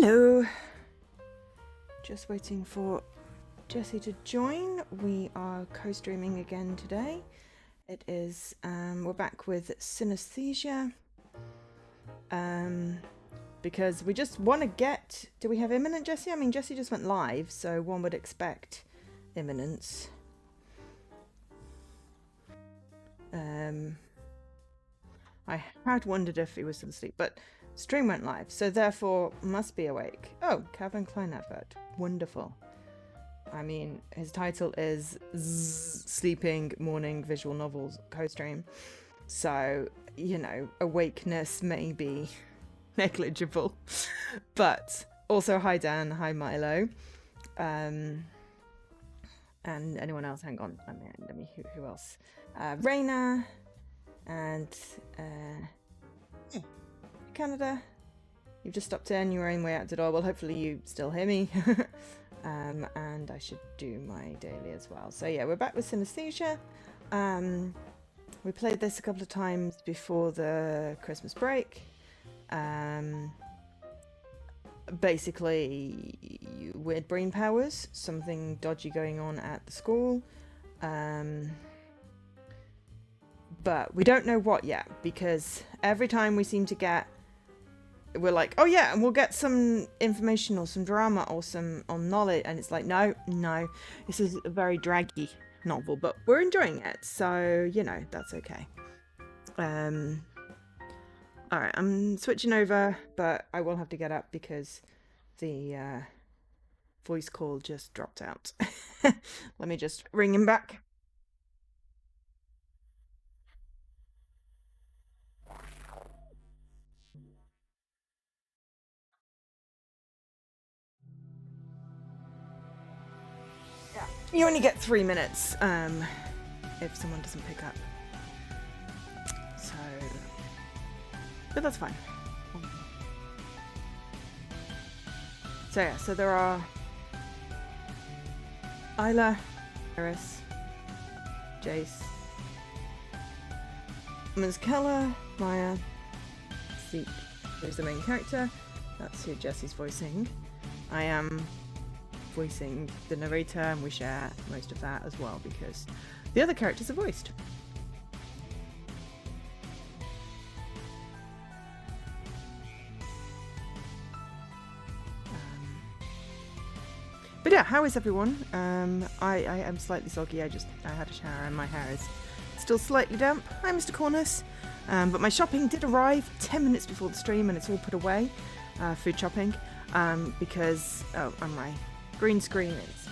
Hello. Just waiting for Jessie to join. We are co-streaming again today. It is we're back with Synesthesia. Because we just want to get. Do we have imminent, Jessie? I mean, Jessie just went live, so one would expect imminence. I had wondered if he was still asleep, but stream went live, so therefore must be awake. Oh, Calvin Klein advert. Wonderful. I mean, his title is Sleeping Morning Visual Novels Co-stream. So, you know, awakeness may be negligible. But also, hi Dan, hi Milo. And anyone else? Hang on. Let me who else? Raina and Canada. You've just stopped in, you were on your way out the door. Well, hopefully you still hear me. And I should do my daily as well. So yeah, we're back with Synesthesia. We played this a couple of times before the Christmas break. Basically, weird brain powers, something dodgy going on at the school. But we don't know what yet, because every time we seem to get, we're like, oh yeah, and we'll get some information or some drama or some on knowledge, and it's like, no, this is a very draggy novel, but we're enjoying it, so you know, that's okay. Alright, I'm switching over, but I will have to get up because the voice call just dropped out. Let me just ring him back. You only get 3 minutes if someone doesn't pick up. So, but that's fine. So yeah, so there are Isla, Eris, Jace, Ms. Keller, Maya, Zeke, who's the main character. That's who Jessie's voicing. I am voicing the narrator, and we share most of that as well because the other characters are voiced. But yeah, how is everyone? I am slightly soggy. I had a shower and my hair is still slightly damp. Hi, Mr. Cornus. But my shopping did arrive 10 minutes before the stream, and it's all put away. Food shopping, because on my green screen is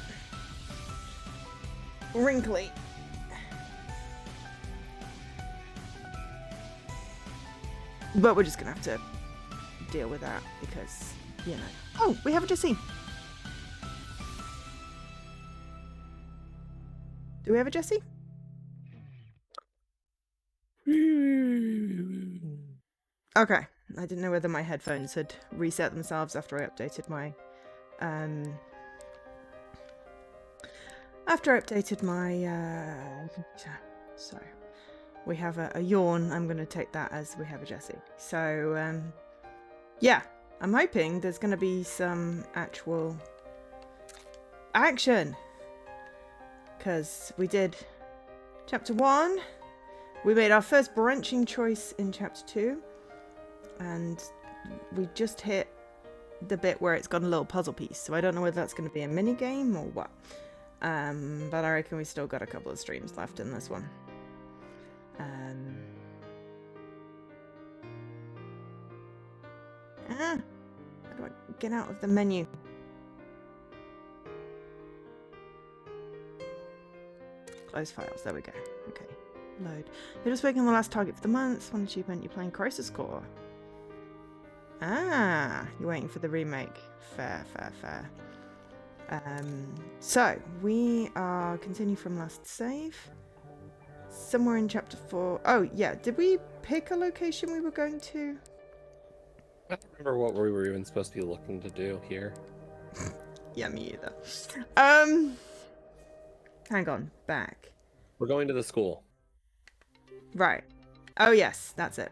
wrinkly. But we're just gonna have to deal with that because, you know. Oh, we have a Jessie. Do we have a Jessie? Okay. I didn't know whether my headphones had reset themselves after I updated my computer. So we have a yawn. I'm going to take that as we have a Jessie. So yeah, I'm hoping there's going to be some actual action, because we did chapter 1. We made our first branching choice in chapter 2, and we just hit the bit where it's got a little puzzle piece, so I don't know whether that's going to be a mini game or what. But I reckon we still got a couple of streams left in this one. How do I get out of the menu? Close files, there we go. Okay, load. You're just working on the last target for the month. One achievement, you're playing Crisis Core. Ah, you're waiting for the remake. Fair. So we are continue from last save. Somewhere in chapter 4. Oh yeah, did we pick a location we were going to? I don't remember what we were even supposed to be looking to do here. Yeah, me either. Hang on, back. We're going to the school. Right. Oh yes, that's it.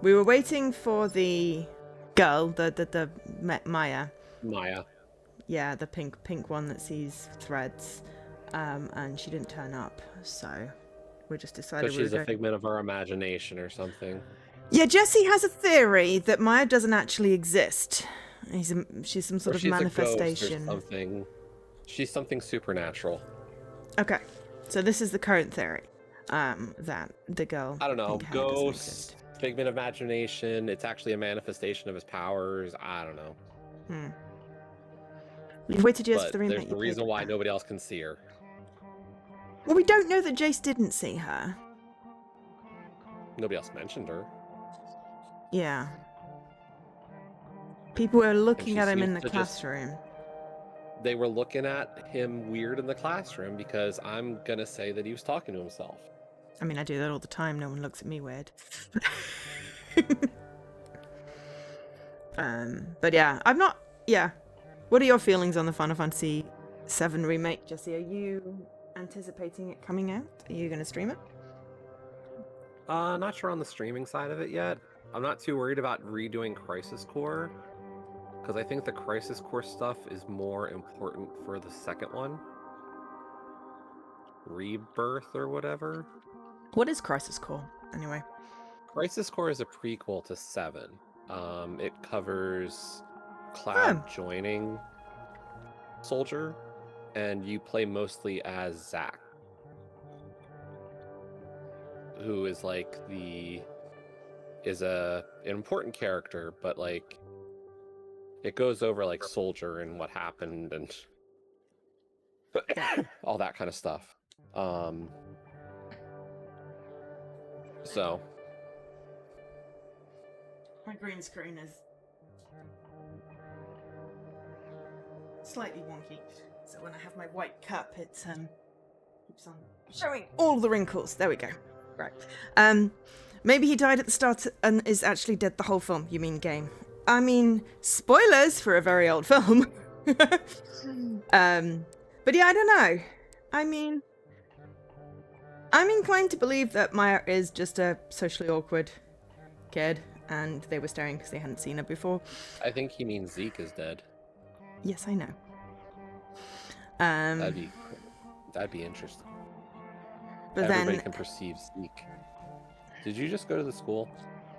We were waiting for the girl, Maya. Maya. Yeah, the pink one that sees threads. And she didn't turn up, so we just decided Because she's a figment of our imagination or something. Yeah, Jessie has a theory that Maya doesn't actually exist. She's some sort Or of she's manifestation. a ghost or something. She's something supernatural. Okay, so this is the current theory. That the girl. I don't know. pink hair doesn't Ghost, exist. figment of imagination. It's actually a manifestation of his powers. I don't know. You've waited years for But the remake. there's a reason why nobody else can see her. Well, we don't know that Jace didn't see her. Nobody else mentioned her. Yeah. People were looking at him in the seems to classroom. They were looking at him weird in the classroom because I'm gonna say that he was talking to himself. I mean, I do that all the time. No one looks at me weird. But yeah, I'm not. Yeah. What are your feelings on the Final Fantasy VII remake, Jesse? Are you anticipating it coming out? Are you going to stream it? Not sure on the streaming side of it yet. I'm not too worried about redoing Crisis Core, because I think the Crisis Core stuff is more important for the second one. Rebirth or whatever. What is Crisis Core, anyway? Crisis Core is a prequel to 7. It covers Cloud joining Soldier, and you play mostly as Zack, who is like an important character, but like it goes over like Soldier and what happened and all that kind of stuff. So my green screen is slightly wonky, so when I have my white cup, it keeps on showing all the wrinkles. There we go. Right. Maybe he died at the start and is actually dead the whole film. You mean game? I mean, spoilers for a very old film. But yeah, I don't know. I mean, I'm inclined to believe that Maya is just a socially awkward kid, and they were staring because they hadn't seen her before. I think he means Zeke is dead. Yes, I know. That'd be interesting. But everybody then can perceive Zeke. Did you just go to the school?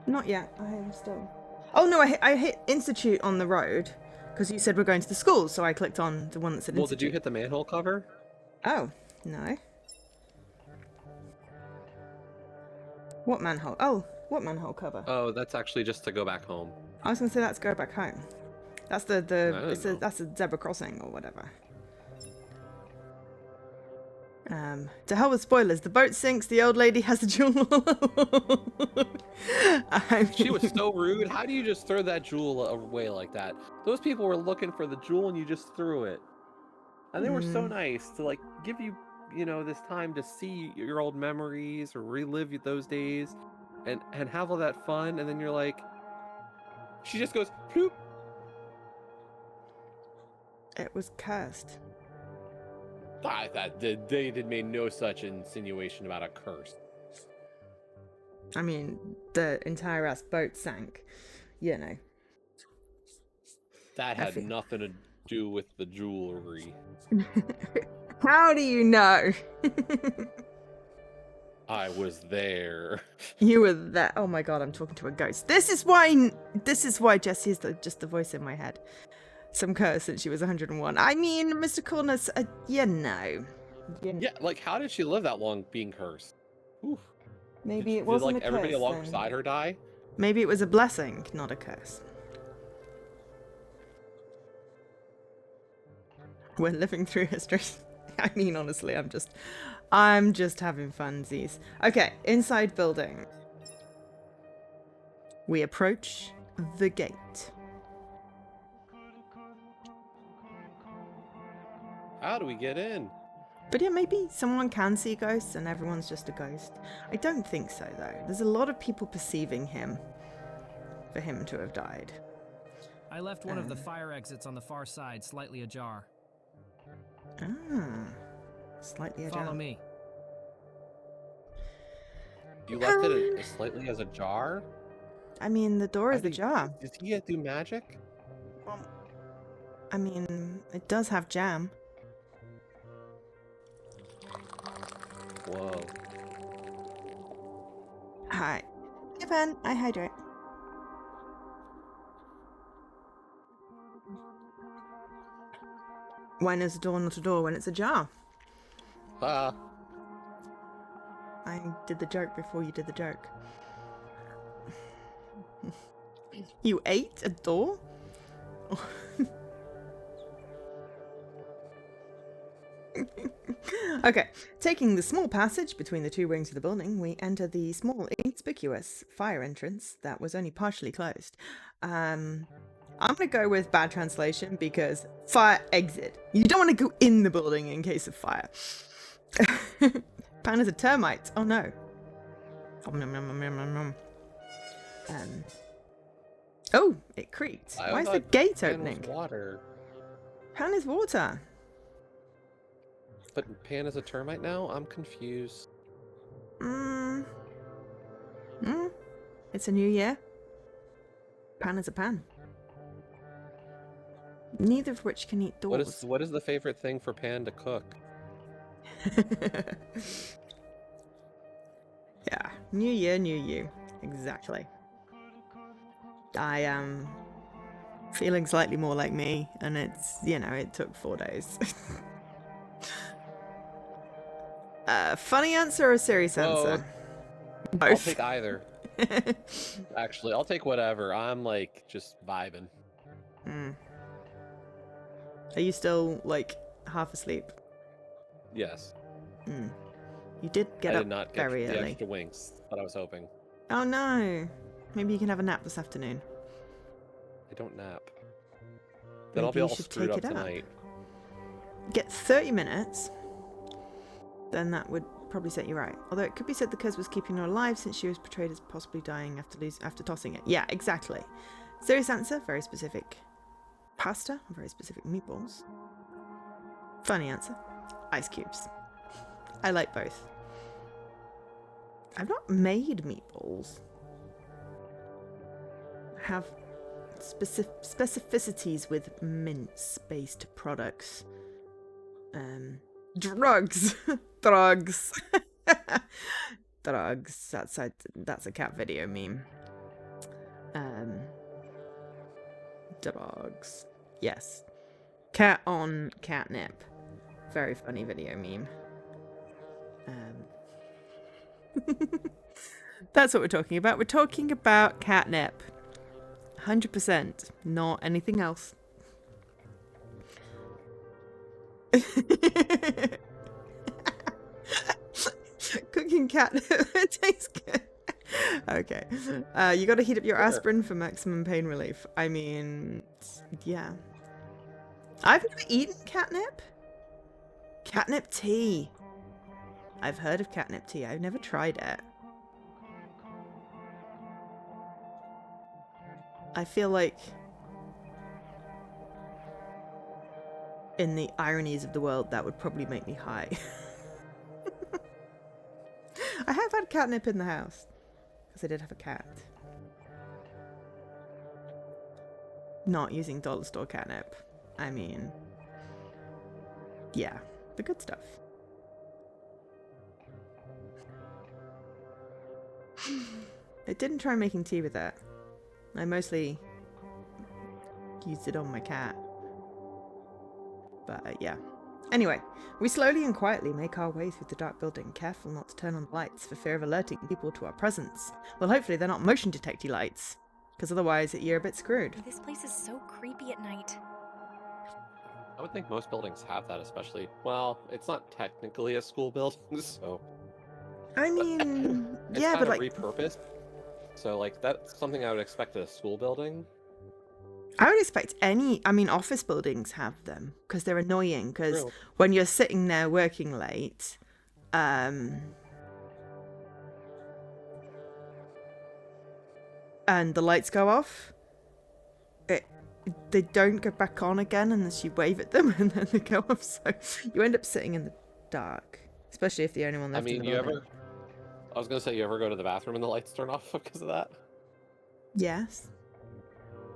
Not yet. I am still. Oh no! I hit Institute on the road because you said we're going to the school, so I clicked on the one that said. Well, Institute. did you hit the manhole cover? Oh no. What manhole? Oh, what manhole cover? Oh, that's actually just to go back home. I was gonna say that's go back home. That's that's a zebra crossing or whatever. To hell with spoilers. The boat sinks. The old lady has the jewel. She was so rude. How do you just throw that jewel away like that? Those people were looking for the jewel and you just threw it. And they were so nice to like give you, this time to see your old memories or relive those days and have all that fun. And then you're like, she just goes, poop. It was cursed. They did made no such insinuation about a curse. I mean, the entire ass boat sank, That had nothing to do with the jewelry. How do you know? I was there. You were there. Oh my god, I'm talking to a ghost. This is why Jessie is just the voice in my head. Some curse since she was 101. I mean, Mr. Coolness, Yeah, like how did she live that long being cursed? Oof. Maybe it wasn't did, a everybody curse, alongside her die? Maybe it was a blessing, not a curse. We're living through history. I mean, honestly, I'm just having funsies. Okay, inside building. We approach the gate. How do we get in? But yeah, maybe someone can see ghosts and everyone's just a ghost. I don't think so, though. There's a lot of people perceiving him for him to have died. I left one of the fire exits on the far side slightly ajar. Slightly ajar. Follow me. You left it slightly as ajar? I mean, the door How is the do you- jar. Does he do magic? I mean, it does have jam. Whoa. Hi. Hey, Ben. I hydrate. When is a door not a door? When it's a jar. Ah. I did the joke before you did the joke. You ate a door? Okay, taking the small passage between the two wings of the building, we enter the small, inconspicuous fire entrance that was only partially closed. I'm gonna go with bad translation because fire exit. You don't want to go in the building in case of fire. Pan is a termite. Oh no. Oh, it creaked. I Why is the thought gate Pan was opening? water. Pan is water. But Pan is a termite now? I'm confused. It's a new year. Pan is a pan. Neither of which can eat doors. What is the favorite thing for Pan to cook? Yeah, new year, new you. Exactly. I am feeling slightly more like me, and it's, it took 4 days. Funny answer or serious answer? I'll Both. take either. Actually, I'll take whatever. I'm like just vibing. Are you still like half asleep? Yes. You did get I up did not get very the early. extra winks that I was hoping. Oh no. Maybe you can have a nap this afternoon. I don't nap. Then I'll Maybe be you all should screwed take up it up. tonight. Get 30 minutes. Then that would probably set you right. Although it could be said the curse was keeping her alive since she was portrayed as possibly dying after tossing it. Yeah, exactly. Serious answer, very specific. Pasta, very specific meatballs. Funny answer, ice cubes. I like both. I've not made meatballs. I have specificities with mince-based products. Drugs. Drugs. Drugs. That's a cat video meme. Drugs. Yes. Cat on catnip. Very funny video meme. That's what we're talking about. We're talking about catnip. 100%. Not anything else. Cooking catnip. It tastes good. Okay. You gotta heat up your aspirin for maximum pain relief. I mean, yeah. I've never eaten catnip. Catnip tea. I've heard of catnip tea. I've never tried it. I feel like in the ironies of the world, that would probably make me high. I have had catnip in the house because I did have a cat. Not using dollar store catnip. I mean, yeah, the good stuff. I didn't try making tea with that. I mostly used it on my cat. But yeah. Anyway, we slowly and quietly make our way through the dark building, careful not to turn on the lights for fear of alerting people to our presence. Well, hopefully they're not motion detecty lights, because otherwise you're a bit screwed. This place is so creepy at night. I would think most buildings have that, especially. Well, it's not technically a school building, so. I mean, It's yeah, kind but of like, repurposed. So, like, that's something I would expect at a school building. I would expect office buildings have them because they're annoying. Because when you're sitting there working late, and the lights go off, they don't go back on again unless you wave at them, and then they go off. So you end up sitting in the dark, especially if the only one left. I mean, in the building. I was gonna say, you ever go to the bathroom and the lights turn off because of that? Yes.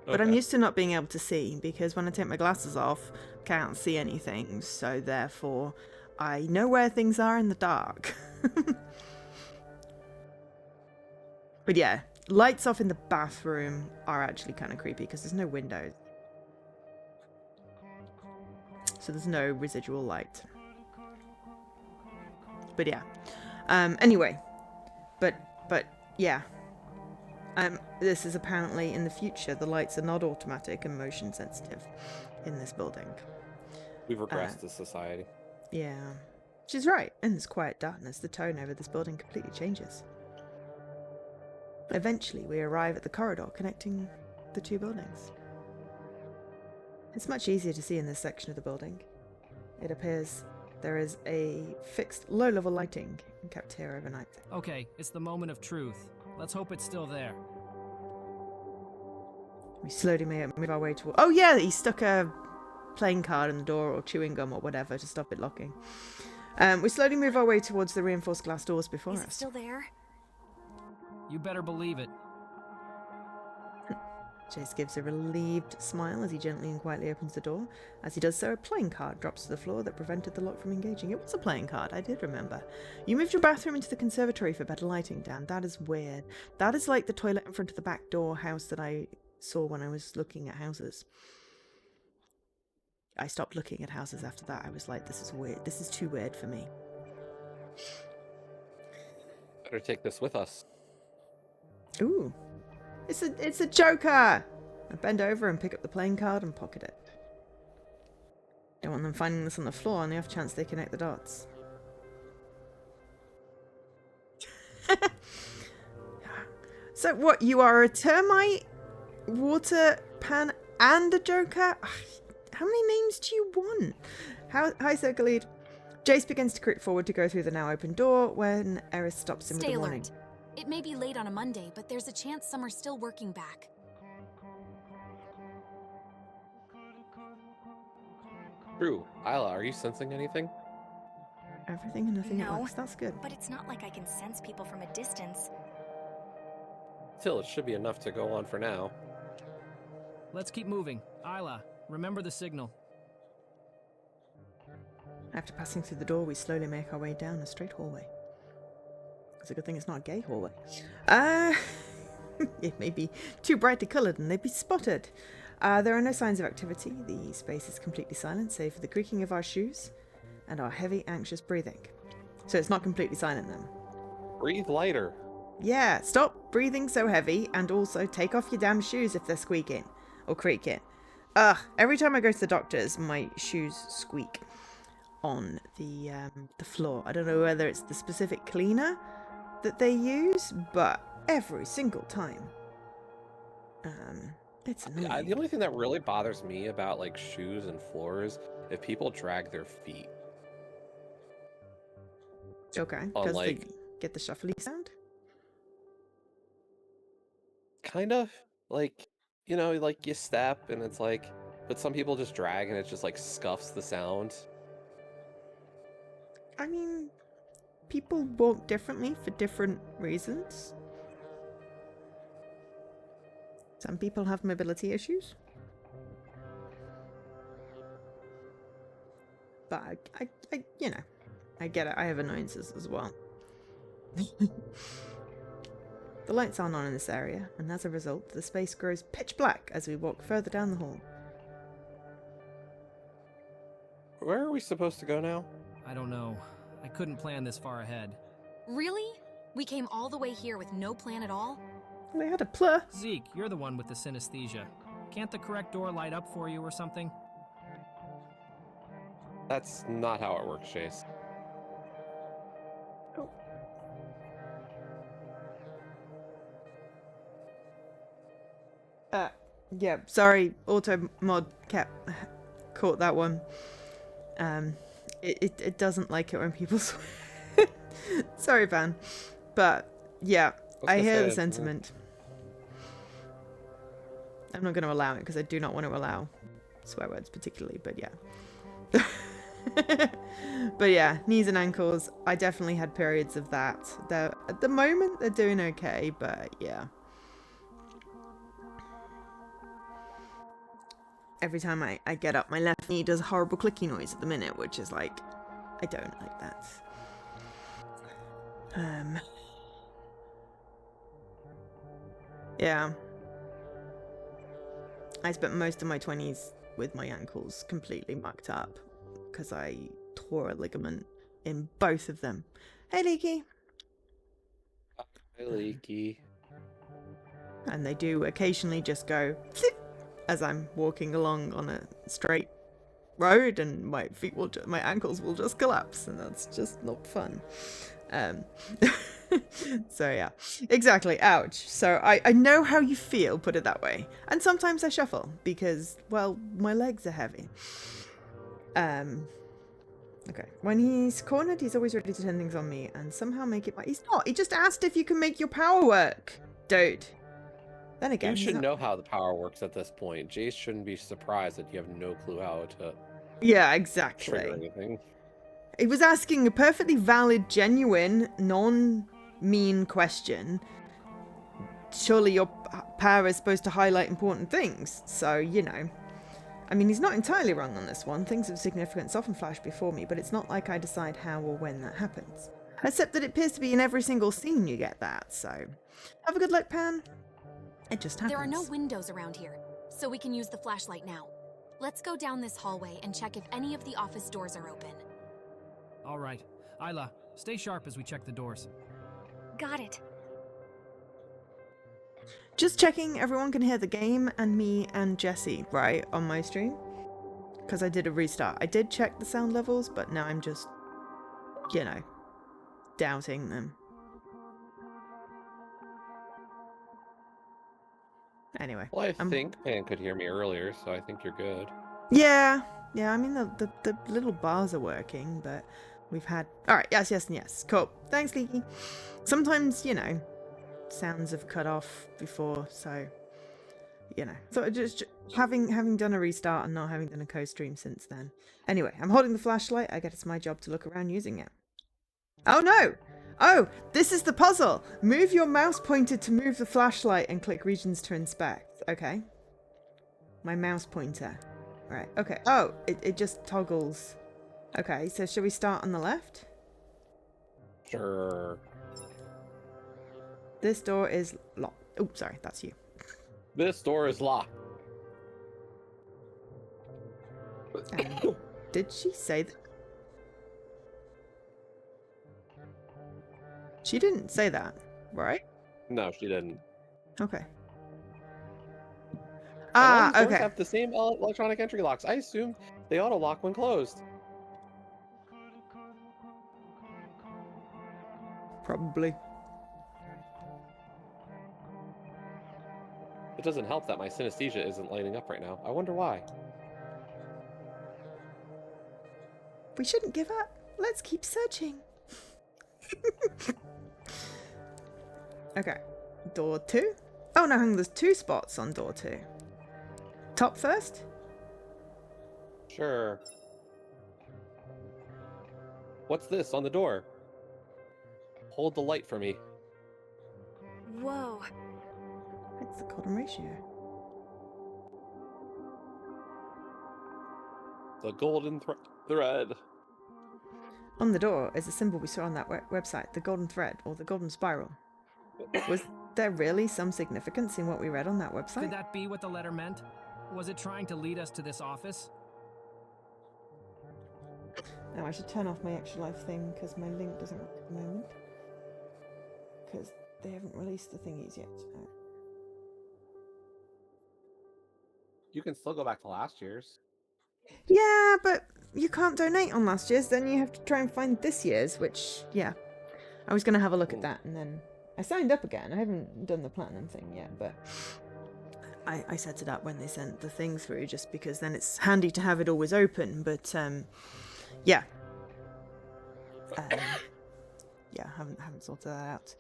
But I'm Okay. used to not being able to see, because when I take my glasses off, can't see anything, so therefore I know where things are in the dark. But yeah, lights off in the bathroom are actually kind of creepy because there's no windows. So there's no residual light. But yeah. Anyway. But yeah. This is apparently in the future. The lights are not automatic and motion sensitive in this building. We've regressed as society. Yeah. She's right. In this quiet darkness, the tone over this building completely changes. Eventually, we arrive at the corridor connecting the two buildings. It's much easier to see in this section of the building. It appears there is a fixed low-level lighting kept here overnight. Okay, it's the moment of truth. Let's hope it's still there. We slowly move our way toward... Oh yeah, he stuck a playing card in the door or chewing gum or whatever to stop it locking. We slowly move our way towards the reinforced glass doors before Is us. it still there? You better believe it. Jace gives a relieved smile as he gently and quietly opens the door. As he does so, a playing card drops to the floor that prevented the lock from engaging. It was a playing card, I did remember. You moved your bathroom into the conservatory for better lighting, Dan. That is weird. That is like the toilet in front of the back door house that I saw when I was looking at houses. I stopped looking at houses after that. I was like, this is weird. This is too weird for me. Better take this with us. Ooh. It's a joker! I bend over and pick up the playing card and pocket it. Don't want them finding this on the floor on the off chance they connect the dots. So what, you are a termite, water pan, and a joker? How many names do you want? Hi, Circle Lead. Jace begins to creep forward to go through the now open door when Eris stops him with Stay a warning. alert. It may be late on a Monday, but there's a chance some are still working back. True. Isla, are you sensing anything? Everything and nothing at No. once. That's good. But it's not like I can sense people from a distance. Still, it should be enough to go on for now. Let's keep moving. Isla, remember the signal. After passing through the door, we slowly make our way down a straight hallway. It's a good thing it's not a gay hallway. It may be too brightly coloured and they'd be spotted. There are no signs of activity. The space is completely silent, save for the creaking of our shoes and our heavy, anxious breathing. So it's not completely silent then. Breathe lighter. Yeah, stop breathing so heavy and also take off your damn shoes if they're squeaking or creaking. Every time I go to the doctor's, my shoes squeak on the floor. I don't know whether it's the specific cleaner that they use, but every single time. It's annoying. The only thing that really bothers me about like shoes and floors if people drag their feet. Okay, on, because like- they get the shuffly sound. Kind of like, you know, like you step and it's like, but some people just drag and it just like scuffs the sound. I mean, people walk differently for different reasons. Some people have mobility issues. But I you know, I get it. I have annoyances as well. The lights aren't on in this area, and as a result, the space grows pitch black as we walk further down the hall. Where are we supposed to go now? I don't know. I couldn't plan this far ahead. Really? We came all the way here with no plan at all? They had a plur. Zeke, you're the one with the synesthesia. Can't the correct door light up for you or something? That's not how it works, Chase. Yeah, sorry, auto mod caught that one. It doesn't like it when people swear. Sorry, Van. But yeah, I hear the sentiment. I'm not going to allow it because I do not want to allow swear words particularly, but yeah. But yeah, knees and ankles, I definitely had periods of that. At the moment, they're doing okay, but yeah. every time I get up, my left knee does a horrible clicky noise at the minute, which is like, I don't like that. Yeah. I spent most of my 20s with my ankles completely mucked up because I tore a ligament in both of them. Hey, Leaky. Hi, Leaky. And they do occasionally just go flip as I'm walking along on a straight road, and my ankles will just collapse, and that's just not fun. So yeah, exactly. Ouch. So I know how you feel, put it that way. And sometimes I shuffle because, well, my legs are heavy. Okay. When he's cornered, he's always ready to turn things on me and somehow make it. He's not. He just asked if you can make your power work, dude. Then again, you should know how the power works at this point. Jace shouldn't be surprised that you have no clue how to. Yeah, exactly. Trigger anything. He was asking a perfectly valid, genuine, non-mean question. Surely your power is supposed to highlight important things. So, you know. I mean, he's not entirely wrong on this one. Things of significance often flash before me, but it's not like I decide how or when that happens. Except that it appears to be in every single scene you get that, so... Have a good look, Pan. It just happens. There are no windows around here, so we can use the flashlight now. Let's go down this hallway and check if any of the office doors are open. All right. Isla, stay sharp as we check the doors. Got it. Just checking everyone can hear the game and me and Jesse, right, on my stream? Because I did a restart. I did check the sound levels, but now I'm just, you know, doubting them. Anyway. Well, I think Pan could hear me earlier, so I think you're good. Yeah, I mean, the little bars are working, but we've had... Alright, yes, and yes. Cool. Thanks, Leaky. Sometimes, you know, sounds have cut off before, so, you know. So just having done a restart and not having done a co-stream since then. Anyway, I'm holding the flashlight. I guess it's my job to look around using it. Oh, no! Oh, this is the puzzle! Move your mouse pointer to move the flashlight and click regions to inspect. Okay. My mouse pointer. Right, okay. Oh, it just toggles. Okay, so should we start on the left? Sure. This door is locked. Oh, sorry, that's you. This door is locked. Did she say that? She didn't say that, right? No, she didn't. Okay. All these doors Okay. have the same electronic entry locks. I assume they auto lock when closed. Probably. It doesn't help that my synesthesia isn't lighting up right now. I wonder why. We shouldn't give up. Let's keep searching. Okay. Door 2? Oh no, hang on, there's 2 spots on door 2. Top first? Sure. What's this on the door? Hold the light for me. Whoa. It's the golden ratio. The golden thread. On the door is a symbol we saw on that website, the golden thread, or the golden spiral. Was there really some significance in what we read on that website? Could that be what the letter meant? Was it trying to lead us to this office? Now I should turn off my extra life thing because my link doesn't work at the moment. Because they haven't released the thingies yet. You can still go back to last year's. Yeah, but you can't donate on last year's, then you have to try and find this year's, which, yeah. I was going to have a look at that, and then I signed up again. I haven't done the platinum thing yet, but I set it up when they sent the thing through, just because then it's handy to have it always open, but, yeah. Yeah, haven't sorted that out.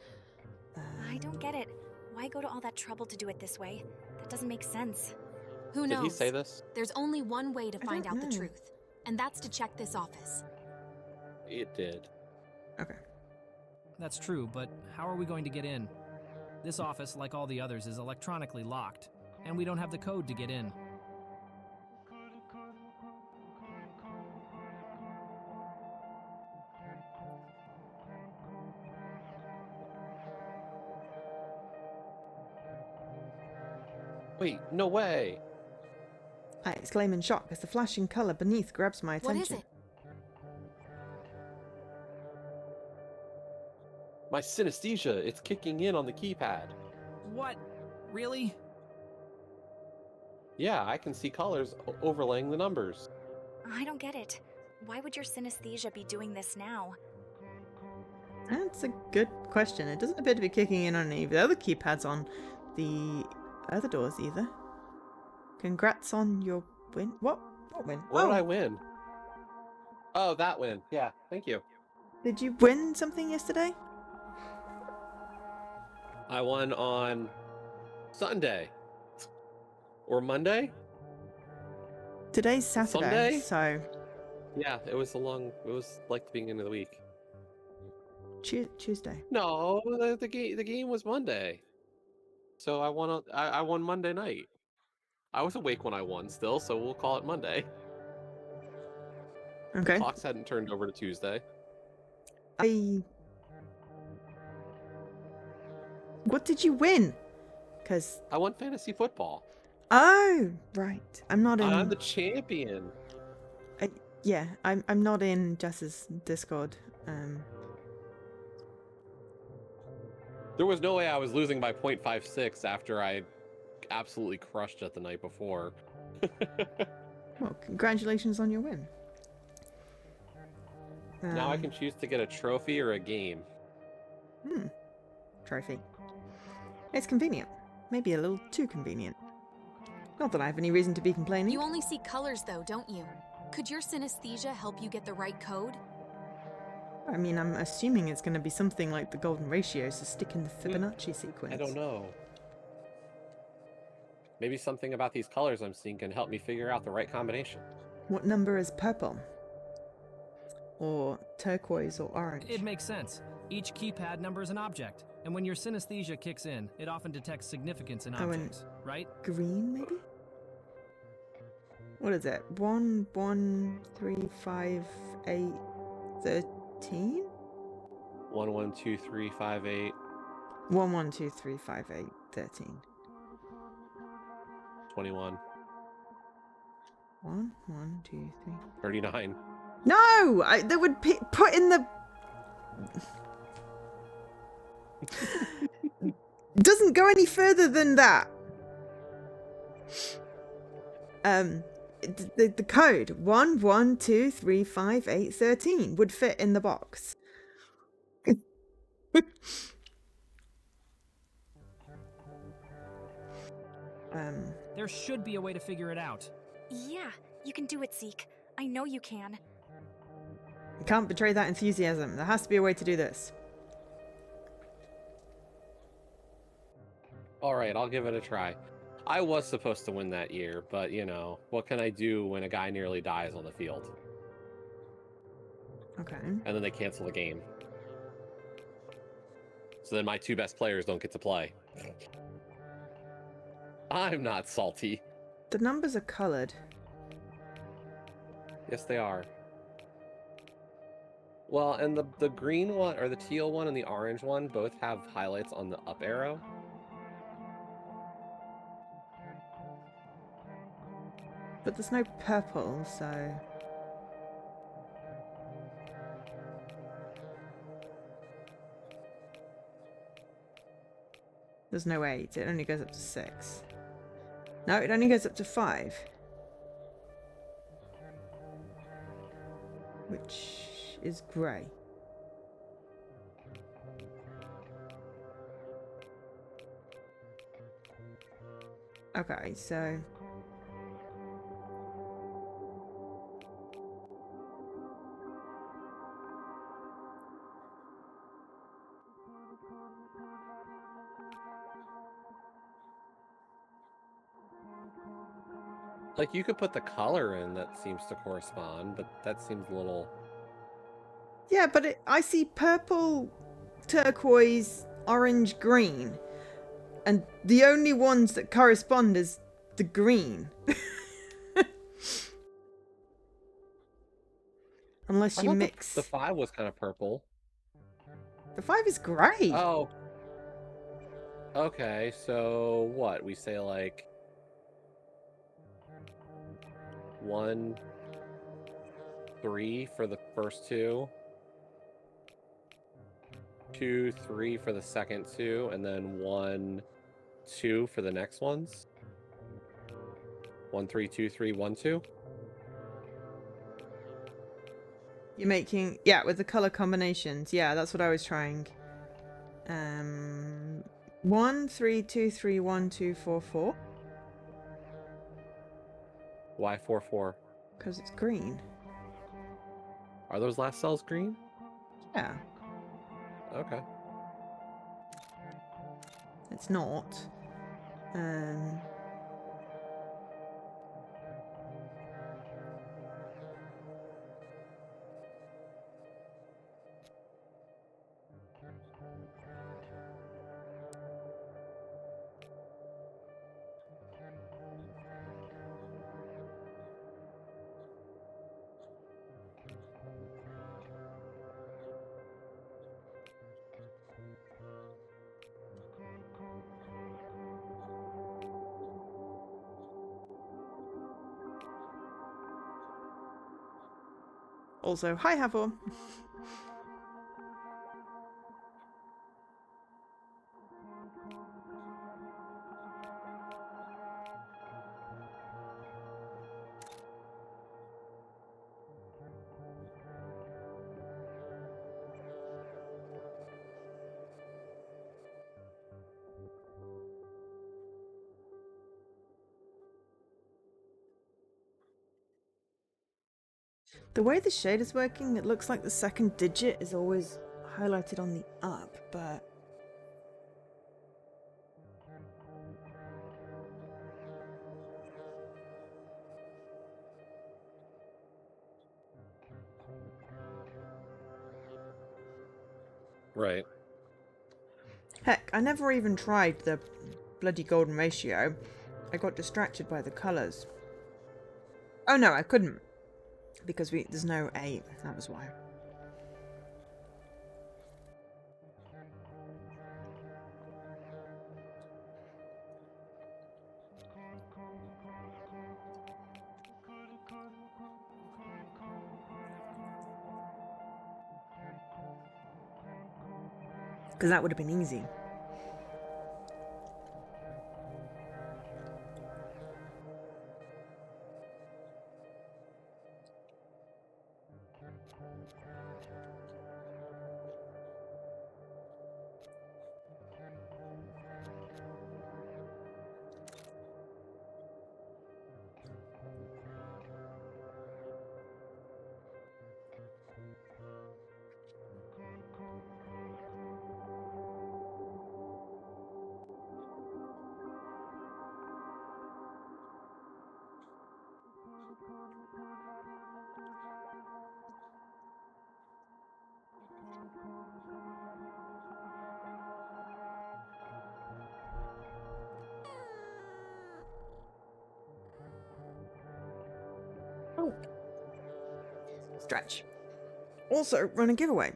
I don't get it. Why go to all that trouble to do it this way? That doesn't make sense. Who knows? Did he say this? There's only one way to find don't out the know. truth, and that's to check this office. It did. Okay. That's true, but how are we going to get in? This office, like all the others, is electronically locked, and we don't have the code to get in. Wait, no way. I exclaim in shock as the flashing color beneath grabs my attention. What is it? My synesthesia, it's kicking in on the keypad. What? Really? Yeah, I can see colors overlaying the numbers. I don't get it. Why would your synesthesia be doing this now? That's a good question. It doesn't appear to be kicking in on any of the other keypads on the other doors either. Congrats on your win. What? What win? What did I win? Oh, that win. Yeah, thank you. Did you win something yesterday? I won on Sunday. Or Monday? Today's Saturday, Sunday? so Yeah, it was like the beginning of the week. Tuesday. No, the game was Monday. So I won Monday night. I was awake when I won still, so we'll call it Monday. Okay. Clocks hadn't turned over to Tuesday. What did you win? Because I won fantasy football. oh, right. I'm not in. I'm the champion. Yeah, I'm not in Jess's Discord. There was no way I was losing by 0.56 after I absolutely crushed it the night before. Well, congratulations on your win. Now I can choose to get a trophy or a game. Trophy. It's convenient. Maybe a little too convenient. Not that I have any reason to be complaining. You only see colors, though, don't you? Could your synesthesia help you get the right code? I mean, I'm assuming it's going to be something like the golden ratios to stick in the Fibonacci sequence. I don't know. Maybe something about these colors I'm seeing can help me figure out the right combination. What number is purple? Or turquoise or orange? It makes sense. Each keypad number is an object, and when your synesthesia kicks in, it often detects significance in Oh, and objects, right? green, maybe? What is it? 1, 1, 3, 5, 8, 13? 1, 1, 2, 3, 5, 8. 1, 1, 2, 3, 5, 8, 13. 21. 1, 1, 2, 3. 39. No! They would put in the... Doesn't go any further than that. The code 1, 1, 2, 3, 5, 8, 13 would fit in the box. There should be a way to figure it out. Yeah, you can do it, Zeke. I know you can. You can't betray that enthusiasm. There has to be a way to do this. Alright, I'll give it a try. I was supposed to win that year, but, you know, what can I do when a guy nearly dies on the field? Okay. And then they cancel the game. So then my two best players don't get to play. I'm not salty. The numbers are coloured. Yes, they are. Well, and the green one, or the teal one, and the orange one both have highlights on the up arrow. But there's no purple, so... There's no 8. It only goes up to 6. No, it only goes up to 5. Which is grey. Okay, so... Like, you could put the color in that seems to correspond, but that seems a little... Yeah, but I see purple, turquoise, orange, green. And the only ones that correspond is the green. Unless you mix... The 5 was kind of purple. The 5 is grey. Oh. Okay, so what? We say, like, 1, 3 for the first two. 2, 3 for the second two, and then 1, 2 for the next ones. 1, 3, 2, 3, 1, 2. You're making, yeah, with the color combinations. Yeah, that's what I was trying. 1, 3, 2, 3, 1, 2, 4, 4. Why 4, 4? Because it's green. Are those last cells green? Yeah, Okay. it's not. Also, hi, Havor. The way the shade is working, it looks like the second digit is always highlighted on the up, but... Right. Heck, I never even tried the bloody golden ratio. I got distracted by the colours. Oh no, I couldn't. Because there's no 8, that was why. Because that would have been easy. Oh. Stretch. Also, run a giveaway.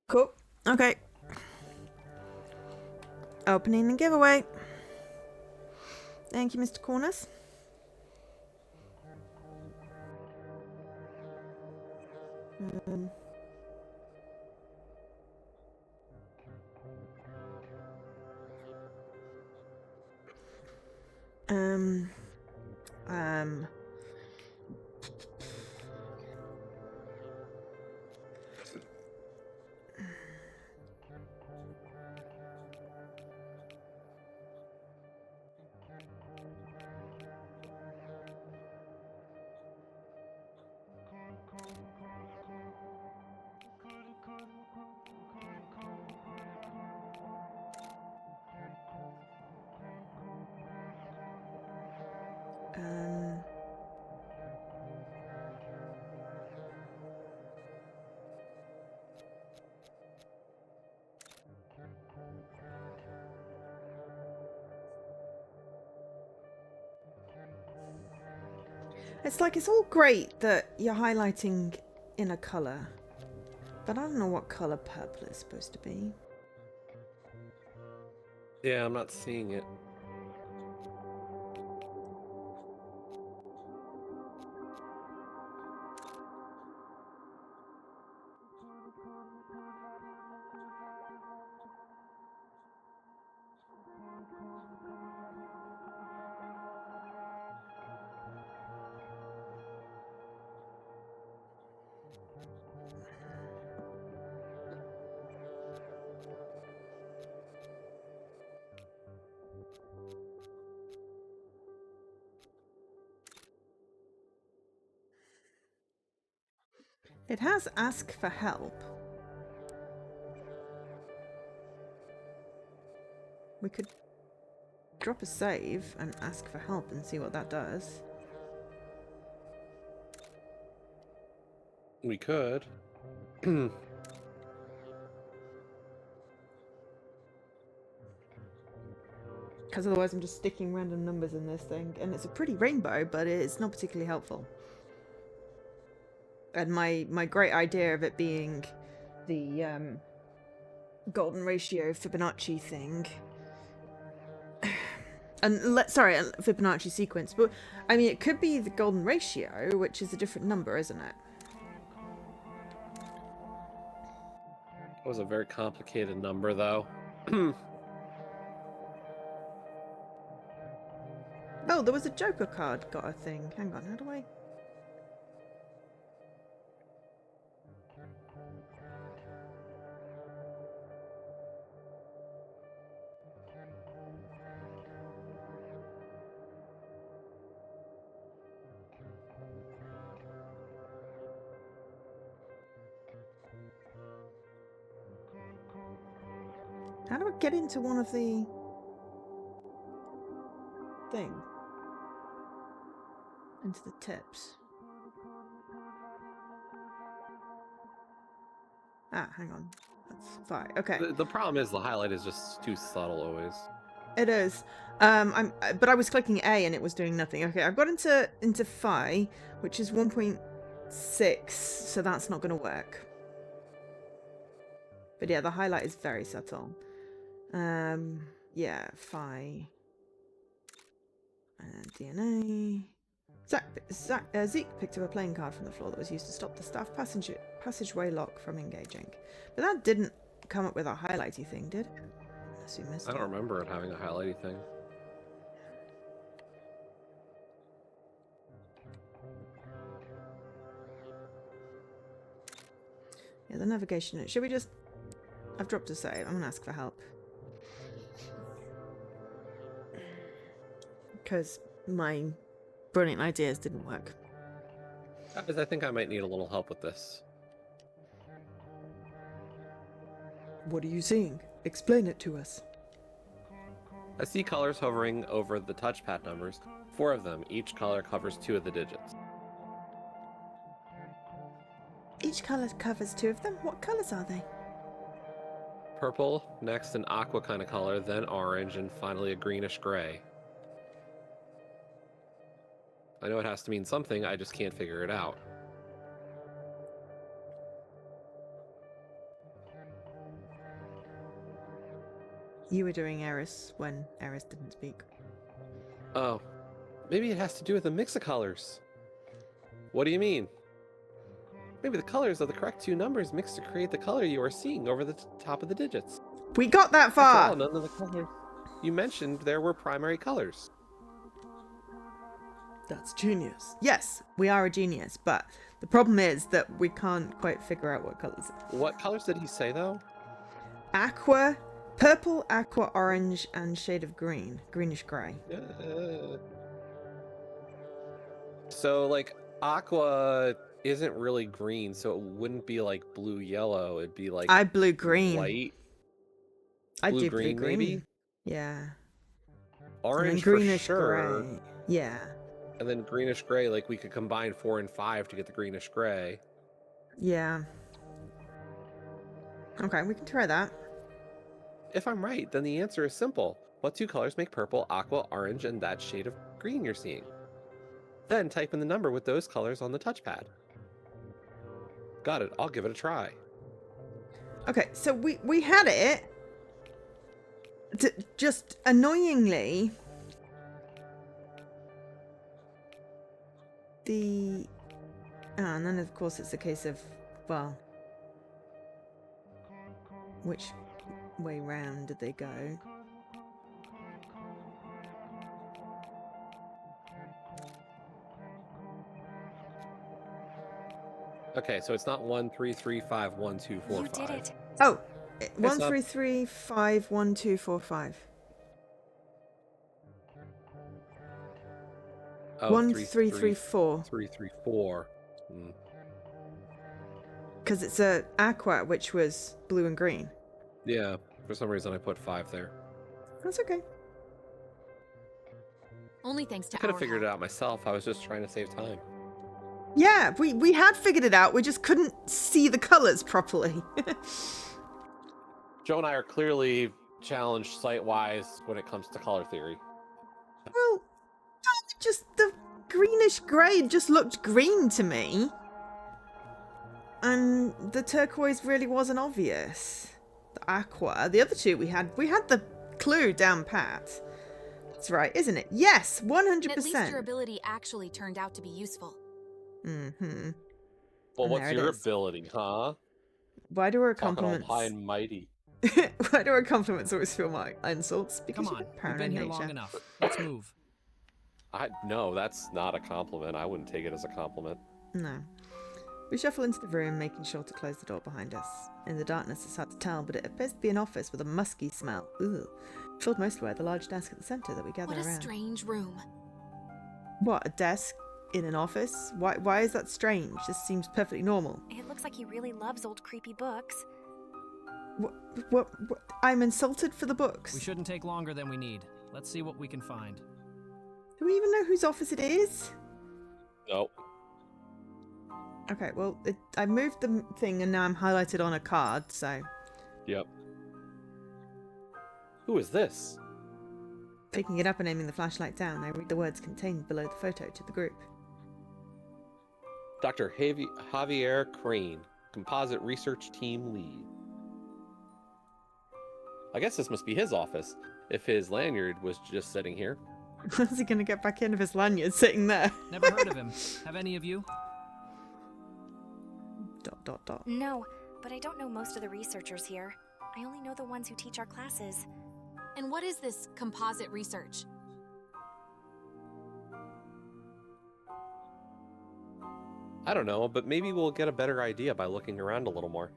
Cool. Okay. Opening the giveaway. Thank you, Mr. Corners. Um, um, um, it's like it's all great that you're highlighting in a colour, but I don't know what colour purple is supposed to be. Yeah, I'm not seeing it. It has ask for help. We could drop a save and ask for help and see what that does. We could. Because otherwise I'm just sticking random numbers in this thing. And it's a pretty rainbow, but it's not particularly helpful. And my great idea of it being the golden ratio Fibonacci thing. And sorry, Fibonacci sequence. But, I mean, it could be the golden ratio, which is a different number, isn't it? That was a very complicated number, though. Oh, there was a Joker card got a thing. Hang on, how do I... How do I get into one of the... thing? Into the tips. Ah, hang on. That's fine. Okay. The problem is the highlight is just too subtle always. It is. But I was clicking A and it was doing nothing. Okay, I've got into phi, which is 1.6, so that's not going to work. But yeah, the highlight is very subtle. Yeah, phi. DNA. Zeke picked up a playing card from the floor that was used to stop the staff passageway lock from engaging. But that didn't come up with a highlighty thing, did it? Unless we missed I don't it. remember it having a highlighty thing. Yeah, the navigation. Should we just... I've dropped a save. I'm going to ask for help. Because my brilliant ideas didn't work. Guys, I think I might need a little help with this. What are you seeing? Explain it to us. I see colors hovering over the touchpad numbers. 4 of them. Each color covers 2 of the digits. Each colour covers 2 of them? What colours are they? Purple, next an aqua kind of color, then orange, and finally a greenish gray. I know it has to mean something, I just can't figure it out. You were doing Eris when Eris didn't speak. Oh, maybe it has to do with a mix of colors. What do you mean? Maybe the colors of the correct 2 numbers mixed to create the color you are seeing over the top of the digits. We got that After far! all, none of the colors you mentioned there were primary colors. That's genius. Yes, we are a genius, but the problem is that we can't quite figure out what colours. What colors did he say, though? Aqua, purple, aqua, orange, and shade of green. Greenish grey. So, like, aqua isn't really green, so it wouldn't be like blue-yellow. It'd be like I blue green. white. I do Blue-green, blue green. maybe? Yeah. Orange and then greenish for sure. grey. Yeah. And then greenish gray, like we could combine 4 and 5 to get the greenish gray. Yeah. Okay, we can try that. If I'm right, then the answer is simple. What 2 colors make purple, aqua, orange, and that shade of green you're seeing? Then type in the number with those colors on the touchpad. Got it. I'll give it a try. Okay, so we had it. just annoyingly, and then of course it's a case of, well, which way round did they go? Okay, so it's not 133512445. You did it. Oh, not- 1335125. Oh, 1334. 334. Because it's a aqua, which was blue and green. Yeah, for some reason I put 5 there. That's okay. Only thanks to I could have our figured it help. out myself. I was just trying to save time. Yeah, we had figured it out. We just couldn't see the colors properly. Joe and I are clearly challenged site-wise when it comes to color theory. Well, just the greenish grey just looked green to me. And the turquoise really wasn't obvious. The aqua, the other two we had the clue down pat. That's right, isn't it? Yes, 100%. At least your ability actually turned out to be useful. Mm-hmm. Well, And what's there it your is. ability, huh? Why do our Talking all compliments? high and mighty. Why do our compliments always feel like insults? Because Come on, you're we've paranoid been here nature. long enough. Let's move. No, that's not a compliment. I wouldn't take it as a compliment. No. We shuffle into the room, making sure to close the door behind us. In the darkness, it's hard to tell, but it appears to be an office with a musky smell. Ugh. Filled mostly by the large desk at the centre that we gather What a around. strange room. What, a desk in an office? Why is that strange? This seems perfectly normal. It looks like he really loves old creepy books. What? I'm insulted for the books. We shouldn't take longer than we need. Let's see what we can find. Do we even know whose office it is? Nope. Okay, well, I moved the thing and now I'm highlighted on a card, so... Yep. Who is this? Picking it up and aiming the flashlight down, I read the words contained below the photo to the group. Dr. Javier Crane, Composite Research Team Lead. I guess this must be his office, if his lanyard was just sitting here. How's he going to get back in if his lanyard's sitting there? Never heard of him. Have any of you? ... No, but I don't know most of the researchers here. I only know the ones who teach our classes. And what is this composite research? I don't know, but maybe we'll get a better idea by looking around a little more.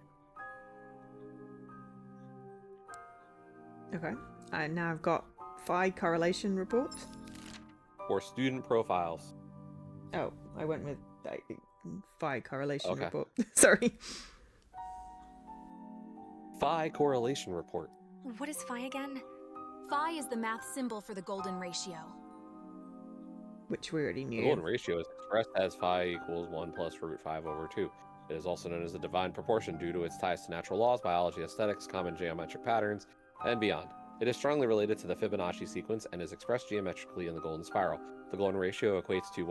Okay. Now I've got 5 correlation reports. Or student profiles. Oh, I went with 5 correlation Okay. report. Sorry. Phi correlation report. What is phi again? Phi is the math symbol for the golden ratio. Which we already The knew. golden ratio is expressed as phi equals 1 plus root 5 over 2. It is also known as the divine proportion due to its ties to natural laws, biology, aesthetics, common geometric patterns, and beyond. It is strongly related to the Fibonacci sequence and is expressed geometrically in the golden spiral. The golden ratio equates to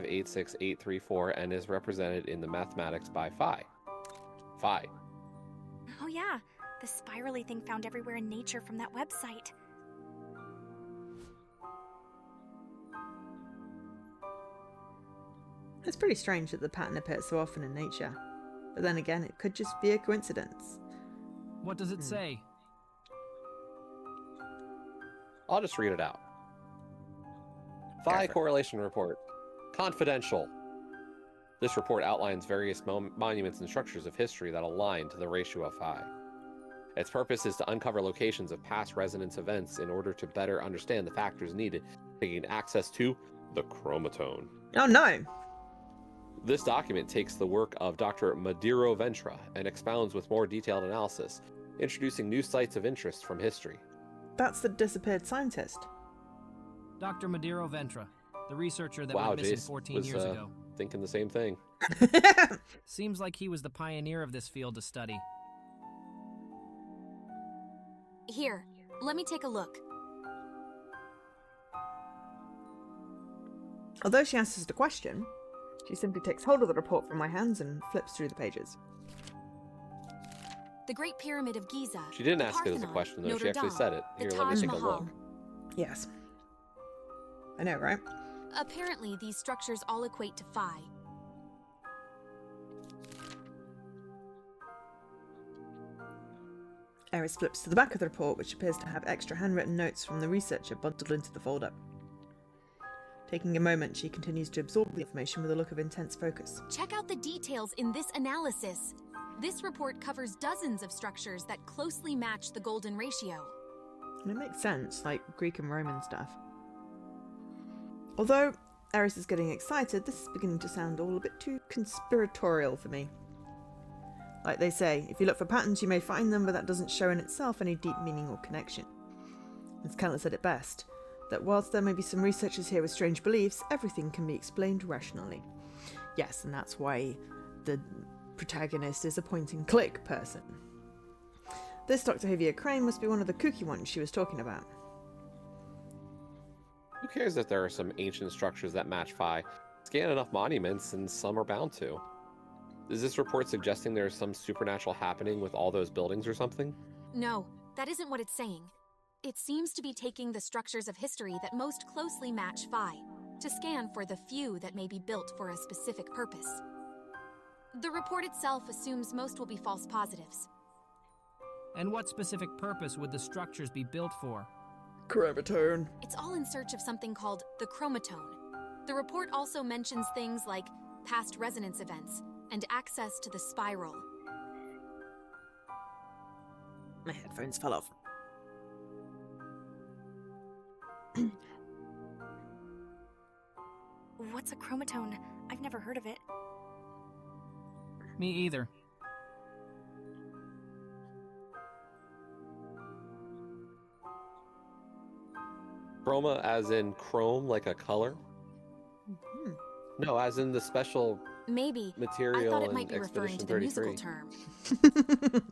1.61803398887498948482045868834 and is represented in the mathematics by phi. Phi. Oh yeah, the spirally thing found everywhere in nature from that website. It's pretty strange that the pattern appears so often in nature. But then again, it could just be a coincidence. What does it say? I'll just read it out. Go Phi for it. correlation report. Confidential. This report outlines various monuments and structures of history that align to the ratio of phi. Its purpose is to uncover locations of past resonance events in order to better understand the factors needed to gain access to the chromatone. Oh no! This document takes the work of Dr. Madiro Ventra and expounds with more detailed analysis, introducing new sites of interest from history. That's the disappeared scientist. Dr. Madiro Ventra, the researcher that Wow, went missing Jace 14 was years ago. thinking the same thing. Seems like he was the pioneer of this field of study. Here, let me take a look. Although she answers the question, She simply takes hold of the report from my hands and flips through the pages. The Great Pyramid of Giza. She didn't the ask it as a Parthenon, question, though. Notre She actually Dame, said it. the Here, let me Taj take a Mahal. look. Yes. I know, right? Apparently, these structures all equate to phi. Eris flips to the back of the report, which appears to have extra handwritten notes from the researcher bundled into the folder. Taking a moment, she continues to absorb the information with a look of intense focus. Check out the details in this analysis. This report covers dozens of structures that closely match the golden ratio. And it makes sense, like Greek and Roman stuff. Although Eris is getting excited, this is beginning to sound all a bit too conspiratorial for me. Like they say, if you look for patterns you may find them, but that doesn't show in itself any deep meaning or connection. As Keller said it best, that whilst there may be some researchers here with strange beliefs, everything can be explained rationally. Yes, and that's why the protagonist is a point-and-click person. This Dr. Javier Crane must be one of the kooky ones she was talking about. Who cares if there are some ancient structures that match phi? Scan enough monuments and some are bound to. Is this report suggesting there is some supernatural happening with all those buildings or something? No, that isn't what it's saying. It seems to be taking the structures of history that most closely match phi, to scan for the few that may be built for a specific purpose. The report itself assumes most will be false positives. And what specific purpose would the structures be built for? Chromatone. It's all in search of something called the chromatone. The report also mentions things like past resonance events and access to the spiral. My headphones fell off. What's a chromatone? I've never heard of it. Me either. Chroma as in chrome, like a color? Mm-hmm. No, as in the special Maybe. I material thought it in might be referring Expedition to the 33. musical term.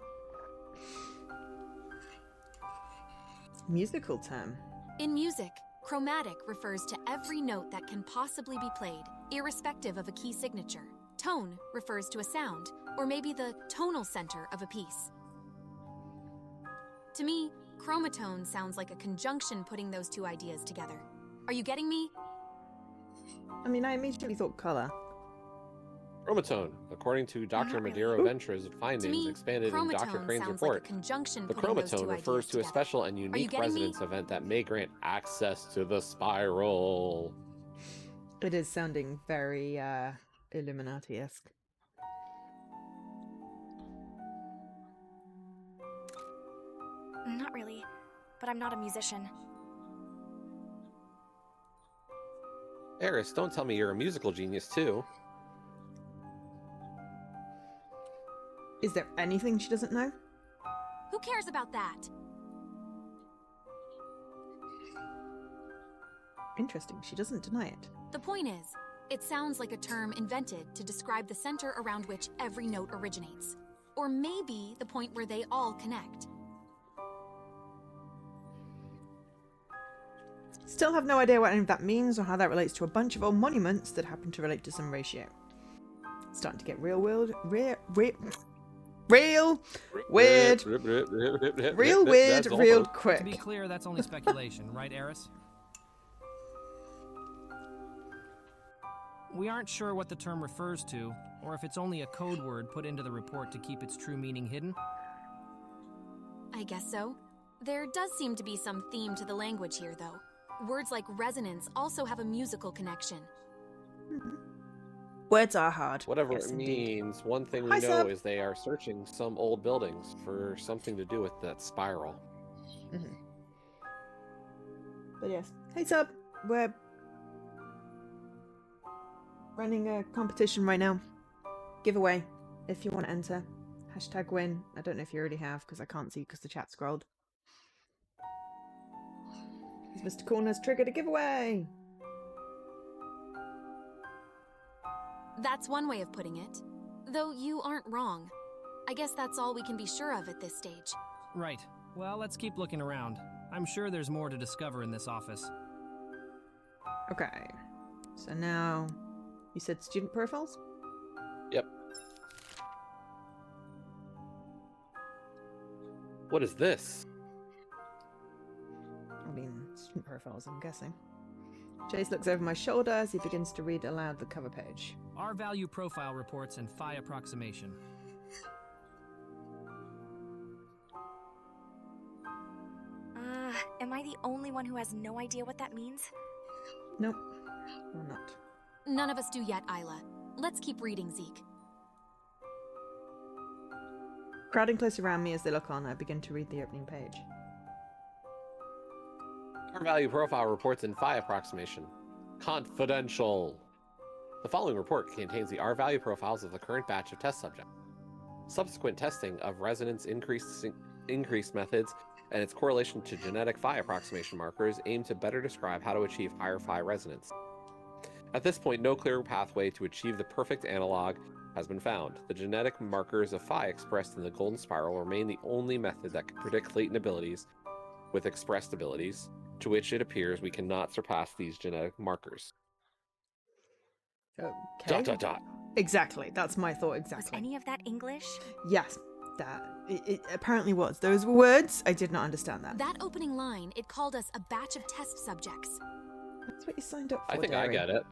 Musical term. In music, chromatic refers to every note that can possibly be played, irrespective of a key signature. Tone refers to a sound, or maybe the tonal center of a piece. To me, chromatone sounds like a conjunction putting those two ideas together. Are you getting me? I mean, I immediately thought colour. Chromatone, according to Dr. Not really. Madeira Venture's To findings me, expanded in Dr. chromatone Crane's sounds like a report. conjunction The putting those two chromatone ideas refers to a together. special and unique getting me? resonance event that may grant access to the spiral. It is sounding very Illuminati-esque. Not really, but I'm not a musician. Eris, don't tell me you're a musical genius too. Is there anything she doesn't know? Who cares about that? Interesting, she doesn't deny it. The point is, it sounds like a term invented to describe the center around which every note originates. Or maybe the point where they all connect. Still have no idea what any of that means or how that relates to a bunch of old monuments that happen to relate to some ratio. Starting to get real weird, real weird, That's real almost- quick. To be clear, that's only speculation, right, Eris? We aren't sure what the term refers to, or if it's only a code word put into the report to keep its true meaning hidden. I guess so. There does seem to be some theme to the language here, though. Words like resonance also have a musical connection. Words are hard. Whatever Yes, it indeed. means, one thing we Hi, know Seb. is they are searching some old buildings for something to do with that spiral. Mhm. But yes. Hey Sub, we're running a competition right now. Giveaway, if you want to enter. #win. I don't know if you already have, because I can't see because the chat scrolled. Mr. Corner's triggered a giveaway! That's one way of putting it. Though you aren't wrong. I guess that's all we can be sure of at this stage. Right. Well, let's keep looking around. I'm sure there's more to discover in this office. Okay. So now You said student profiles? Yep. What is this? I mean, student profiles, I'm guessing. Jace looks over my shoulder as he begins to read aloud the cover page. R-value profile reports and phi approximation. Am I the only one who has no idea what that means? Nope, or not. None of us do yet, Isla. Let's keep reading, Zeke. Crowding close around me as they look on, I begin to read the opening page. R-value profile reports in phi approximation. Confidential. The following report contains the R-value profiles of the current batch of test subjects. Subsequent testing of resonance increase methods and its correlation to genetic phi approximation markers aim to better describe how to achieve higher phi resonance. At this point, no clear pathway to achieve the perfect analog has been found. The genetic markers of phi expressed in the golden spiral remain the only method that can predict latent abilities with expressed abilities, to which it appears we cannot surpass these genetic markers. Okay. ... Exactly. That's my thought exactly. Was any of that English? Yes. It apparently was. Those were words. I did not understand that. That opening line, it called us a batch of test subjects. That's what you signed up for, I think Derry. I get it.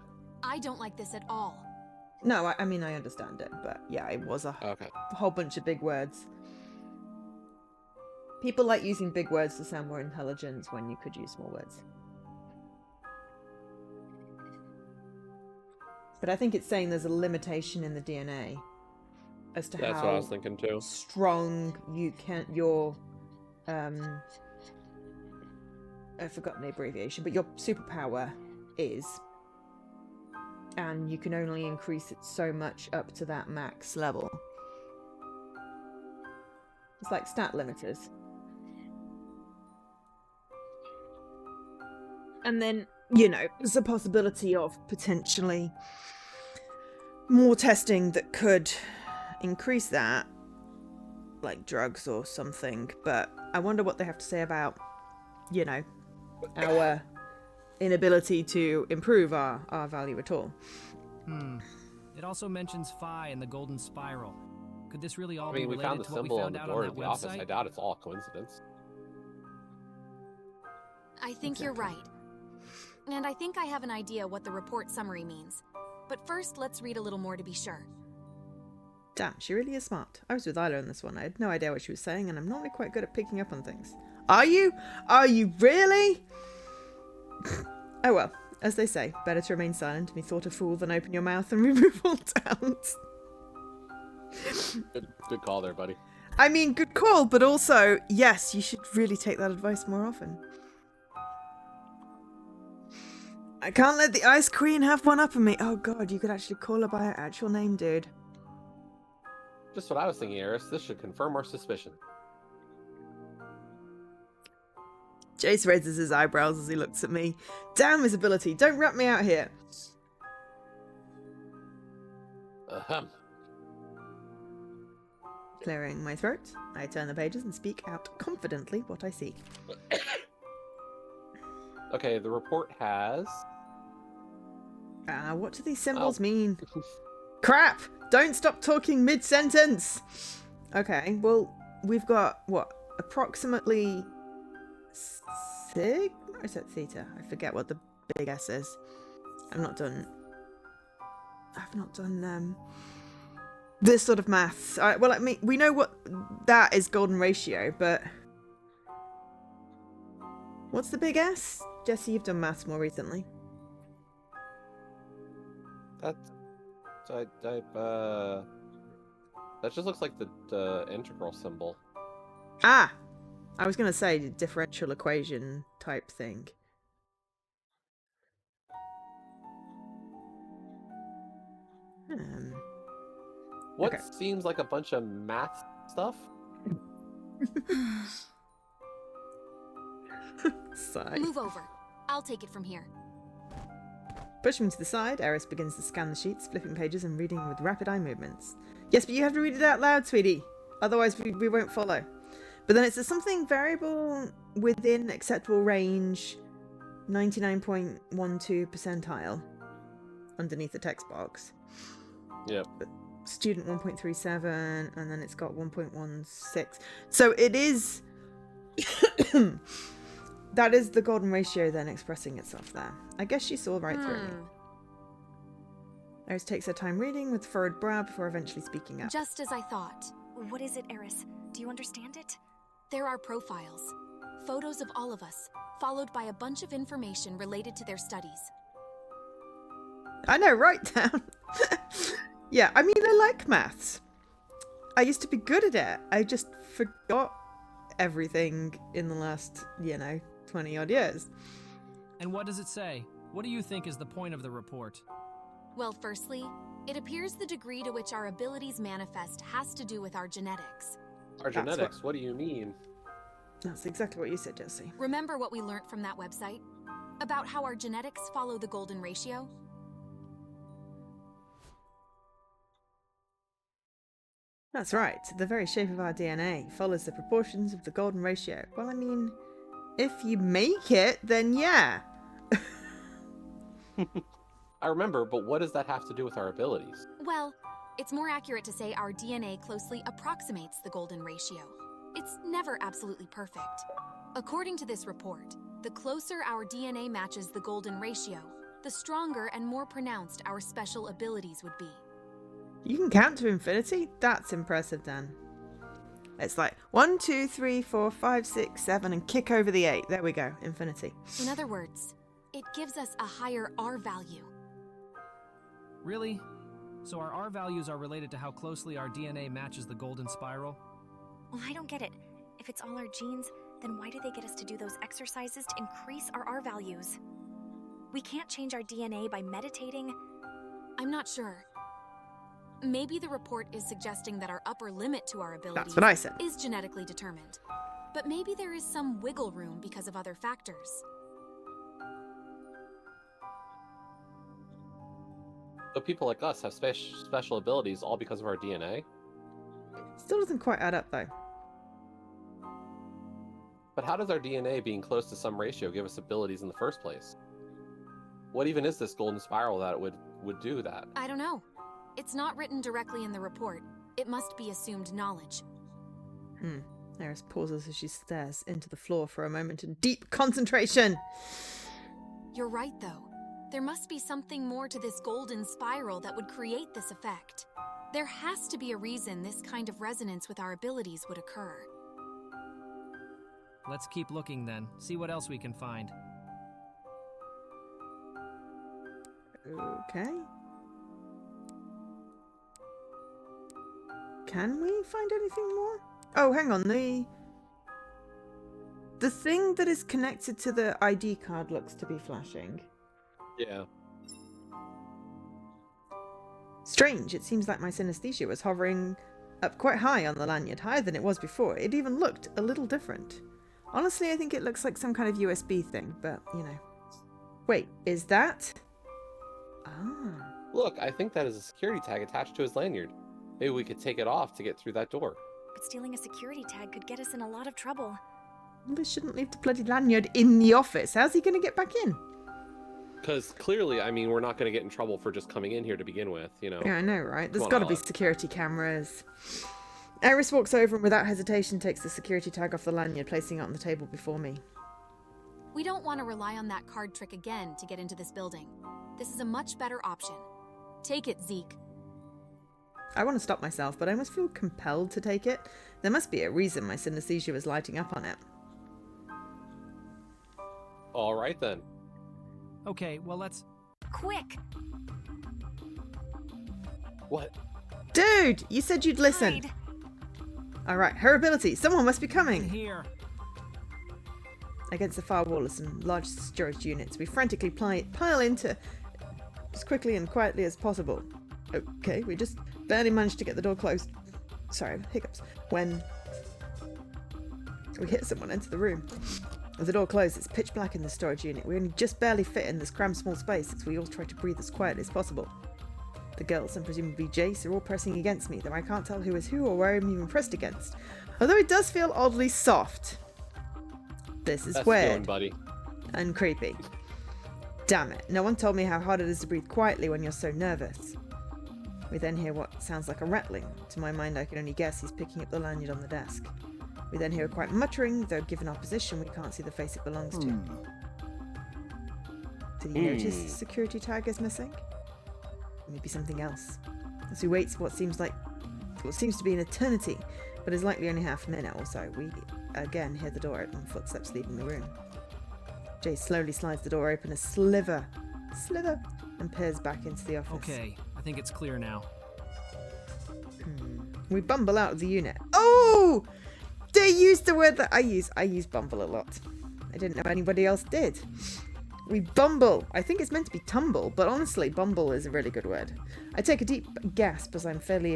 I don't like this at all. No, I mean, I understand it, but yeah, it was a whole bunch of big words. People like using big words to sound more intelligent when you could use small words. But I think it's saying there's a limitation in the DNA as to That's how what I was thinking too. strong your I've forgotten the abbreviation, but your superpower is. And you can only increase it so much up to that max level. It's like stat limiters. And then, you know, there's a possibility of potentially more testing that could increase that, like drugs or something. But I wonder what they have to say about, you know, our inability to improve our value at all. It also mentions phi and the golden spiral. Could this really all I mean, be we found related the to what we symbol on found the out door on of that the office. website? I doubt it's all coincidence. I think you're right. And I think I have an idea what the report summary means. But first, let's read a little more to be sure. Damn, she really is smart. I was with Isla on this one. I had no idea what she was saying, and I'm normally quite good at picking up on things. Are you? Are you really? Oh well, as they say, better to remain silent, methought a fool, than open your mouth and remove all doubt. Good call there, buddy. I mean, good call, but also, yes, you should really take that advice more often. I can't let the Ice Queen have one up on me. Oh god, you could actually call her by her actual name, dude. Just what I was thinking, Eris. This should confirm our suspicion. Jace raises his eyebrows as he looks at me. Damn his ability. Don't rat me out here. Ahem. Clearing my throat, I turn the pages and speak out confidently what I see. Okay, the report has... What do these symbols mean? Crap! Don't stop talking mid-sentence! Okay, well, we've got, what, approximately... Sig? Or is that theta? I forget what the big S is. I've not done this sort of maths. Well, I mean, we know what that is golden ratio, but what's the big S? Jesse, you've done maths more recently. That just looks like the integral symbol. Ah! I was going to say the differential equation type thing. What okay. seems like a bunch of math stuff? Sigh. Move over. I'll take it from here. Pushing to the side, Eris begins to scan the sheets, flipping pages and reading with rapid eye movements. Yes, but you have to read it out loud, sweetie. Otherwise we won't follow. But then it says something variable within acceptable range, 99.12 percentile. underneath the text box. Yep. Student 1.37, and then it's got 1.16. So it is... that is the golden ratio then expressing itself there. I guess she saw right through me. Eris takes her time reading with furrowed brow before eventually speaking up. Just as I thought. What is it, Eris? Do you understand it? There are profiles. Photos of all of us, followed by a bunch of information related to their studies. I know, write down. Yeah, I mean, I like maths. I used to be good at it. I just forgot everything in the last, 20 odd years. And what does it say? What do you think is the point of the report? Well, firstly, it appears the degree to which our abilities manifest has to do with our genetics. Our genetics? What do you mean? That's exactly what you said, Jesse. Remember what we learned from that website? About how our genetics follow the golden ratio? That's right. The very shape of our DNA follows the proportions of the golden ratio. Well, I mean, if you make it, then yeah. I remember, but what does that have to do with our abilities? Well, it's more accurate to say our DNA closely approximates the golden ratio. It's never absolutely perfect. According to this report, the closer our DNA matches the golden ratio, the stronger and more pronounced our special abilities would be. You can count to infinity? That's impressive, Dan. It's like 1, 2, 3, 4, 5, 6, 7, and kick over the 8. There we go, infinity. In other words, it gives us a higher R value. Really? So our R values are related to how closely our DNA matches the golden spiral? Well, I don't get it. If it's all our genes, then why do they get us to do those exercises to increase our R values? We can't change our DNA by meditating. I'm not sure. Maybe the report is suggesting that our upper limit to our abilities That's what I said. is genetically determined. But maybe there is some wiggle room because of other factors. So people like us have special abilities all because of our DNA? Still doesn't quite add up, though. But how does our DNA being close to some ratio give us abilities in the first place? What even is this golden spiral that would do that? I don't know. It's not written directly in the report. It must be assumed knowledge. Eris pauses as she stares into the floor for a moment in deep concentration. You're right, though. There must be something more to this golden spiral that would create this effect. There has to be a reason this kind of resonance with our abilities would occur. Let's keep looking then. See what else we can find. Okay. Can we find anything more? Oh, hang on. The thing that is connected to the ID card looks to be flashing. Yeah. Strange. It seems like my synesthesia was hovering up quite high on the lanyard, higher than it was before. It even looked a little different. Honestly, I think it looks like some kind of USB thing, but, Wait, is that? Ah. Look, I think that is a security tag attached to his lanyard. Maybe we could take it off to get through that door. But stealing a security tag could get us in a lot of trouble. They shouldn't leave the bloody lanyard in the office. How's he going to get back in? Because clearly, we're not going to get in trouble for just coming in here to begin with, Yeah, I know, right? There's Come on, got to be Alex. security cameras. Eris walks over and without hesitation takes the security tag off the lanyard, placing it on the table before me. We don't want to rely on that card trick again to get into this building. This is a much better option. Take it, Zeke. I want to stop myself, but I almost feel compelled to take it. There must be a reason my synesthesia was lighting up on it. All right, then. Okay, well let's... Quick! What? Dude, you said you'd listen. Hide. All right, her ability. Someone must be in coming. here. Against the far wall are some large storage units. We frantically pile into as quickly and quietly as possible. Okay, we just barely managed to get the door closed. Sorry, hiccups. When we hit someone into the room. With the door closed, it's pitch black in the storage unit. We only just barely fit in this cramped small space as we all try to breathe as quietly as possible. The girls, and presumably Jace, are all pressing against me, though I can't tell who is who or where I'm even pressed against. Although it does feel oddly soft. This is That's weird feeling, buddy. and creepy. Damn it. No one told me how hard it is to breathe quietly when you're so nervous. We then hear what sounds like a rattling. To my mind, I can only guess he's picking up the lanyard on the desk. We then hear a quiet muttering, though given our position, we can't see the face it belongs to. Did he notice the security tag is missing? Maybe something else. As we wait what seems to be an eternity, but is likely only half a minute or so, we again hear the door open, footsteps leaving the room. Jay slowly slides the door open a slither, and peers back into the office. Okay, I think it's clear now. We bumble out of the unit. Oh! They used the word that I use. I use bumble a lot. I didn't know anybody else did. We bumble. I think it's meant to be tumble, but honestly, bumble is a really good word. I take a deep gasp as I'm finally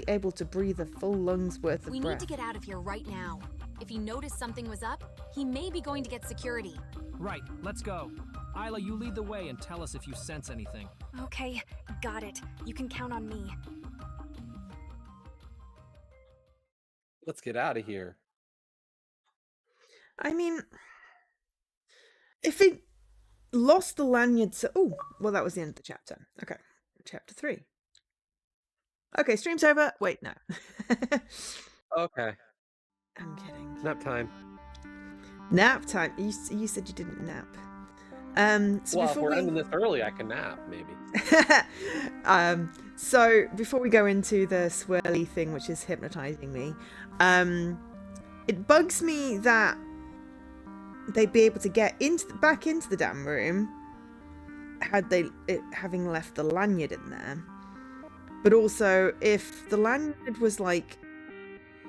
able to breathe a full lung's worth of breath. We need to get out of here right now. If he noticed something was up, he may be going to get security. Right, let's go. Isla, you lead the way and tell us if you sense anything. Okay, got it. You can count on me. Let's get out of here. I mean, if it lost the lanyard, oh, well, that was the end of the chapter. Okay, chapter 3. Okay, stream's over. Wait, no. Okay. I'm kidding. Nap time. Nap time. You said you didn't nap. So well, if before we're ending this early, I can nap, maybe. So before we go into the swirly thing, which is hypnotizing me, it bugs me that they'd be able to get back into the damn room having left the lanyard in there. But also, if the lanyard was like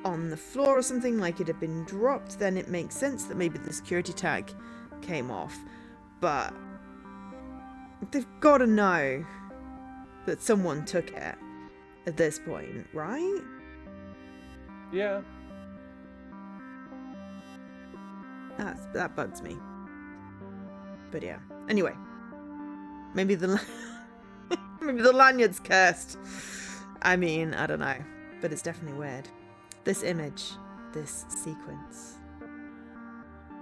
on the floor or something, like it had been dropped, then it makes sense that maybe the security tag came off. But they've got to know that someone took it at this point, right? Yeah. That bugs me. But yeah. Anyway, maybe the lanyard's cursed. I mean, I don't know, but it's definitely weird. This image, this sequence.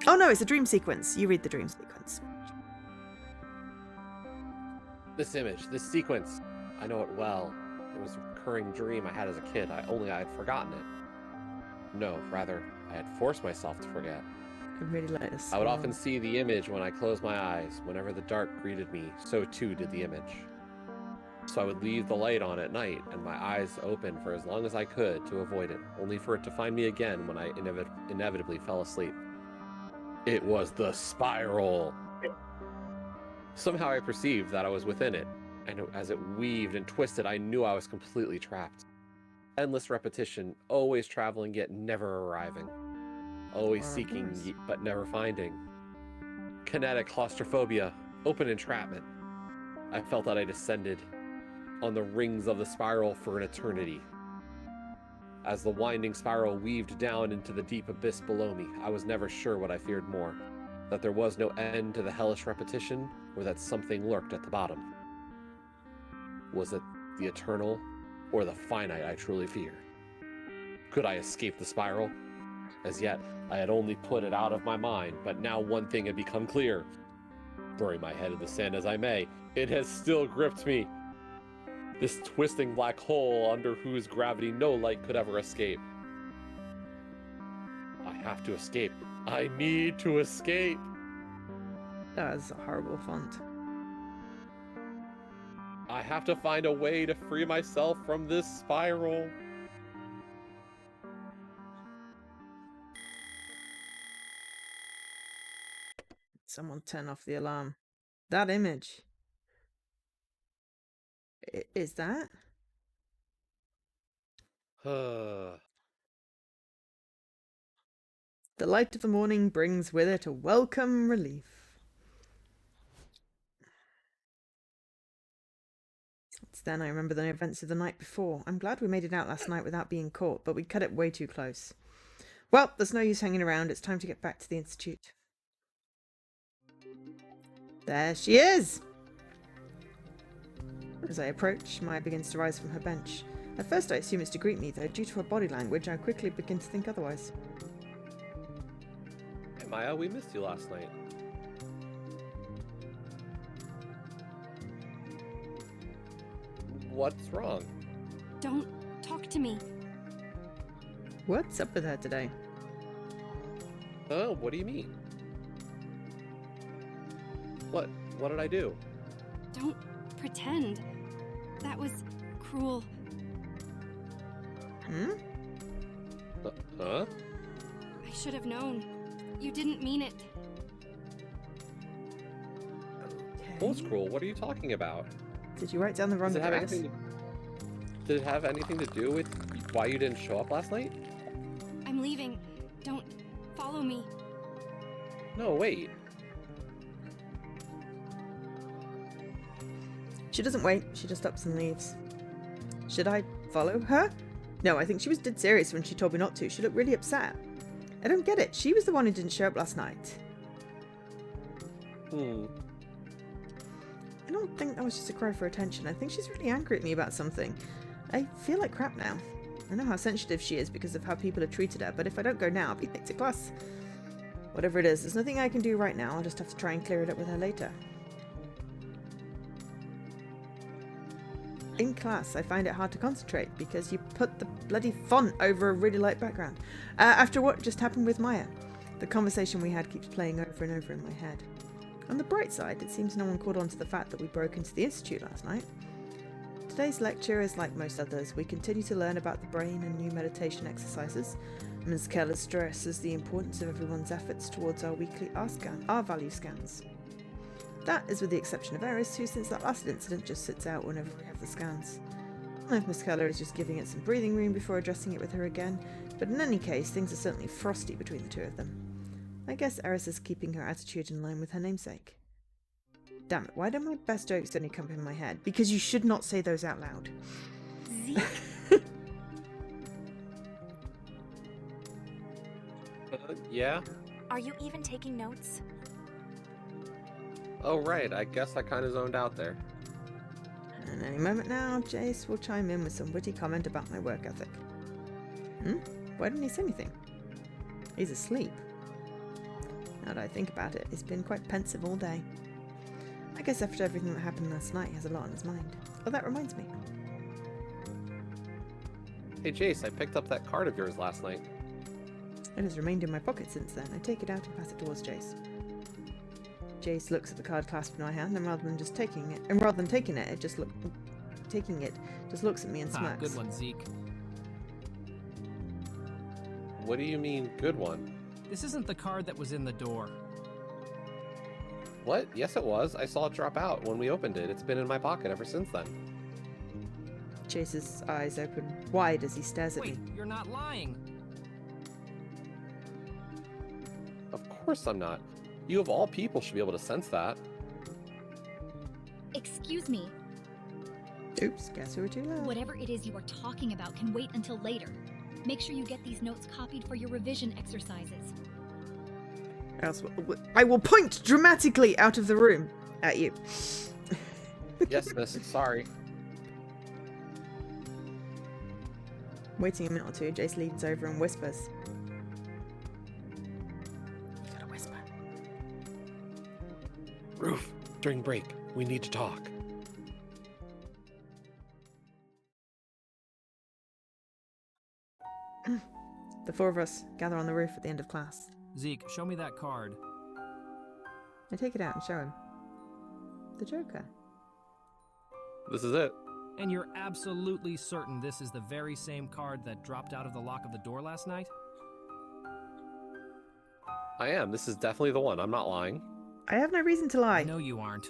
Oh no, it's a dream sequence. You read the dream sequence. This image, this sequence, I know it well. It was a recurring dream I had as a kid. I had forgotten it. No, rather, I had forced myself to forget. I really like this. I would often see the image when I closed my eyes. Whenever the dark greeted me, so too did the image. So I would leave the light on at night and my eyes open for as long as I could to avoid it, only for it to find me again when I inevitably fell asleep. It was the spiral! Somehow I perceived that I was within it, and as it weaved and twisted, I knew I was completely trapped. Endless repetition, always traveling yet never arriving. Always seeking but never finding. Kinetic claustrophobia, open entrapment. I felt that I descended on the rings of the spiral for an eternity. As the winding spiral weaved down into the deep abyss below me, I was never sure what I feared more. That there was no end to the hellish repetition, or that something lurked at the bottom. Was it the eternal, or the finite I truly feared? Could I escape the spiral? As yet, I had only put it out of my mind, but now one thing had become clear. Bury my head in the sand as I may, it has still gripped me. This twisting black hole under whose gravity no light could ever escape. I have to escape. I need to escape. That is a horrible font. I have to find a way to free myself from this spiral. Someone turn off the alarm. That image. Is that? The light of the morning brings with it a welcome relief. It's then I remember the events of the night before. I'm glad we made it out last night without being caught, but we cut it way too close. Well, there's no use hanging around. It's time to get back to the Institute. There she is! As I approach, Maya begins to rise from her bench. At first I assume it's to greet me, though due to her body language, I quickly begin to think otherwise. Hey Maya, we missed you last night. What's wrong? Don't talk to me. What's up with her today? Oh, what do you mean? What? What did I do? Don't pretend. That was cruel. Hmm? Huh? I should have known. You didn't mean it. What was cruel? What are you talking about? Did you write down the wrong address? Did it have anything to do with why you didn't show up last night? I'm leaving. Don't follow me. No, wait. She doesn't wait. She just ups and leaves. Should I follow her? No, I think she was dead serious when she told me not to. She looked really upset. I don't get it. She was the one who didn't show up last night. I don't think that was just a cry for attention. I think she's really angry at me about something. I feel like crap now. I know how sensitive she is because of how people have treated her, but if I don't go now, I'll be picked to class. Whatever it is, there's nothing I can do right now. I'll just have to try and clear it up with her later. In class, I find it hard to concentrate because you put the bloody font over a really light background. After what just happened with Maya, the conversation we had keeps playing over and over in my head. On the bright side, it seems no one caught on to the fact that we broke into the institute last night. Today's lecture is like most others. We continue to learn about the brain and new meditation exercises. Ms. Keller stresses the importance of everyone's efforts towards our weekly R value scans. That is with the exception of Eris, who since that last incident just sits out whenever we have the scans. I don't know if Miss Keller is just giving it some breathing room before addressing it with her again, but in any case, things are certainly frosty between the two of them. I guess Eris is keeping her attitude in line with her namesake. Damn it, why do my best jokes only come in my head? Because you should not say those out loud. Zeke? Yeah? Are you even taking notes? Oh, right. I guess I kind of zoned out there. And any moment now, Jace will chime in with some witty comment about my work ethic. Why didn't he say anything? He's asleep. Now that I think about it, he's been quite pensive all day. I guess after everything that happened last night, he has a lot on his mind. Oh, that reminds me. Hey, Jace, I picked up that card of yours last night. It has remained in my pocket since then. I take it out and pass it towards Jace. Jace looks at the card clasped in my hand, and rather than taking it, it just looks at me and smirks. Good one, Zeke. What do you mean, good one? This isn't the card that was in the door. What? Yes, it was. I saw it drop out when we opened it. It's been in my pocket ever since then. Jace's eyes open wide as he stares at Wait, me. you're not lying. Of course I'm not. You of all people should be able to sense that. Excuse me. Oops, guess we were too loud. Whatever it is you are talking about can wait until later. Make sure you get these notes copied for your revision exercises. Else I will point dramatically out of the room at you. Yes, miss. Sorry. Waiting a minute or two, Jace leans over and whispers. You gotta whisper. Roof, during break, we need to talk. The four of us gather on the roof at the end of class. Zeke, show me that card. I take it out and show him. The Joker. This is it. And you're absolutely certain this is the very same card that dropped out of the lock of the door last night? I am. This is definitely the one. I'm not lying. I have no reason to lie. No, you aren't.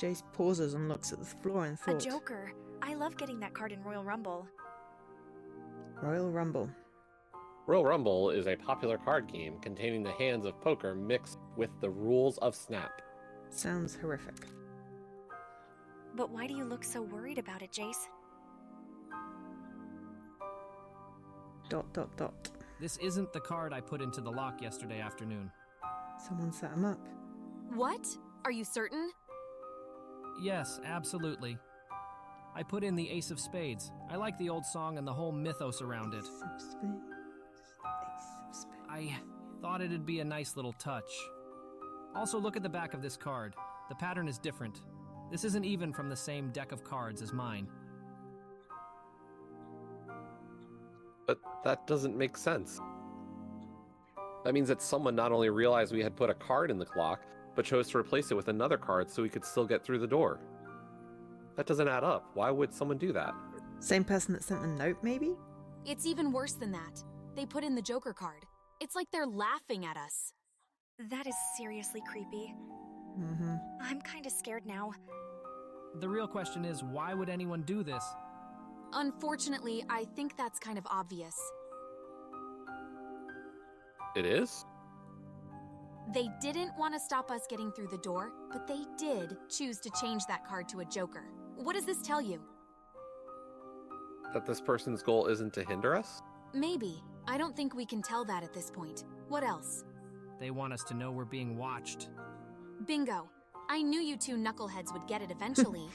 Jace pauses and looks at the floor in thought. A Joker. I love getting that card in Royal Rumble. Royal Rumble. Royal Rumble is a popular card game containing the hands of poker mixed with the rules of Snap. Sounds horrific. But why do you look so worried about it, Jace? ... This isn't the card I put into the lock yesterday afternoon. Someone set him up. What? Are you certain? Yes, absolutely. I put in the Ace of Spades. I like the old song and the whole mythos around it. Ace of Spades. Ace of Spades. I thought it'd be a nice little touch. Also, look at the back of this card. The pattern is different. This isn't even from the same deck of cards as mine. But that doesn't make sense. That means that someone not only realized we had put a card in the clock, but chose to replace it with another card so we could still get through the door. That doesn't add up. Why would someone do that? Same person that sent the note, maybe? It's even worse than that. They put in the Joker card. It's like they're laughing at us. That is seriously creepy. Mm-hmm. I'm kinda scared now. The real question is, why would anyone do this? Unfortunately, I think that's kind of obvious. It is? They didn't want to stop us getting through the door, but they did choose to change that card to a Joker. What does this tell you? That this person's goal isn't to hinder us? Maybe. I don't think we can tell that at this point. What else? They want us to know we're being watched. Bingo. I knew you two knuckleheads would get it eventually.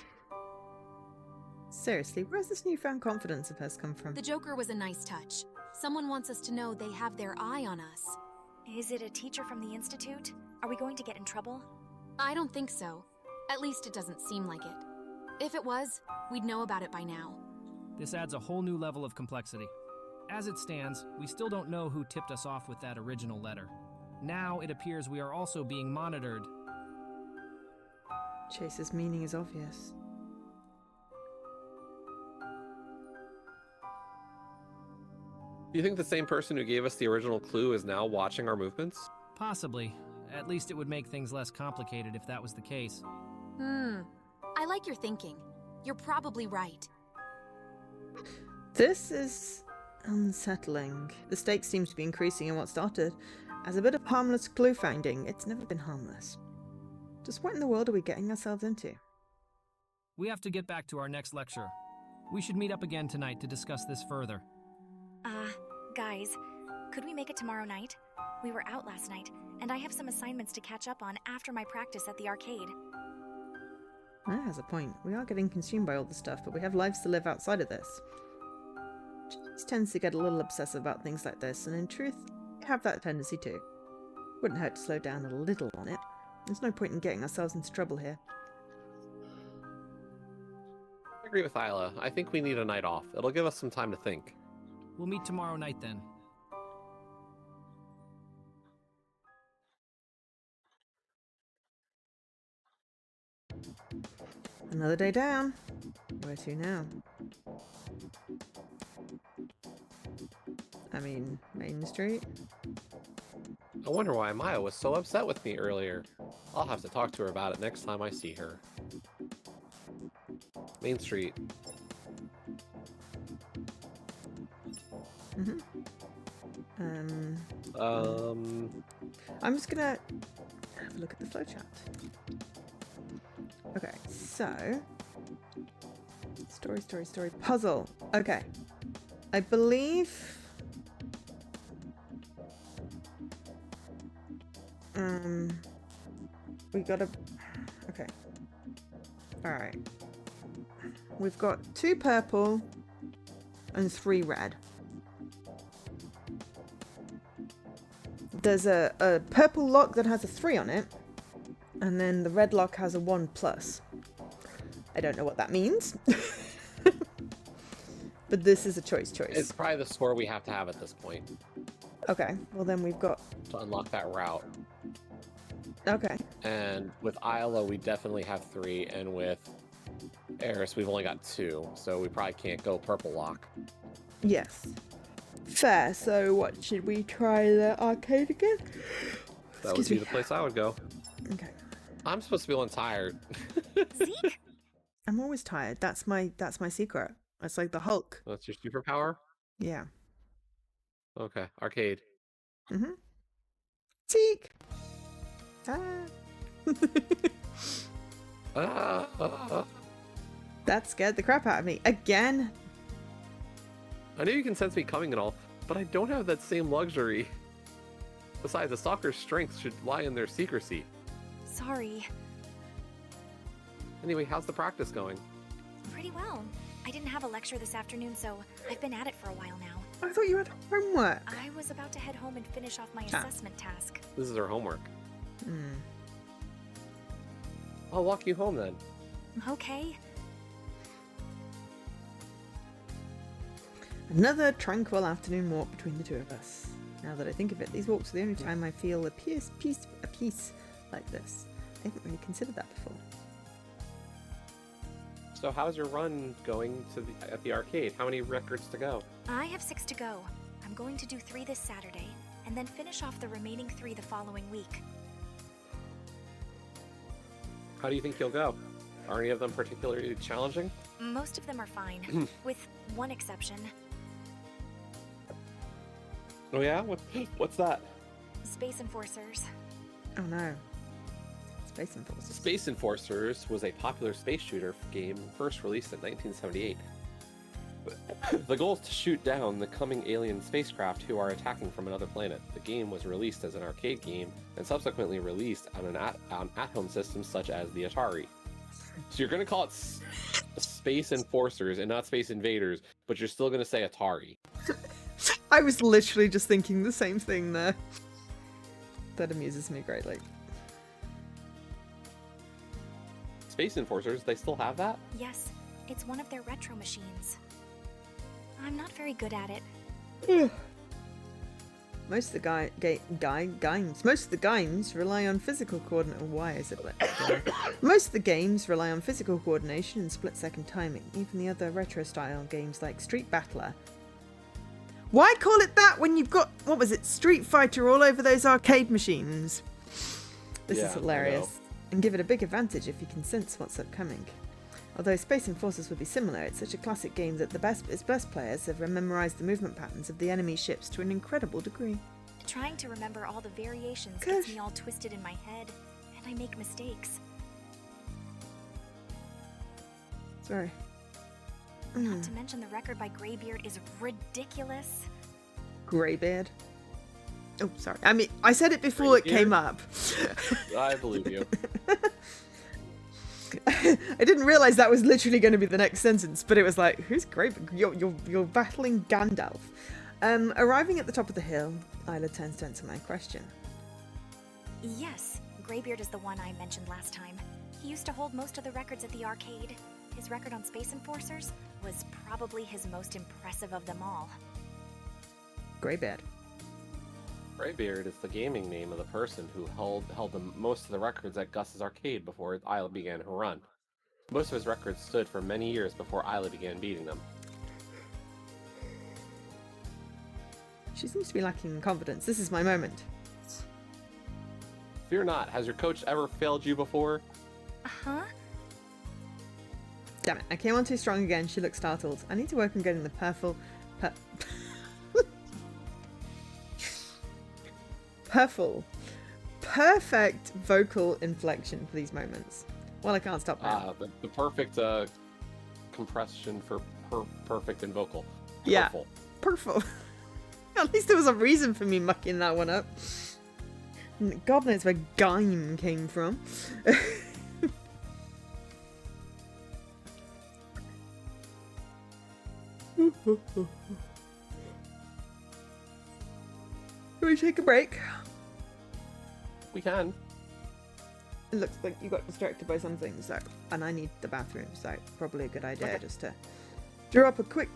Seriously, where's this newfound confidence of hers come from? The Joker was a nice touch. Someone wants us to know they have their eye on us. Is it a teacher from the Institute? Are we going to get in trouble? I don't think so. At least it doesn't seem like it. If it was, we'd know about it by now. This adds a whole new level of complexity. As it stands, we still don't know who tipped us off with that original letter. Now it appears we are also being monitored. Chase's meaning is obvious. Do you think the same person who gave us the original clue is now watching our movements? Possibly. At least it would make things less complicated if that was the case. I like your thinking. You're probably right. This is unsettling. The stakes seem to be increasing in what started as a bit of harmless clue finding. It's never been harmless. Just what in the world are we getting ourselves into? We have to get back to our next lecture. We should meet up again tonight to discuss this further. Guys, could we make it tomorrow night? We were out last night, and I have some assignments to catch up on after my practice at the arcade. That has a point. We are getting consumed by all the stuff, but we have lives to live outside of this. Chase tends to get a little obsessive about things like this, and in truth, I have that tendency too. Wouldn't hurt to slow down a little on it. There's no point in getting ourselves into trouble here. I agree with Isla. I think we need a night off. It'll give us some time to think. We'll meet tomorrow night then. Another day down. Where to now? I mean, Main Street? I wonder why Maya was so upset with me earlier. I'll have to talk to her about it next time I see her. Main Street. I'm just gonna have a look at the flowchart. Okay, so story, puzzle. Okay, I believe we gotta. Okay, all right. We've got 2 purple and 3 red. There's a purple lock that has a 3 on it, and then the red lock has a 1+. I don't know what that means. But this is a choice. It's probably the score we have to have at this point Okay, well then we've got... to unlock that route. Okay. And with Isla, we definitely have 3, and with Eris, we've only got 2, so we probably can't go purple lock. Yes. Fair, so what, should we try the arcade again? That would be the place I would go. Okay. I'm supposed to be feeling tired. Zeke? I'm always tired. That's my secret. It's like the Hulk. That's your superpower? Yeah. Okay, arcade. Mm-hmm. Zeke! That scared the crap out of me. Again? I know you can sense me coming and all, but I don't have that same luxury. Besides, a stalker's strength should lie in their secrecy. Sorry. Anyway, how's the practice going? Pretty well. I didn't have a lecture this afternoon, so I've been at it for a while now. I thought you had homework. I was about to head home and finish off my assessment task. This is her homework. Hmm. I'll walk you home then. Okay. Another tranquil afternoon walk between the two of us. Now that I think of it, these walks are the only time I feel a peace like this. I haven't really considered that before. So how's your run going at the arcade? How many records to go? I have 6 to go. I'm going to do 3 this Saturday, and then finish off the remaining 3 the following week. How do you think you'll go? Are any of them particularly challenging? Most of them are fine, with one exception. Oh yeah? What's that? Space Enforcers. Oh no. Space Enforcers. Space Enforcers was a popular space shooter game first released in 1978. The goal is to shoot down the coming alien spacecraft who are attacking from another planet. The game was released as an arcade game and subsequently released on at-home systems such as the Atari. So you're going to call it Space Enforcers and not Space Invaders, but you're still going to say Atari. I was literally just thinking the same thing there. That amuses me greatly. Space Enforcers, they still have that? Yes, it's one of their retro machines. I'm not very good at it. Most of the games rely on physical coordination. Why is it like that? Most of the games rely on physical coordination and split-second timing. Even the other retro-style games like Street Battler. Why call it that when you've got, what was it, Street Fighter all over those arcade machines? This is hilarious. And give it a big advantage if you can sense what's upcoming. Although Space Enforcers would be similar, it's such a classic game that its best players have memorized the movement patterns of the enemy ships to an incredible degree. Trying to remember all the variations gets me all twisted in my head, and I make mistakes. Sorry. Not to mention the record by Greybeard is ridiculous. Greybeard? Oh, sorry. I mean, I said it before it came up. I believe you. I didn't realize that was literally going to be the next sentence, but it was like, who's Greybeard? You're battling Gandalf. Arriving at the top of the hill, Isla turns to answer my question. Yes, Greybeard is the one I mentioned last time. He used to hold most of the records at the arcade. His record on Space Enforcers was probably his most impressive of them all. Greybeard. Greybeard is the gaming name of the person who held most of the records at Gus's arcade before Isla began her run. Most of his records stood for many years before Isla began beating them. She seems to be lacking in confidence. This is my moment. Fear not. Has your coach ever failed you before? Uh-huh. Damn it, I came on too strong again. She looked startled. I need to work on getting the perfect vocal inflection for these moments. Well, I can't stop now. The perfect compression for perfect and vocal. Yeah, Purple. perfect. At least there was a reason for me mucking that one up. God knows where Gaim came from. Can we take a break? We can. It looks like you got distracted by something, so, and I need the bathroom, so probably a good idea just to draw up a quick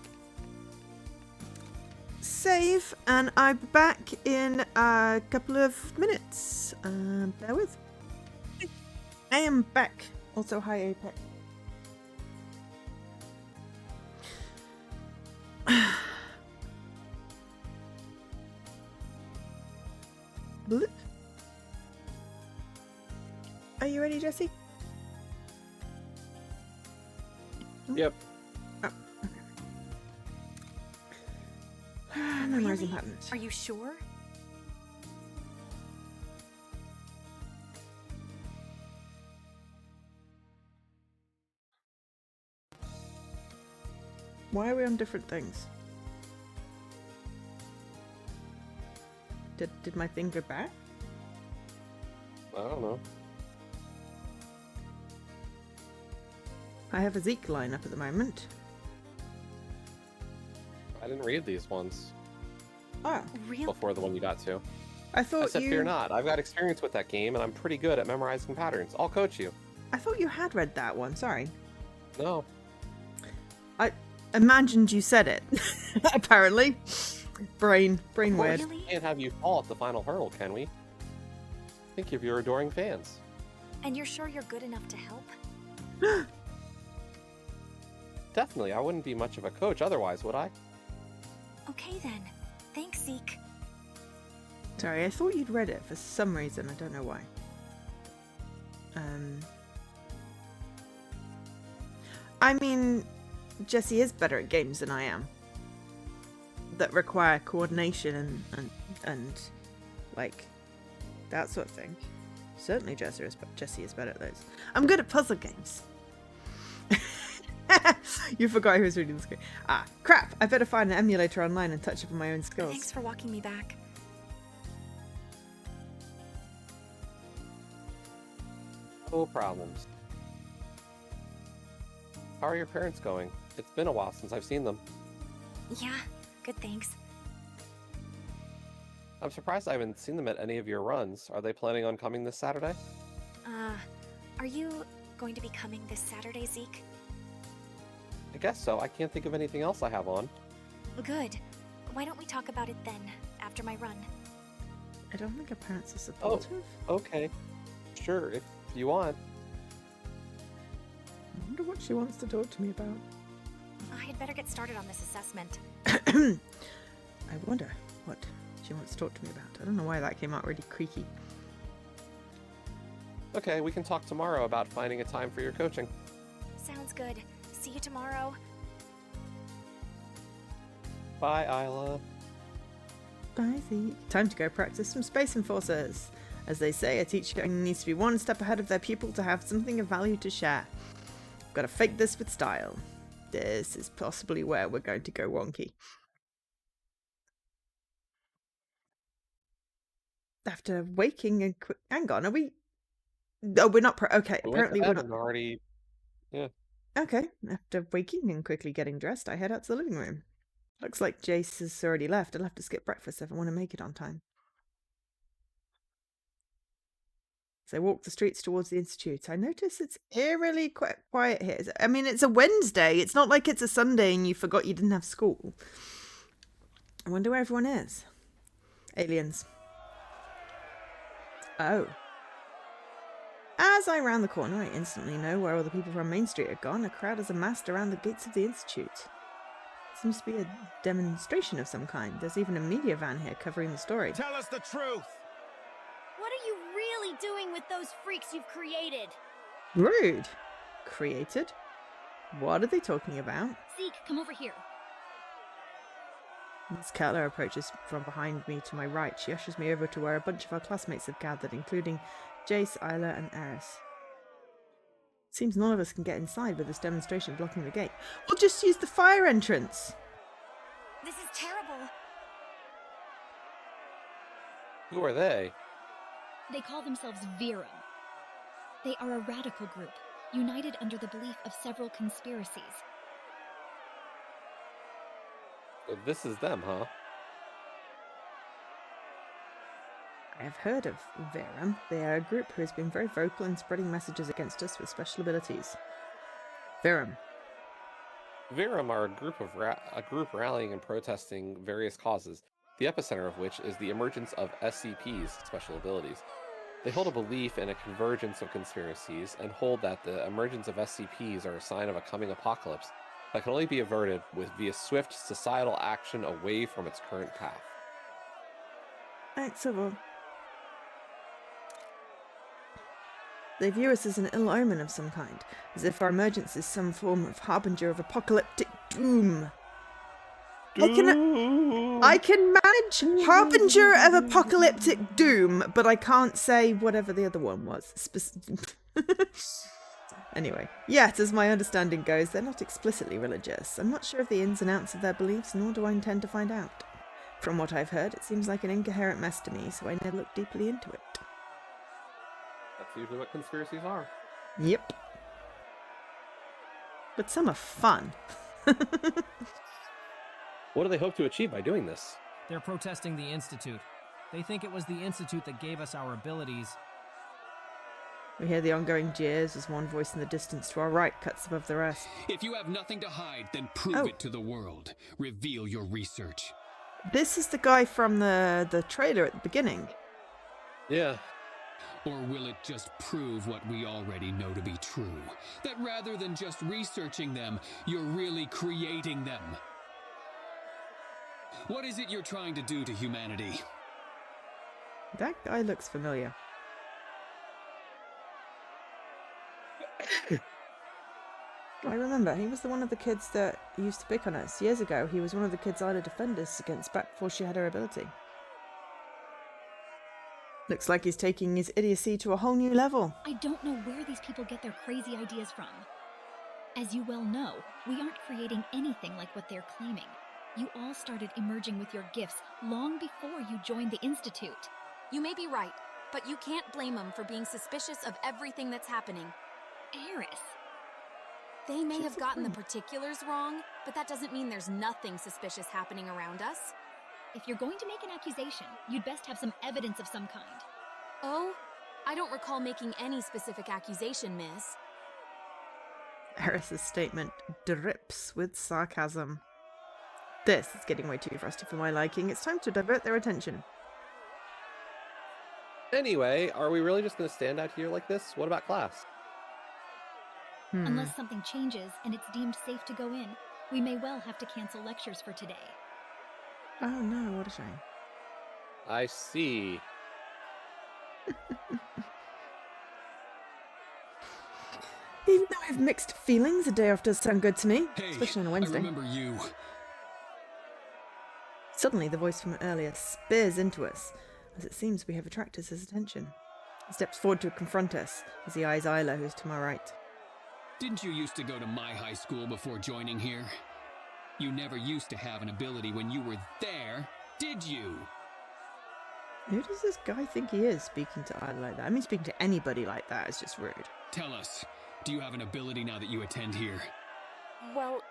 save, and I'm back in a couple of minutes. Bear with. I am back. Also, hi Apex. Blip. Are you ready, Jesse? Yep. Oh, okay. Memorizing patterns. Are you sure? Why are we on different things? Did my thing go back? I don't know. I have a Zeke line up at the moment. I didn't read these ones Oh, Really? before the one you got to. I thought I said you. fear not. I've got experience with that game, and I'm pretty good at memorizing patterns. I'll coach you. I thought you had read that one. Sorry. No. I imagined you said it. Apparently. Brain weird. We can't have you fall at the final hurdle, can we? Think of your adoring fans. And you're sure you're good enough to help? Definitely. I wouldn't be much of a coach otherwise, would I? Okay then. Thanks, Zeke. Sorry, I thought you'd read it for some reason. I don't know why. I mean, Jessie is better at games than I am. That require coordination and like that sort of thing. Certainly Jessie is better at those. I'm good at puzzle games. You forgot who was reading this game. Ah, crap! I better find an emulator online and touch up on my own skills. Thanks for walking me back. No problems. How are your parents going? It's been a while since I've seen them. Yeah, good thanks. I'm surprised I haven't seen them at any of your runs. Are they planning on coming this Saturday? Are you going to be coming this Saturday, Zeke? I guess so. I can't think of anything else I have on. Good. Why don't we talk about it then, after my run? I don't think her parents are supportive. Okay. Sure, if you want. I wonder what she wants to talk to me about. I had better get started on this assessment. I wonder what she wants to talk to me about. I don't know why that came out really creaky. Okay, we can talk tomorrow about finding a time for your coaching. Sounds good. See you tomorrow. Bye, Isla. Bye, Zeke. Time to go practice some Space Enforcers. As they say, a teacher needs to be one step ahead of their pupil to have something of value to share. Gotta fake this with style. This is possibly where we're going to go wonky. After waking and hang on, are we? Oh, we're not. Okay, We apparently went we're to bed not. and already. Yeah. Okay, after waking and quickly getting dressed, I head out to the living room. Looks like Jace has already left. I'll have to skip breakfast if I want to make it on time. As I walk the streets towards the Institute, I notice it's eerily quite quiet here. I mean, it's a Wednesday. It's not like it's a Sunday and you forgot you didn't have school. I wonder where everyone is. Aliens. Oh. As I round the corner, I instantly know where all the people from Main Street are gone. A crowd is amassed around the gates of the Institute. Seems to be a demonstration of some kind. There's even a media van here covering the story. Tell us the truth! What are you really doing with those freaks you've created? Rude. Created? What are they talking about? Zeke, come over here. Miss Keller approaches from behind me to my right. She ushers me over to where a bunch of our classmates have gathered, including Jace, Isla, and Eris. Seems none of us can get inside with this demonstration blocking the gate. We'll just use the fire entrance. This is terrible. Who are they? They call themselves Virum. They are a radical group, united under the belief of several conspiracies. So this is them, huh? I have heard of Virum. They are a group who has been very vocal in spreading messages against us with special abilities. Virum. Virum are a group rallying and protesting various causes, the epicenter of which is the emergence of SCP's special abilities. They hold a belief in a convergence of conspiracies and hold that the emergence of SCPs are a sign of a coming apocalypse that can only be averted via swift societal action away from its current path. Excellent. They view us as an ill omen of some kind, as if our emergence is some form of harbinger of apocalyptic doom. I can manage harbinger of apocalyptic doom, but I can't say whatever the other one was. Anyway, yet, as my understanding goes, they're not explicitly religious. I'm not sure of the ins and outs of their beliefs, nor do I intend to find out. From what I've heard, it seems like an incoherent mess to me, so I never looked deeply into it. That's usually what conspiracies are. Yep. But some are fun. What do they hope to achieve by doing this? They're protesting the Institute. They think it was the Institute that gave us our abilities. We hear the ongoing jeers as one voice in the distance to our right cuts above the rest. If you have nothing to hide, then prove it to the world. Reveal your research. This is the guy from the trailer at the beginning. Yeah. Or will it just prove what we already know to be true? That rather than just researching them, you're really creating them. What is it you're trying to do to humanity? That guy looks familiar. I remember, he was the one of the kids that used to pick on us. Years ago, he was one of the kids Isla defended us against back before she had her ability. Looks like he's taking his idiocy to a whole new level. I don't know where these people get their crazy ideas from. As you well know, we aren't creating anything like what they're claiming. You all started emerging with your gifts long before you joined the Institute. You may be right, but you can't blame them for being suspicious of everything that's happening. Eris. They may have gotten the particulars wrong, but that doesn't mean there's nothing suspicious happening around us. If you're going to make an accusation, you'd best have some evidence of some kind. Oh, I don't recall making any specific accusation, miss. Eris's statement drips with sarcasm. This is getting way too frosty for my liking. It's time to divert their attention. Anyway, are we really just going to stand out here like this? What about class? Unless something changes and it's deemed safe to go in, we may well have to cancel lectures for today. Oh no, what a shame. I see. Even though I have mixed feelings, a day off does sound good to me, Hey, especially on a Wednesday. I remember you. Suddenly, the voice from earlier spears into us, as it seems we have attracted his attention. He steps forward to confront us, as he eyes Isla, who's to my right. Didn't you used to go to my high school before joining here? You never used to have an ability when you were there, did you? Who does this guy think he is, speaking to Isla like that? I mean, speaking to anybody like that is just rude. Tell us, do you have an ability now that you attend here? Well,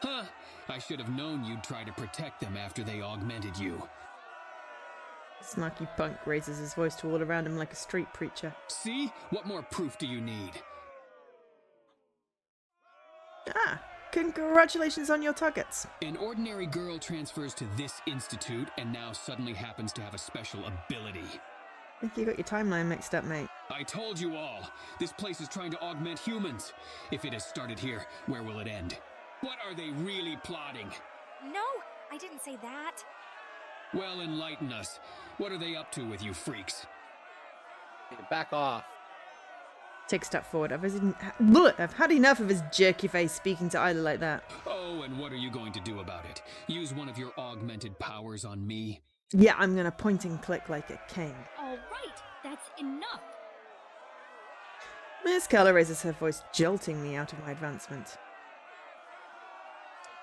Huh, I should have known you'd try to protect them after they augmented you. Snarky punk raises his voice to all around him like a street preacher. See? What more proof do you need? Ah, congratulations on your targets. An ordinary girl transfers to this institute and now suddenly happens to have a special ability. I think you got your timeline mixed up, mate. I told you all, this place is trying to augment humans. If it has started here, where will it end? What are they really plotting? no, I didn't say that. Well, enlighten us. What are they up to with you freaks? Hey, back off. Take a step forward. I've had enough of his jerky face speaking to Isla like that. Oh, and what are you going to do about it? Use one of your augmented powers on me? Yeah, I'm gonna point and click like a king. All right, that's enough. Miss Keller raises her voice, jolting me out of my advancement.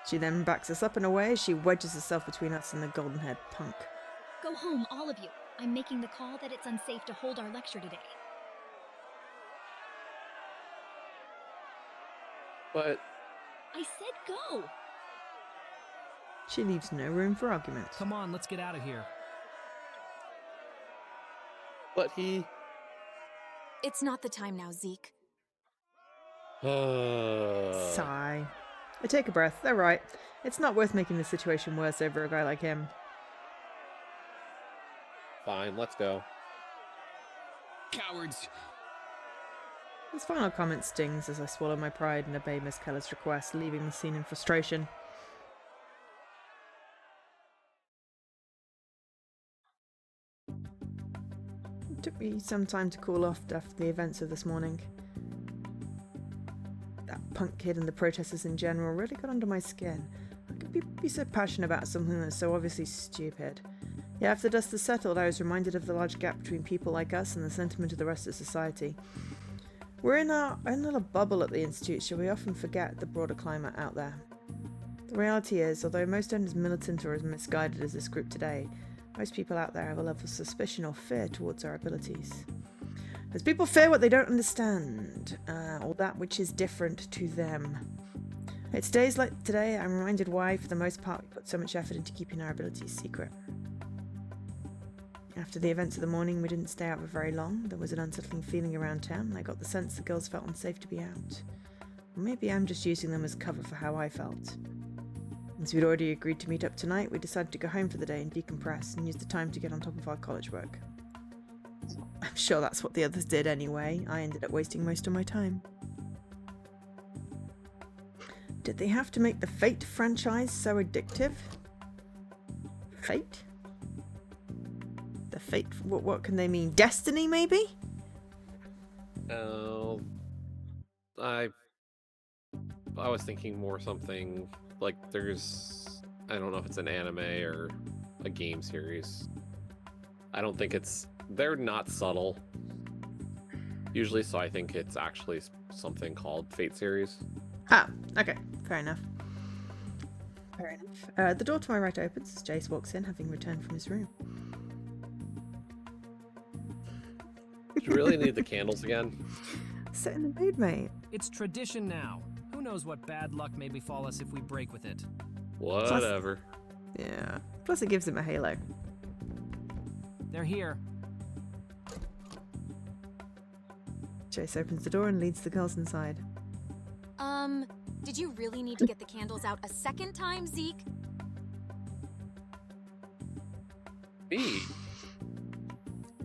She then backs us up and away as she wedges herself between us and the golden-haired punk. Go home, all of you. I'm making the call that it's unsafe to hold our lecture today. But I said go! She leaves no room for argument. Come on, let's get out of here. he... It's not the time now, Zeke. Sigh. I take a breath. They're right. It's not worth making the situation worse over a guy like him. Fine, let's go. Cowards! His final comment stings as I swallow my pride and obey Miss Keller's request, leaving the scene in frustration. It took me some time to cool off after the events of this morning. That punk kid and the protesters in general really got under my skin. I could be so passionate about something that's so obviously stupid. Yet after dust has settled, I was reminded of the large gap between people like us and the sentiment of the rest of society. We're in our own little bubble at the Institute, so we often forget the broader climate out there. The reality is, although most aren't as militant or as misguided as this group today, most people out there have a level of suspicion or fear towards our abilities. As people fear what they don't understand, or that which is different to them. It's days like today I'm reminded why, for the most part, we put so much effort into keeping our abilities secret. After the events of the morning, we didn't stay out for very long. There was an unsettling feeling around town, and I got the sense the girls felt unsafe to be out. Or maybe I'm just using them as cover for how I felt. As we'd already agreed to meet up tonight, we decided to go home for the day and decompress and use the time to get on top of our college work. I'm sure that's what the others did anyway. I ended up wasting most of my time. Did they have to make the Fate franchise so addictive? Fate? The Fate... What can they mean? Destiny, maybe? Oh... I was thinking more something like there's... I don't know if it's an anime or a game series. I don't think it's... They're not subtle. Usually, so I think it's actually something called Fate series. Ah, okay. Fair enough. Fair enough. The door to my right opens as Jace walks in, having returned from his room. Do you really need the candles again? Set in the mood, mate. It's tradition now. Who knows what bad luck may befall us if we break with it? Whatever. Yeah. Plus it gives him a halo. They're here. Jace opens the door and leads the girls inside. Did you really need to get the candles out a second time, Zeke? Me?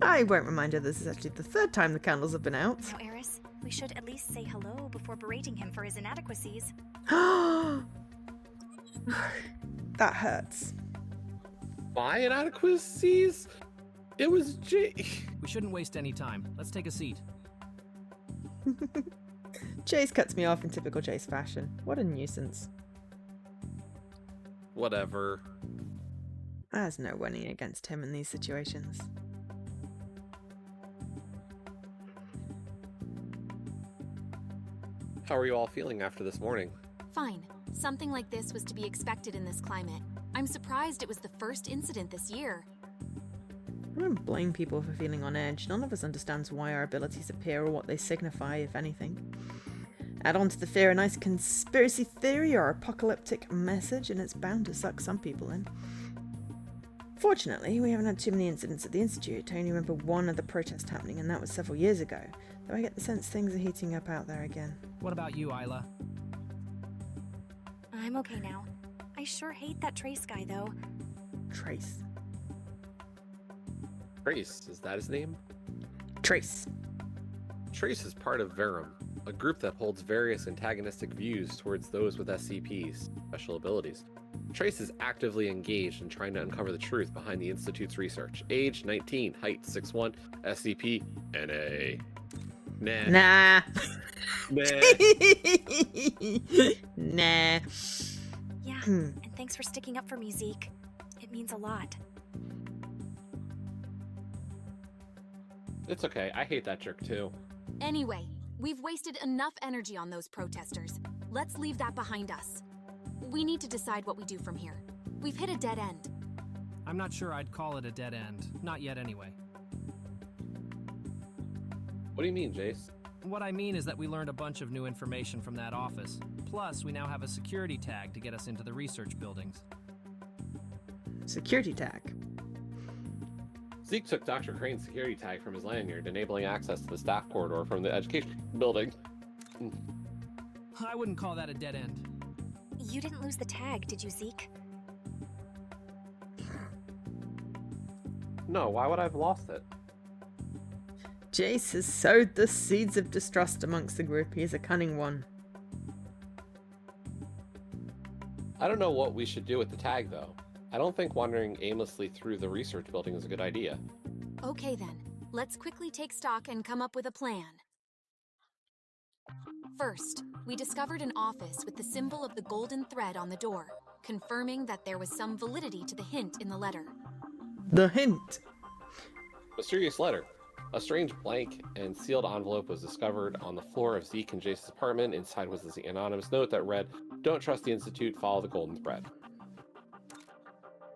I won't remind her this is actually the third time the candles have been out. Now, Eris, we should at least say hello before berating him for his inadequacies. That hurts. My inadequacies? It was We shouldn't waste any time. Let's take a seat. Jace cuts me off in typical Jace fashion. What a nuisance. Whatever. There's no winning against him in these situations. How are you all feeling after this morning? Fine. Something like this was to be expected in this climate. I'm surprised it was the first incident this year. I don't blame people for feeling on edge. None of us understands why our abilities appear or what they signify, if anything. Add on to the fear a nice conspiracy theory or apocalyptic message, and it's bound to suck some people in. Fortunately, we haven't had too many incidents at the Institute. I only remember one other protest happening, and that was several years ago. Though I get the sense things are heating up out there again. What about you, Isla? I'm okay now. I sure hate that Trace guy, though. Trace. Trace, is that his name? Trace. Trace is part of Verum, a group that holds various antagonistic views towards those with SCPs, special abilities. Trace is actively engaged in trying to uncover the truth behind the Institute's research. Age 19, height 6'1", SCP, NA. Nah. Nah. Yeah, and thanks for sticking up for me, Zeke. It means a lot. It's okay, I hate that jerk too. Anyway, we've wasted enough energy on those protesters. Let's leave that behind us. We need to decide what we do from here. We've hit a dead end. I'm not sure I'd call it a dead end. Not yet, anyway. What do you mean, Jace? What I mean is that we learned a bunch of new information from that office. Plus, we now have a security tag to get us into the research buildings. Security tag. Zeke took Dr. Crane's security tag from his lanyard, enabling access to the staff corridor from the education building. I wouldn't call that a dead end. You didn't lose the tag, did you, Zeke? No, why would I have lost it? Jace has sowed the seeds of distrust amongst the group. He is a cunning one. I don't know what we should do with the tag, though. I don't think wandering aimlessly through the research building is a good idea. Okay then, let's quickly take stock and come up with a plan. First, we discovered an office with the symbol of the golden thread on the door, confirming that there was some validity to the hint in the letter. The hint. Mysterious letter. A strange blank and sealed envelope was discovered on the floor of Zeke and Jace's apartment. Inside was the anonymous note that read, "Don't trust the Institute, follow the golden thread."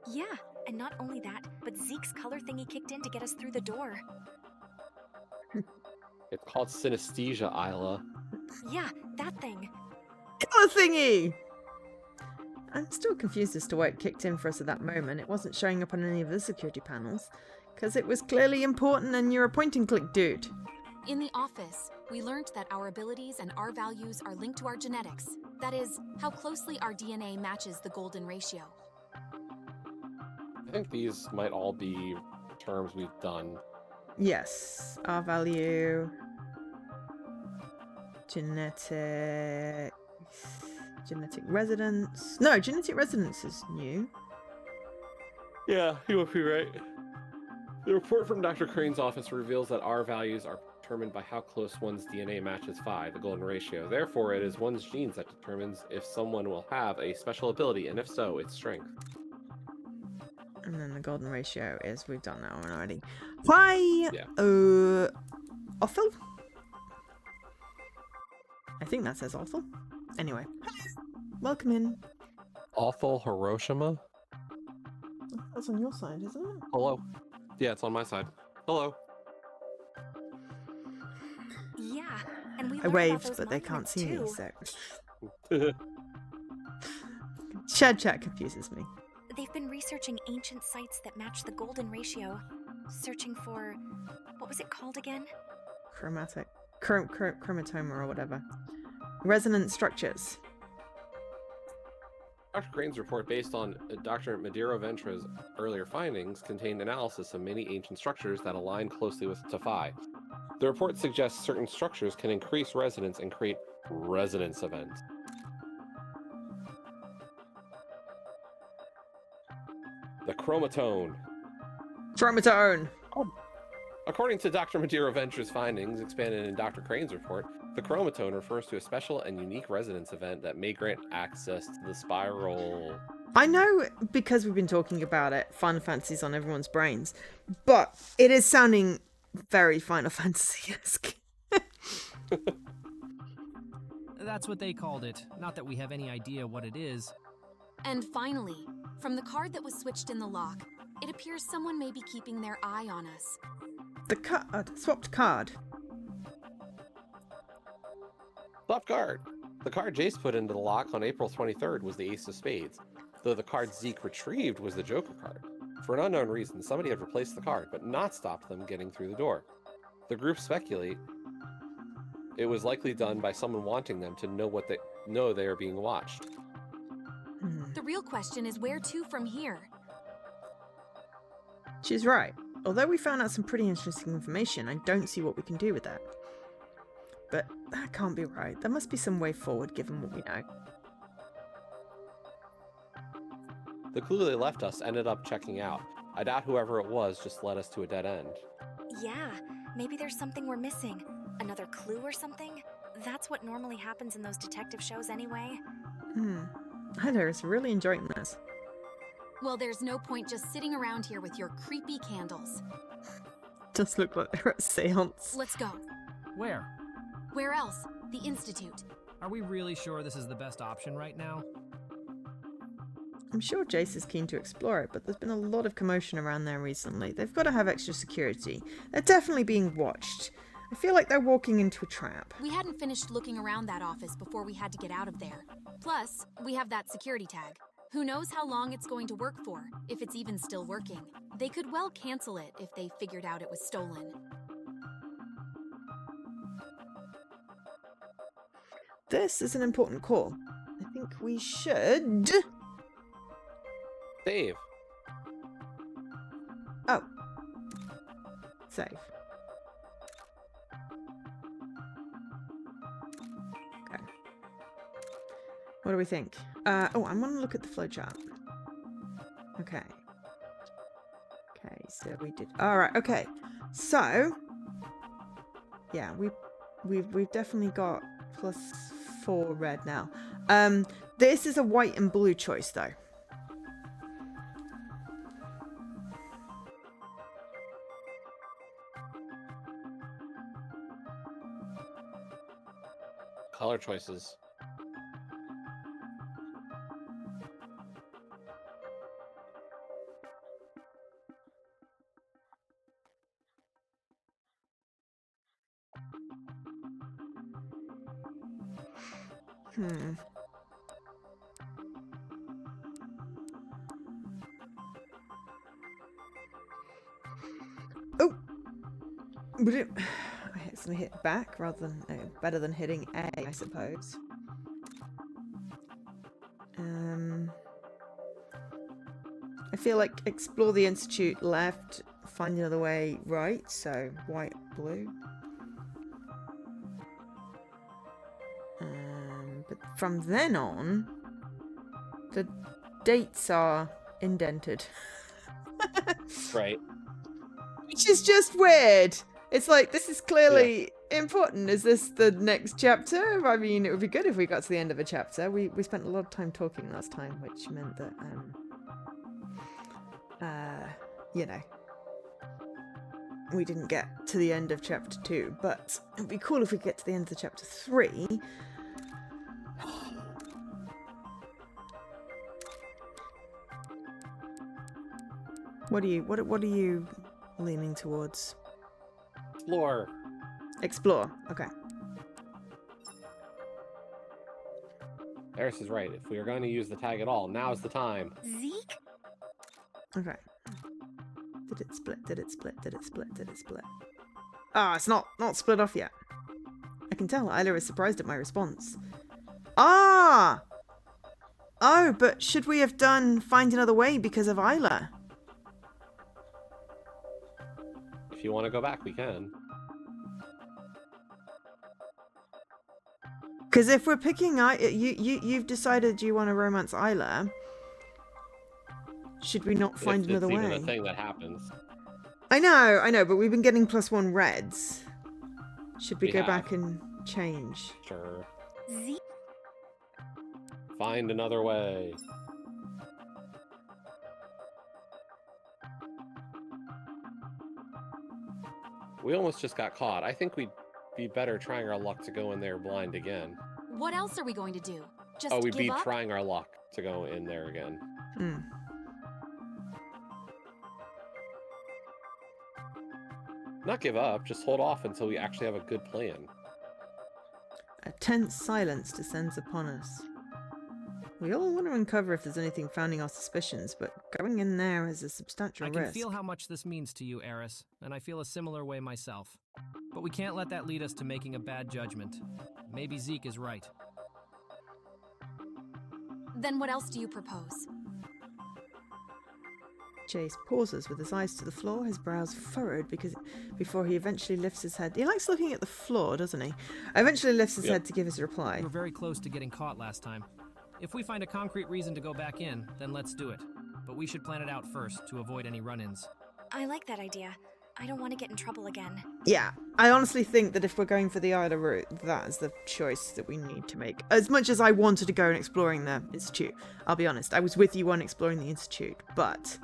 Yeah, and not only that, but Zeke's color thingy kicked in to get us through the door. It's called synesthesia, Isla. Yeah, that thing. Color thingy! I'm still confused as to why it kicked in for us at that moment. It wasn't showing up on any of the security panels. Because it was clearly important and you're a point-and-click dude. In the office, we learned that our abilities and our values are linked to our genetics. That is, how closely our DNA matches the golden ratio. I think these might all be terms we've done. Yes, our value, genetic residence. No, genetic residence is new. Yeah, you would be right. The report from Dr. Crane's office reveals that our values are determined by how close one's DNA matches phi, the golden ratio. Therefore, it is one's genes that determines if someone will have a special ability, and if so, its strength. And then the golden ratio is, we've done that one already. Why? Yeah. Othel? I think that says Othel. Anyway, welcome in. Awful Hiroshima? That's on your side, isn't it? Hello. Yeah, it's on my side. Hello. Yeah, and we I learned about waved, those but they can't monuments, see me, too. so... Shared chat confuses me. They've been researching ancient sites that match the golden ratio, searching for... what was it called again? Chromatoma or whatever. Resonant structures. Dr. Crane's report, based on Dr. Madeira-Ventra's earlier findings, contained analysis of many ancient structures that align closely with phi. The report suggests certain structures can increase resonance and create resonance events. The chromatone. Chromatone! According to Dr. Madeira-Ventra's findings, expanded in Dr. Crane's report, the chromatone refers to a special and unique resonance event that may grant access to the spiral. I know, because we've been talking about it, Final Fantasy's on everyone's brains, but it is sounding very Final Fantasy-esque. That's what they called it. Not that we have any idea what it is. And finally, from the card that was switched in the lock, it appears someone may be keeping their eye on us. The swapped card. Swapped card. The card Jace put into the lock on April 23rd was the Ace of Spades, though the card Zeke retrieved was the Joker card. For an unknown reason, somebody had replaced the card, but not stopped them getting through the door. The group speculate it was likely done by someone wanting them to know they are being watched. The real question is where to from here? She's right. Although we found out some pretty interesting information, I don't see what we can do with that. But that can't be right. There must be some way forward given what we know. The clue they left us ended up checking out. I doubt whoever it was just led us to a dead end. Yeah, maybe there's something we're missing. Another clue or something? That's what normally happens in those detective shows anyway. Ida's really enjoying this. Well, there's no point just sitting around here with your creepy candles. Does look like they're at a seance. Let's go. Where? Where else? The Institute. Are we really sure this is the best option right now? I'm sure Jace is keen to explore it, but there's been a lot of commotion around there recently. They've got to have extra security. They're definitely being watched. I feel like they're walking into a trap. We hadn't finished looking around that office before we had to get out of there. Plus, we have that security tag. Who knows how long it's going to work for, if it's even still working. They could well cancel it if they figured out it was stolen. This is an important call. I think we should... Save. Oh. Save. Okay. What do we think? I want to look at the flowchart. Okay. Okay, so we did... Alright, okay. So... Yeah, we've definitely got +4 red now. This is a white and blue choice, though. Color choices. Would it... I accidentally hit back rather than... better than hitting A, I suppose. I feel like explore the institute left, find another way right, so white, blue. But from then on, the dates are indented. Right. Which is just weird. It's like, this is clearly important. Is this the next chapter? I mean, it would be good if we got to the end of a chapter. We spent a lot of time talking last time, which meant that, you know, we didn't get to the end of chapter 2. But it would be cool if we get to the end of the chapter 3. What are you leaning towards? Explore. Explore. Okay. Eris is right. If we are going to use the tag at all, now is the time. Zeke? Okay. Did it split? Did it split? Did it split? Did it split? Ah, it's not split off yet. I can tell Isla is surprised at my response. Ah! Oh, but should we have done find another way because of Isla? If you want to go back, we can. Because if we're picking, you've decided you want to romance Isla. Should we not find another way? It's even a thing that happens. I know, but we've been getting +1 reds. Should we go back and change? Sure. Zeke? Find another way. We almost just got caught. I think we'd be better trying our luck to go in there blind again. What else are we going to do? Just we'd give be up? trying our luck to go in there again. Not give up, just hold off until we actually have a good plan. A tense silence descends upon us. We all want to uncover if there's anything founding our suspicions, but going in there is a substantial I risk. can feel how much this means to you, Eris, and I feel a similar way myself. But we can't let that lead us to making a bad judgment. Maybe Zeke is right. Then what else do you propose? Jace pauses with his eyes to the floor, his brows furrowed before he eventually lifts his head. He likes looking at the floor, doesn't he? Eventually lifts his head to give his reply. We were very close to getting caught last time. If we find a concrete reason to go back in, then let's do it. But we should plan it out first to avoid any run-ins. I like that idea. I don't want to get in trouble again. Yeah, I honestly think that if we're going for the Isla route, that is the choice that we need to make. As much as I wanted to go and exploring the Institute, I'll be honest, I was with you on exploring the Institute, but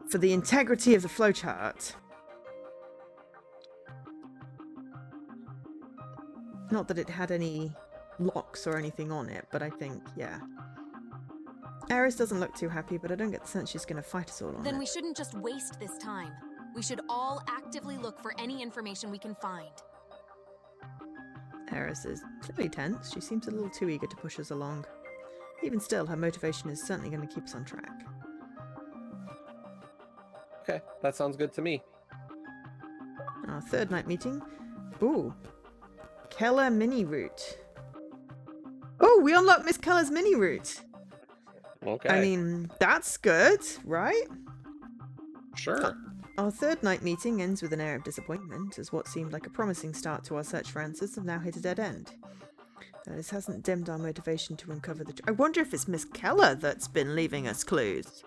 for the integrity of the flowchart, not that it had any locks or anything on it, but I think, yeah. Eris doesn't look too happy, but I don't get the sense she's going to fight us all on it. Then we shouldn't just waste this time. We should all actively look for any information we can find. Eris is clearly tense. She seems a little too eager to push us along. Even still, her motivation is certainly going to keep us on track. Okay, that sounds good to me. Our third night meeting. Ooh. Keller mini route. Oh, we unlocked Miss Keller's mini route. Okay. I mean, that's good, right? Sure. Our third night meeting ends with an air of disappointment, as what seemed like a promising start to our search for answers have now hit a dead end. Though this hasn't dimmed our motivation to uncover the... I wonder if it's Miss Keller that's been leaving us clues.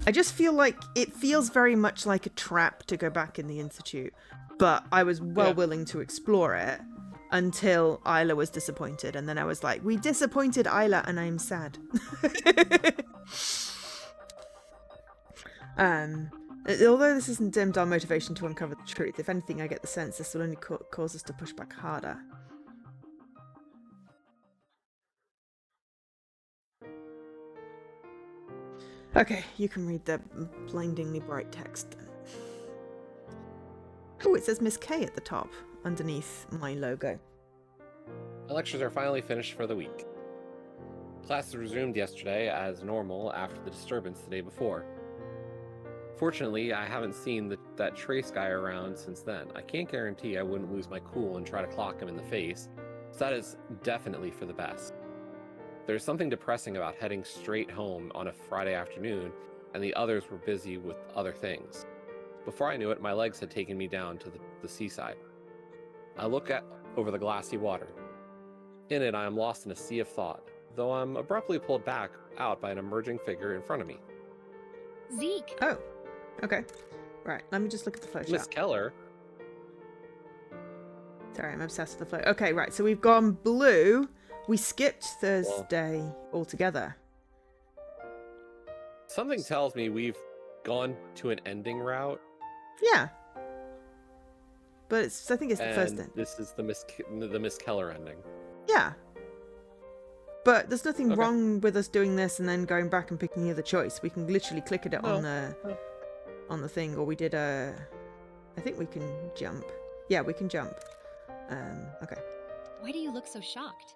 I just feel like it feels very much like a trap to go back in the Institute, but I was willing to explore it until Isla was disappointed, and then I was like, we disappointed Isla and I'm sad. Although this hasn't dimmed our motivation to uncover the truth, if anything, I get the sense this will only cause us to push back harder. Okay, you can read the blindingly bright text. Oh, it says Miss K at the top, underneath my logo. The lectures are finally finished for the week. Classes resumed yesterday as normal after the disturbance the day before. Fortunately, I haven't seen that Trace guy around since then. I can't guarantee I wouldn't lose my cool and try to clock him in the face, so that is definitely for the best. There's something depressing about heading straight home on a Friday afternoon, and the others were busy with other things. Before I knew it, my legs had taken me down to the seaside. I look over the glassy water. In it, I am lost in a sea of thought, though I'm abruptly pulled back out by an emerging figure in front of me. Zeke! Oh, okay. Right, let me just look at the flowchart. Miss Keller. Sorry, I'm obsessed with the flow. Okay, right, so we've gone blue. We skipped Thursday altogether. Something tells me we've gone to an ending route. Yeah. But I think it's the first And end. this is the Miss Keller ending. Yeah. But there's nothing Okay. wrong with us doing this and then going back and picking the other choice. We can literally click it on the thing, or we did I think we can jump. Yeah, we can jump. Okay. Why do you look so shocked?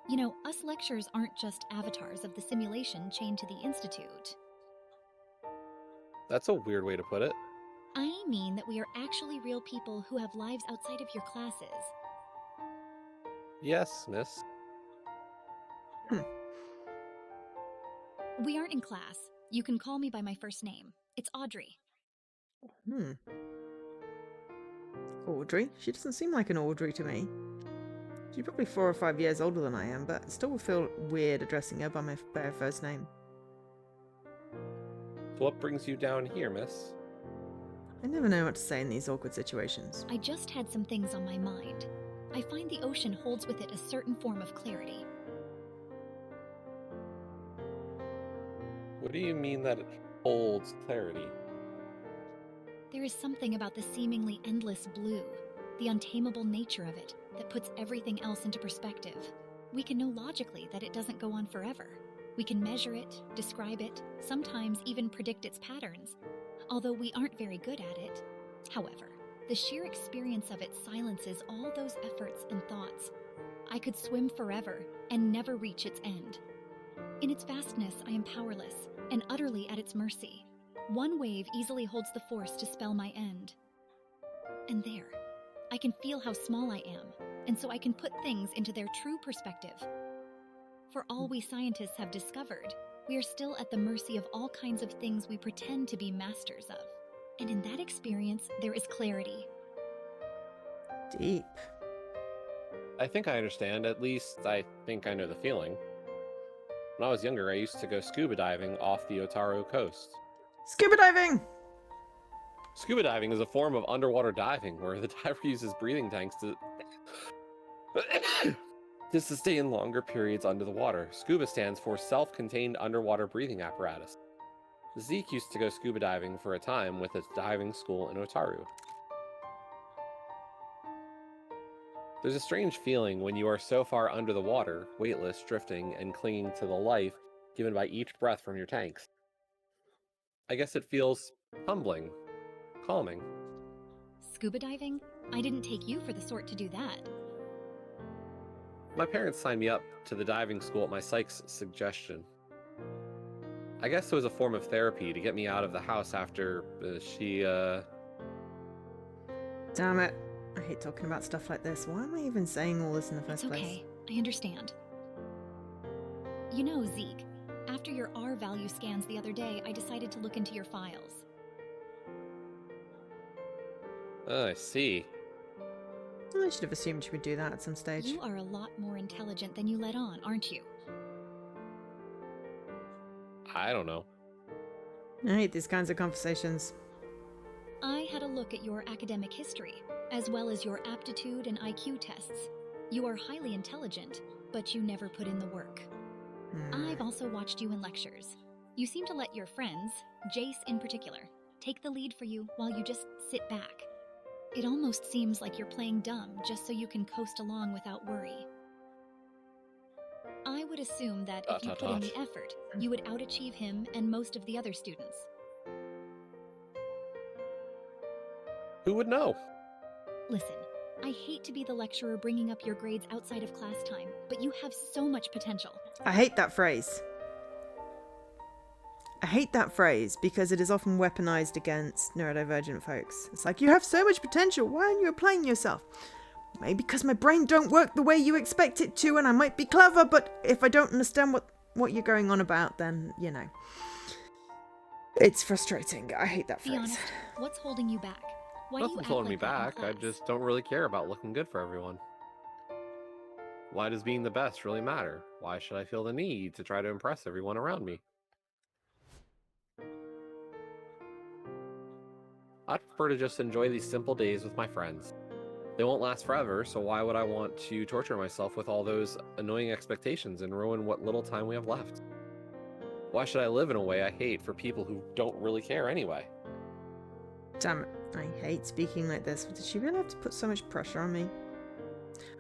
You know, us lecturers aren't just avatars of the simulation chained to the Institute. That's a weird way to put it. I mean that we are actually real people who have lives outside of your classes. Yes, miss. We aren't in class. You can call me by my first name. It's Audrey. Audrey? She doesn't seem like an Audrey to me. She's probably 4 or 5 years older than I am, but still would feel weird addressing her by her first name. So what brings you down here, miss? I never know what to say in these awkward situations. I just had some things on my mind. I find the ocean holds with it a certain form of clarity. What do you mean that it holds clarity? There is something about the seemingly endless blue, the untamable nature of it, that puts everything else into perspective. We can know logically that it doesn't go on forever. We can measure it, describe it, sometimes even predict its patterns, although we aren't very good at it. However, the sheer experience of it silences all those efforts and thoughts. I could swim forever and never reach its end. In its vastness, I am powerless and utterly at its mercy. One wave easily holds the force to spell my end. And there, I can feel how small I am, and so I can put things into their true perspective. For all we scientists have discovered, we are still at the mercy of all kinds of things we pretend to be masters of. And in that experience, there is clarity. Deep. I think I understand. At least I think I know the feeling. When I was younger, I used to go scuba diving off the Otaru coast. Scuba diving! Scuba diving is a form of underwater diving where the diver uses breathing tanks to sustain longer periods under the water. Scuba stands for self-contained underwater breathing apparatus. Zeke used to go scuba diving for a time with a diving school in Otaru. There's a strange feeling when you are so far under the water, weightless, drifting, and clinging to the life given by each breath from your tanks. I guess it feels humbling, calming. Scuba diving? I didn't take you for the sort to do that. My parents signed me up to the diving school at my psych's suggestion. I guess it was a form of therapy to get me out of the house after she. Damn it. I hate talking about stuff like this. Why am I even saying all this in the first It's place? okay. I understand. You know, Zeke, after your R value scans the other day, I decided to look into your files. Oh, I see. I should have assumed you would do that at some stage. You are a lot more intelligent than you let on, aren't you? I don't know. I hate these kinds of conversations. I had a look at your academic history, as well as your aptitude and IQ tests. You are highly intelligent, but you never put in the work. I've also watched you in lectures. You seem to let your friends, Jace in particular, take the lead for you while you just sit back. It almost seems like you're playing dumb just so you can coast along without worry. I would assume that if you put in the effort, you would outachieve him and most of the other students. Who would know? Listen, I hate to be the lecturer bringing up your grades outside of class time, but you have so much potential. I hate that phrase. I hate that phrase because it is often weaponized against neurodivergent folks. It's like, you have so much potential, why aren't you applying yourself? Maybe because my brain don't work the way you expect it to, and I might be clever, but if I don't understand what you're going on about, then, you know. It's frustrating. I hate that Be phrase. honest, what's holding you back? Why do you Nothing's act holding me like that in back. I class? just don't really care about looking good for everyone. Why does being the best really matter? Why should I feel the need to try to impress everyone around me? I'd prefer to just enjoy these simple days with my friends. They won't last forever, so why would I want to torture myself with all those annoying expectations and ruin what little time we have left? Why should I live in a way I hate for people who don't really care anyway? Damn it. I hate speaking like this. Did she really have to put so much pressure on me?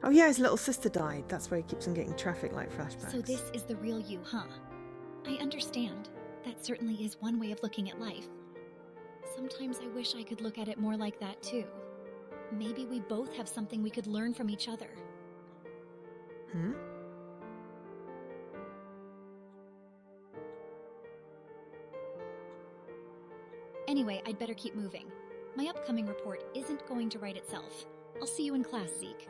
Oh yeah, his little sister died. That's why he keeps on getting traffic light flashbacks. So this is the real you, huh? I understand. That certainly is one way of looking at life. Sometimes I wish I could look at it more like that too. Maybe we both have something we could learn from each other. Hmm? Anyway, I'd better keep moving. My upcoming report isn't going to write itself. I'll see you in class, Zeke.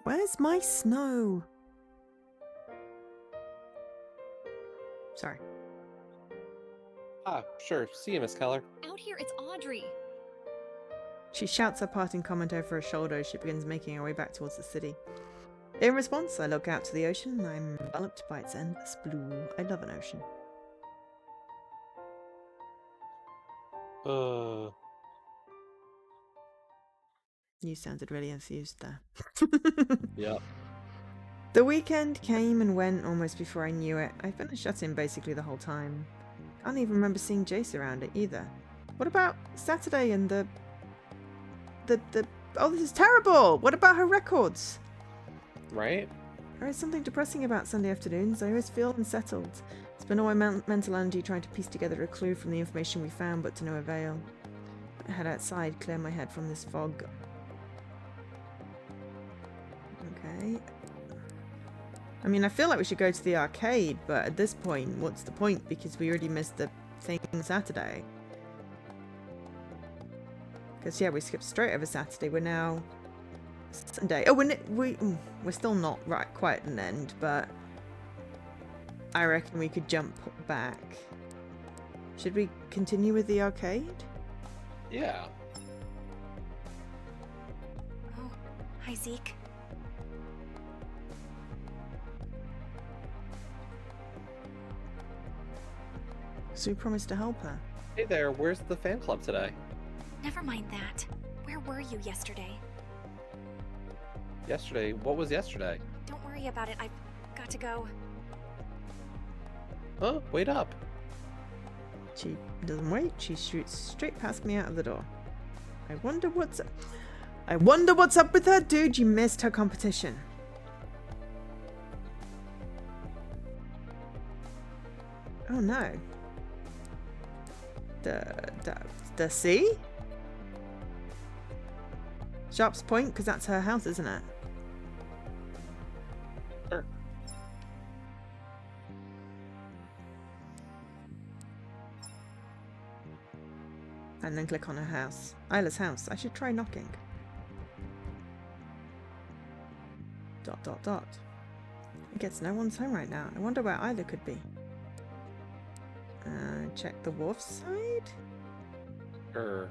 Where's my snow? Sorry. Ah, sure. See you, Miss Keller. Out here, it's Audrey. She shouts her parting comment over her shoulder as she begins making her way back towards the city. In response, I look out to the ocean and I'm enveloped by its endless blue. I love an ocean. You sounded really enthused there. Yeah. The weekend came and went almost before I knew it. I've been a shut-in basically the whole time. Can't even remember seeing Jace around it either. What about Saturday and the oh, this is terrible! What about her records? Right? There is something depressing about Sunday afternoons. I always feel unsettled. Spend all my mental energy trying to piece together a clue from the information we found, but to no avail. I head outside, clear my head from this fog. Okay. I mean, I feel like we should go to the arcade, but at this point, what's the point? Because we already missed the thing Saturday. Because, yeah, we skipped straight over Saturday. We're now Sunday. Oh, we're still not right quite at an end, but I reckon we could jump back. Should we continue with the arcade? Yeah. Oh, hi, Zeke. Sue promised to help her. Hey there, where's the fan club today? Never mind that. Where were you yesterday? Yesterday? What was yesterday? Don't worry about it. I've got to go. Huh? Wait up. She doesn't wait. She shoots straight past me out of the door. I wonder what's up with her, dude. You missed her competition. Oh no. The sea? Sharp's Point, because that's her house, isn't it? Sure. And then click on her house. Isla's house. I should try knocking. ... It gets no one's home right now. I wonder where Isla could be. Check the wharf side? Sure.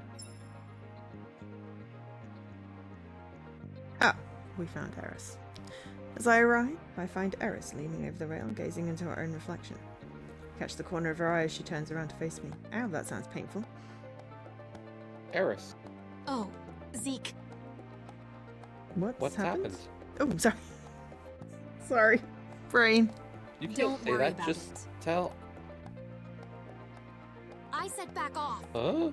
Oh, we found Eris. As I arrive, I find Eris leaning over the rail, gazing into her own reflection. Catch the corner of her eye as she turns around to face me. Ow, that sounds painful. Eris, Oh, Zeke. what's happened? Oh, sorry. Sorry. Brain. You can't Don't say worry that, about just it. tell. I said back off. Huh?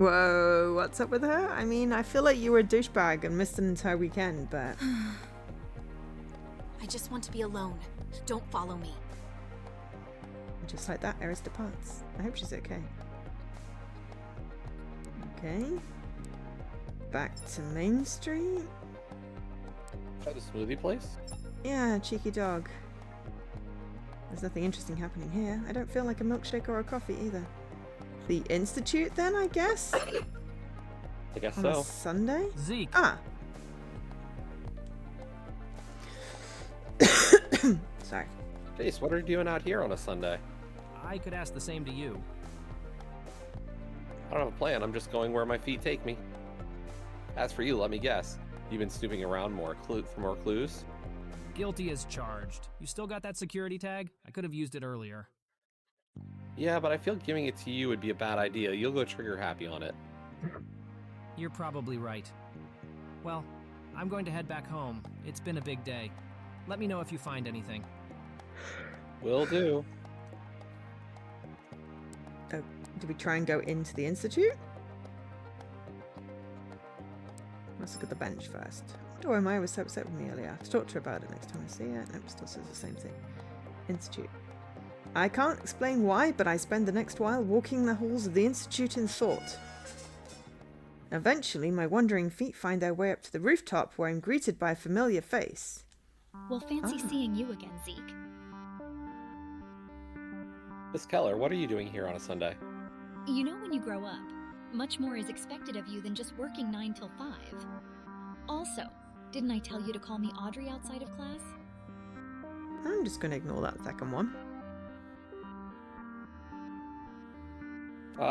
Whoa, what's up with her? I mean, I feel like you were a douchebag and missed an entire weekend, but... I just want to be alone. Don't follow me. Just like that, Eris departs. I hope she's okay. Okay. Back to Main Street. Try the smoothie place? Yeah, cheeky dog. There's nothing interesting happening here. I don't feel like a milkshake or a coffee either. The Institute then, I guess? I guess On so. a Sunday? Zeke, Ah. Sorry. Jace, what are you doing out here on a Sunday? I could ask the same to you. I don't have a plan. I'm just going where my feet take me. As for you, let me guess. You've been snooping around for more clues? Guilty as charged. You still got that security tag? I could have used it earlier. Yeah, but I feel giving it to you would be a bad idea. You'll go trigger happy on it. You're probably right. Well, I'm going to head back home. It's been a big day. Let me know if you find anything. Will do. Oh, do we try and go into the Institute? Let's look at the bench first. I wonder why Maya was so upset with me earlier. I have to talk to her about it next time I see her. Nope, still says the same thing. Institute. I can't explain why, but I spend the next while walking the halls of the Institute in thought. Eventually, my wandering feet find their way up to the rooftop, where I'm greeted by a familiar face. Well, fancy seeing you again, Zeke. Miss Keller, what are you doing here on a Sunday? You know when you grow up, much more is expected of you than just working 9 till 5. Also, didn't I tell you to call me Audrey outside of class? I'm just going to ignore that second one.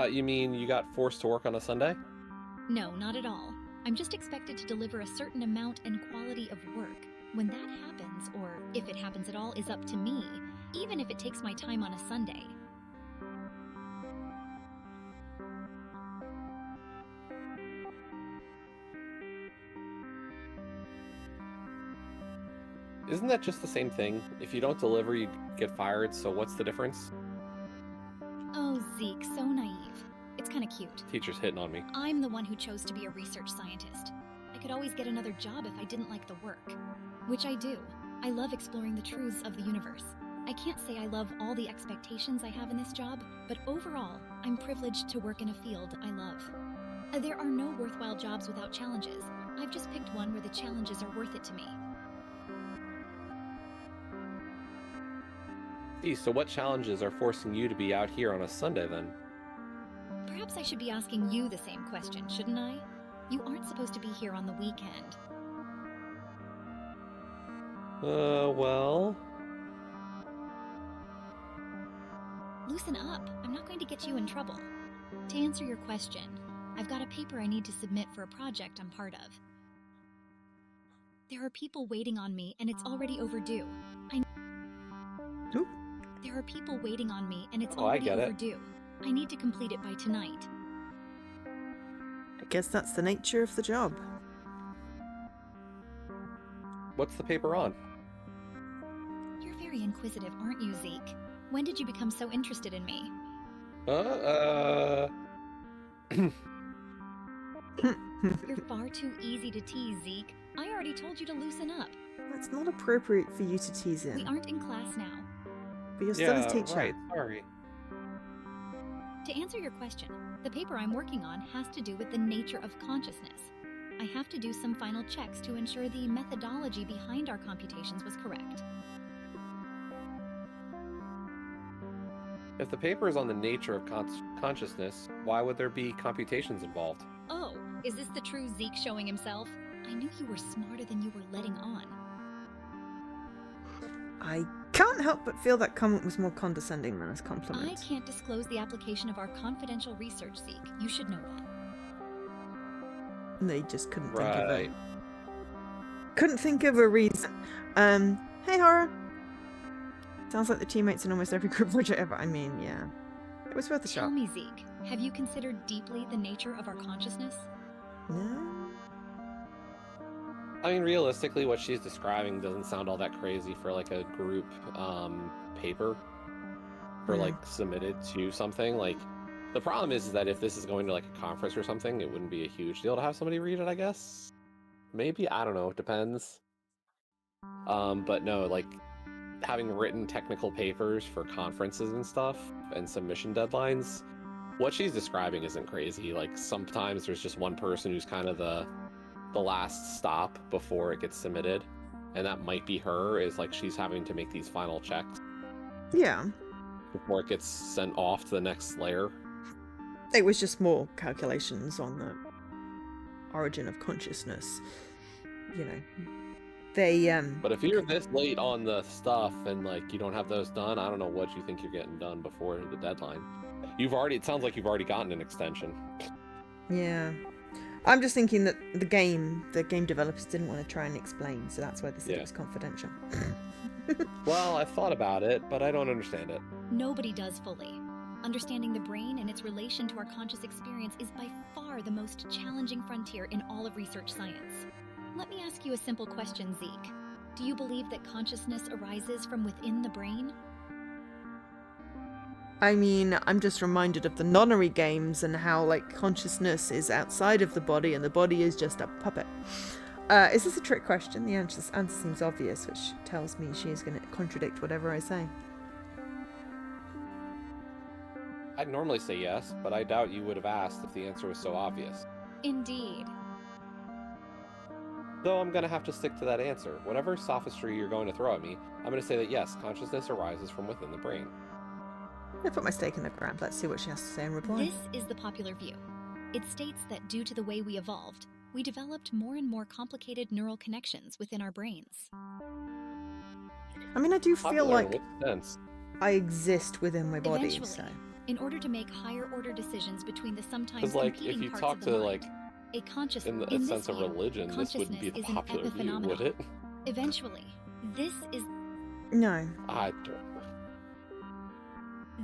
You mean you got forced to work on a Sunday? No, not at all. I'm just expected to deliver a certain amount and quality of work. When that happens, or if it happens at all, is up to me, even if it takes my time on a Sunday. Isn't that just the same thing? If you don't deliver, you get fired, so what's the difference? Oh, Zeke, so naive. It's kind of cute. Teacher's hitting on me. I'm the one who chose to be a research scientist. I could always get another job if I didn't like the work. Which I do. I love exploring the truths of the universe. I can't say I love all the expectations I have in this job, but overall, I'm privileged to work in a field I love. There are no worthwhile jobs without challenges. I've just picked one where the challenges are worth it to me. Gee, so what challenges are forcing you to be out here on a Sunday then? Perhaps I should be asking you the same question, shouldn't I? You aren't supposed to be here on the weekend. Well... Loosen up. I'm not going to get you in trouble. To answer your question, I've got a paper I need to submit for a project I'm part of. There are people waiting on me, and it's already overdue. Oop. There are people waiting on me, and it's I already get it. overdue. I need to complete it by tonight. I guess that's the nature of the job. What's the paper on? You're very inquisitive, aren't you, Zeke? When did you become so interested in me? You're far too easy to tease, Zeke. I already told you to loosen up. That's not appropriate for you to tease We in. aren't in class now. But you're still Yeah, his teacher. right, sorry. To answer your question, the paper I'm working on has to do with the nature of consciousness. I have to do some final checks to ensure the methodology behind our computations was correct. If the paper is on the nature of consciousness, why would there be computations involved? Oh, is this the true Zeke showing himself? I knew you were smarter than you were letting on. I can't help but feel that comment was more condescending than a I compliment. can't disclose the application of our confidential research, Zeke. You should know that. They just couldn't think of Right. it. Couldn't think of a reason. Hey, Horror. Sounds like the teammates in almost every group project ever. I mean, yeah. It was worth a Tell shot. me, Zeke, have you considered deeply the nature of our consciousness? No? I mean, realistically, what she's describing doesn't sound all that crazy for like a group paper for Yeah. like submitted to something. Like, The problem is that if this is going to like a conference or something, it wouldn't be a huge deal to have somebody read it, I guess. Maybe, I don't know, it depends. But no, like having written technical papers for conferences and stuff and submission deadlines, what she's describing isn't crazy. Like sometimes there's just one person who's kind of the last stop before it gets submitted, and that might be her, is like she's having to make these final checks Yeah. before it gets sent off to the next layer. It was just more calculations on the origin of consciousness. You know, they But if you're this late on the stuff and like you don't have those done, I don't know what you think you're getting done before the deadline. It sounds like you've already gotten an extension. Yeah. I'm just thinking that the game developers didn't want to try and explain, so that's why they said it was confidential. Well, I've thought about it, but I don't understand it. Nobody does fully. Understanding the brain and its relation to our conscious experience is by far the most challenging frontier in all of research science. Let me ask you a simple question, Zeke. Do you believe that consciousness arises from within the brain? I mean, I'm just reminded of the nonary games and how, like, consciousness is outside of the body and the body is just a puppet. Is this a trick question? The answer seems obvious, which tells me she's going to contradict whatever I say. I'd normally say yes, but I doubt you would have asked if the answer was so obvious. Indeed. Though I'm going to have to stick to that answer. Whatever sophistry you're going to throw at me, I'm going to say that yes, consciousness arises from within the brain. I put my stake in the ground. Let's see what she has to say in reply. This is the popular view. It states that due to the way we evolved, we developed more and more complicated neural connections within our brains. I mean, I do feel like sense. I exist within my body, Eventually, so... in order to make higher order decisions between the sometimes Because, like, competing if you parts talk of the to, mind, like, a conscious in the this sense of view, religion, this wouldn't be the consciousness is an popular view, epiphenomenon. would it? Eventually, this is No. I don't.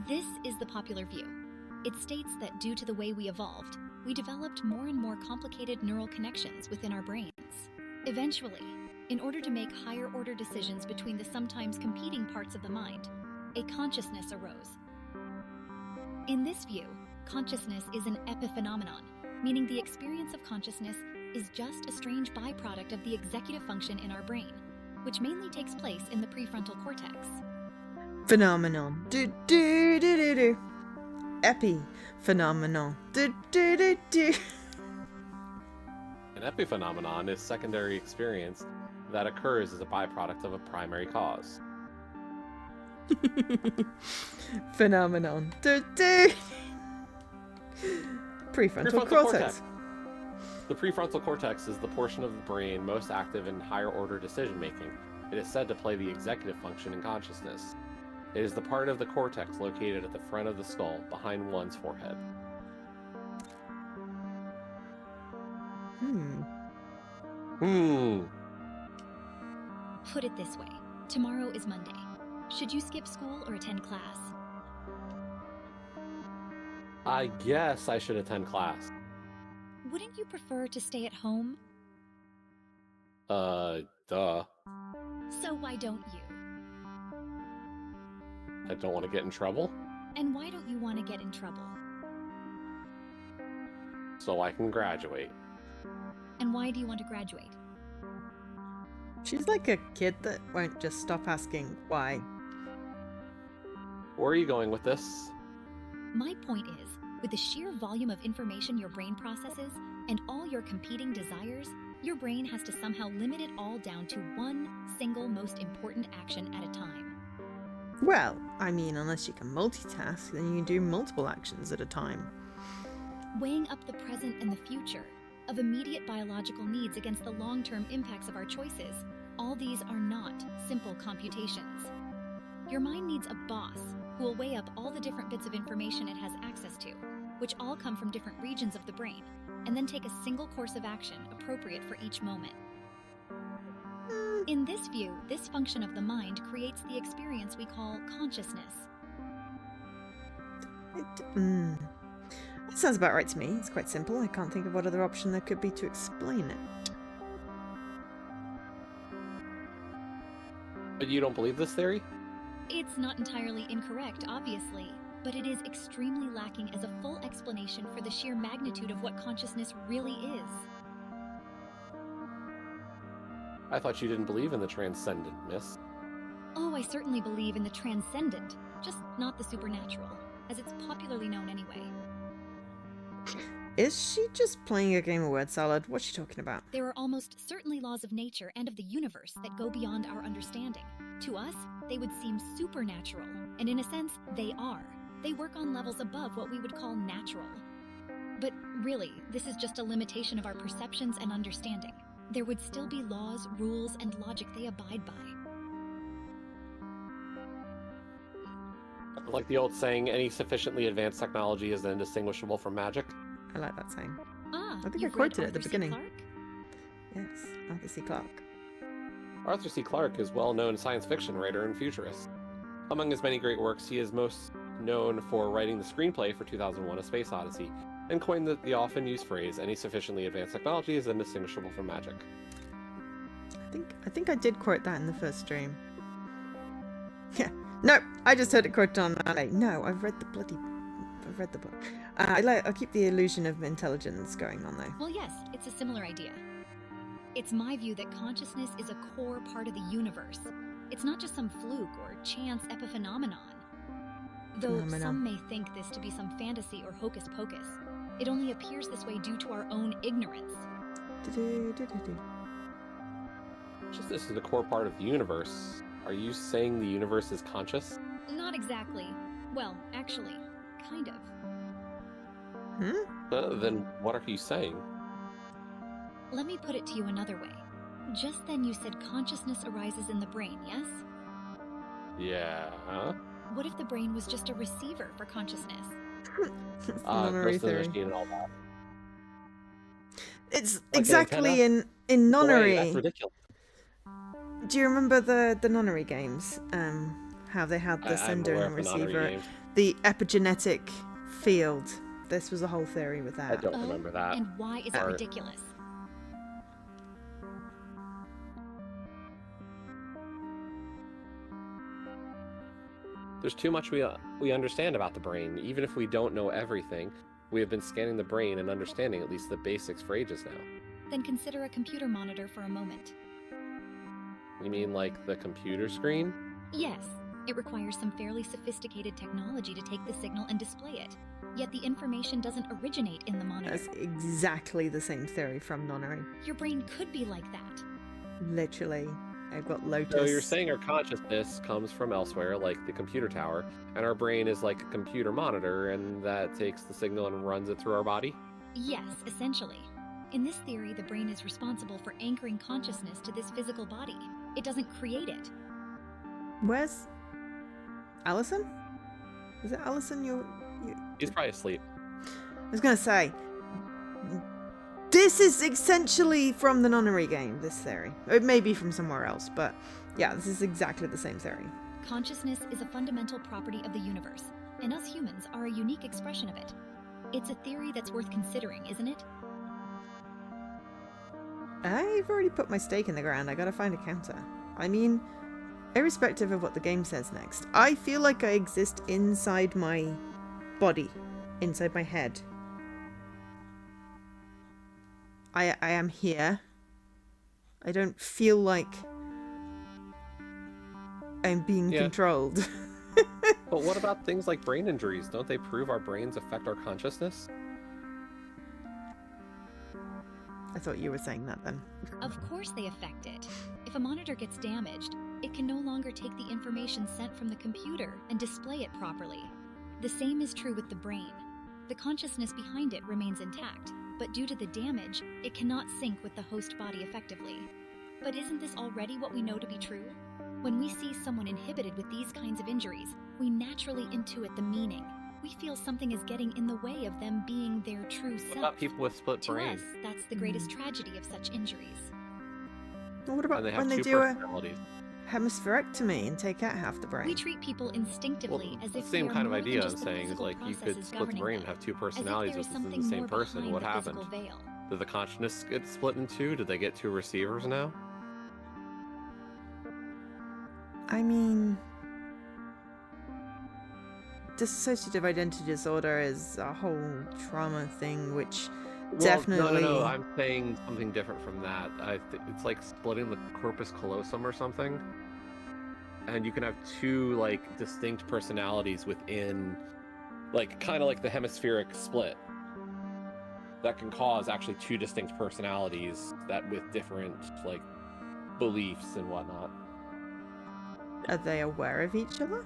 This is the popular view. It states that due to the way we evolved, we developed more and more complicated neural connections within our brains. Eventually, in order to make higher order decisions between the sometimes competing parts of the mind, a consciousness arose. In this view, consciousness is an epiphenomenon, meaning the experience of consciousness is just a strange byproduct of the executive function in our brain, which mainly takes place in the prefrontal cortex. Phenomenon. Do do do do do. Epi. Phenomenon. Do do do do. An epiphenomenon is secondary experience that occurs as a byproduct of a primary cause. Phenomenon. Do do. Prefrontal cortex. The prefrontal cortex is the portion of the brain most active in higher order decision making. It is said to play the executive function in consciousness. It is the part of the cortex located at the front of the skull, behind one's forehead. Put it this way. Tomorrow is Monday. Should you skip school or attend class? I guess I should attend class. Wouldn't you prefer to stay at home? Duh. So why don't you? I don't want to get in trouble, And why don't you want to get in trouble? so I can graduate. And why do you want to graduate? She's like a kid that won't just stop asking why. Where are you going with this? My point is, with the sheer volume of information your brain processes and all your competing desires, your brain has to somehow limit it all down to one single most important action at a time. Well, I mean, unless you can multitask, then you can do multiple actions at a time. Weighing up the present and the future of immediate biological needs against the long-term impacts of our choices, all these are not simple computations. Your mind needs a boss who will weigh up all the different bits of information it has access to, which all come from different regions of the brain, and then take a single course of action appropriate for each moment. In this view, this function of the mind creates the experience we call consciousness. That sounds about right to me. It's quite simple. I can't think of what other option there could be to explain it. But you don't believe this theory? It's not entirely incorrect, obviously, but it is extremely lacking as a full explanation for the sheer magnitude of what consciousness really is. I thought you didn't believe in the transcendent, miss. Oh, I certainly believe in the transcendent, just not the supernatural, as it's popularly known anyway. Is she just playing a game of word salad? What's she talking about? There are almost certainly laws of nature and of the universe that go beyond our understanding. To us, they would seem supernatural, and in a sense, they are. They work on levels above what we would call natural. But really, this is just a limitation of our perceptions and understanding. There would still be laws, rules, and logic they abide by. Like the old saying, any sufficiently advanced technology is indistinguishable from magic. I like that saying. Ah, I think I you've quoted read it at the Arthur C. beginning. Clarke? Yes, Arthur C. Clarke. Arthur C. Clarke is a well-known science fiction writer and futurist. Among his many great works, he is most known for writing the screenplay for 2001: A Space Odyssey, and coined the often used phrase, any sufficiently advanced technology is indistinguishable from magic. I think I did quote that in the first stream. Yeah. No, I just heard it quoted on Malay. No, I've read the book. I'll keep the illusion of intelligence going on though. Well, yes, it's a similar idea. It's my view that consciousness is a core part of the universe. It's not just some fluke or chance epiphenomenon. Though some may think this to be some fantasy or hocus pocus, it only appears this way due to our own ignorance. Just this is the core part of the universe. Are you saying the universe is conscious? Not exactly. Well, actually, kind of. Then what are you saying? Let me put it to you another way. Just then you said consciousness arises in the brain, yes? Yeah. What if the brain was just a receiver for consciousness? Nonary theory. And all that. It's Like exactly in Boy, nonary. that's ridiculous. Do you remember the nonary games? How they had the sender and receiver, the epigenetic field. This was a whole theory with that. I don't remember that. And why is it ridiculous? There's too much we understand about the brain. Even if we don't know everything, we have been scanning the brain and understanding at least the basics for ages now. Then consider a computer monitor for a moment. You mean like the computer screen? Yes, it requires some fairly sophisticated technology to take the signal and display it. Yet the information doesn't originate in the monitor. That's exactly the same theory from nonary. Your brain could be like that. Literally. I've got Lotus. So you're saying our consciousness comes from elsewhere, like the computer tower, and our brain is like a computer monitor, and that takes the signal and runs it through our body? Yes, essentially. In this theory, the brain is responsible for anchoring consciousness to this physical body. It doesn't create it. Where's Allison? Is it Allison? He's probably asleep. I was gonna say, this is essentially from the nonary game, this theory. It may be from somewhere else, but yeah, this is exactly the same theory. Consciousness is a fundamental property of the universe, and us humans are a unique expression of it. It's a theory that's worth considering, isn't it? I've already put my stake in the ground. I gotta find a counter. I mean, irrespective of what the game says next, I feel like I exist inside my body, inside my head. I am here. I don't feel like I'm being controlled. But what about things like brain injuries? Don't they prove our brains affect our consciousness? I thought you were saying that then. Of course they affect it. If a monitor gets damaged, it can no longer take the information sent from the computer and display it properly. The same is true with the brain. The consciousness behind it remains intact, but due to the damage, it cannot sync with the host body effectively. But isn't this already what we know to be true? When we see someone inhibited with these kinds of injuries, we naturally intuit the meaning. We feel something is getting in the way of them being their true self. What about people with split brain? To us, that's the greatest tragedy of such injuries. What about when they do a hemispherectomy and take out half the brain? We treat people instinctively as if the same they are kind of more than idea just I'm the saying is physical like you could processes split the governing brain and them, have two as if personalities there is within something the same more person. behind What the happened? physical veil. Did the consciousness get split in two? Did they get two receivers now? I mean, dissociative identity disorder is a whole trauma thing, which Well, definitely. No. I'm saying something different from that. It's like splitting the corpus callosum or something, and you can have two like distinct personalities within, like kind of like the hemispheric split. That can cause actually two distinct personalities that with different like beliefs and whatnot. Are they aware of each other?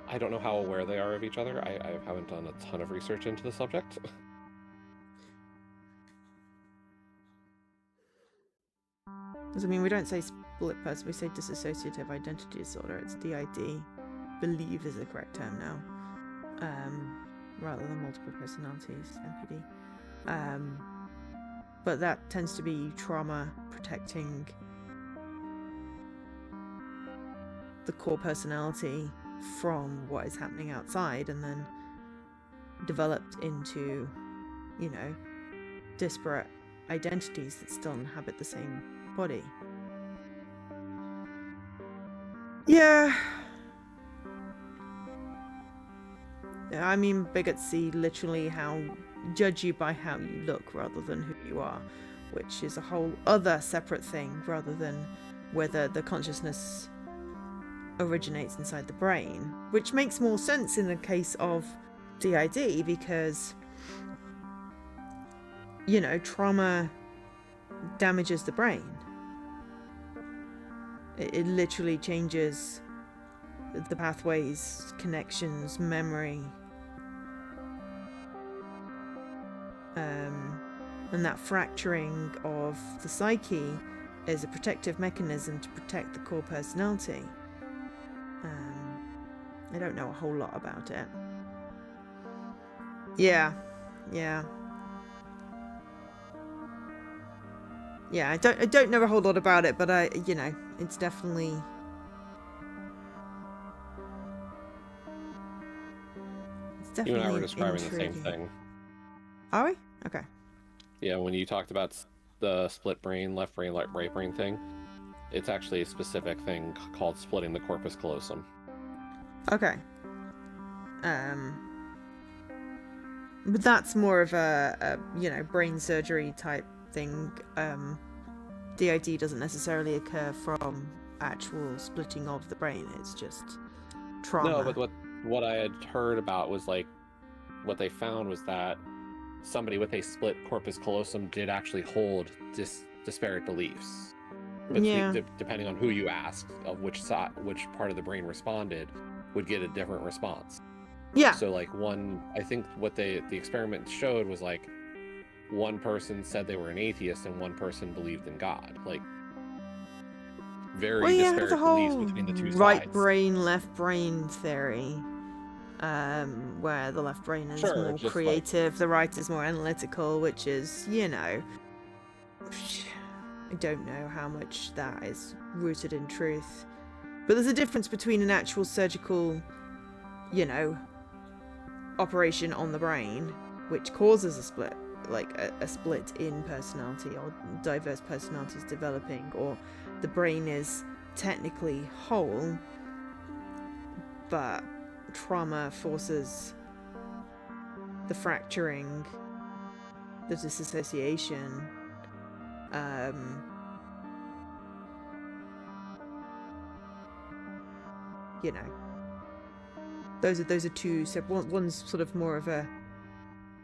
I don't know how aware they are of each other. I haven't done a ton of research into the subject. Because, I mean, we don't say split person, we say dissociative identity disorder. It's DID. Believe is the correct term now. Rather than multiple personalities, MPD. But that tends to be trauma protecting the core personality from what is happening outside, and then developed into, you know, disparate identities that still inhabit the same body. Yeah. I mean, bigots see literally judge you by how you look rather than who you are, which is a whole other separate thing rather than whether the consciousness originates inside the brain, which makes more sense in the case of DID because, you know, trauma damages the brain. It literally changes the pathways, connections, memory. And that fracturing of the psyche is a protective mechanism to protect the core personality. I don't know a whole lot about it. Yeah, I don't know a whole lot about it, but it's definitely You and I were describing the same thing. Are we? Okay. Yeah, when you talked about the split brain, left brain, right brain thing, it's actually a specific thing called splitting the corpus callosum. Okay. But that's more of a brain surgery type thing. DID doesn't necessarily occur from actual splitting of the brain. It's just trauma. No, but what I had heard about was like what they found was that somebody with a split corpus callosum did actually hold disparate beliefs. But depending on who you asked, of which part of the brain responded, would get a different response. Yeah. So like I think what the experiment showed was like one person said they were an atheist and one person believed in God. Like very disparate beliefs between the two sides. Right brain, left brain theory. Where the left brain is more creative, the right is more analytical, which is, I don't know how much that is rooted in truth. But there's a difference between an actual surgical, operation on the brain, which causes a split, like a split in personality or diverse personalities developing, or the brain is technically whole, but trauma forces the fracturing, the disassociation, those are two separate. One's sort of more of a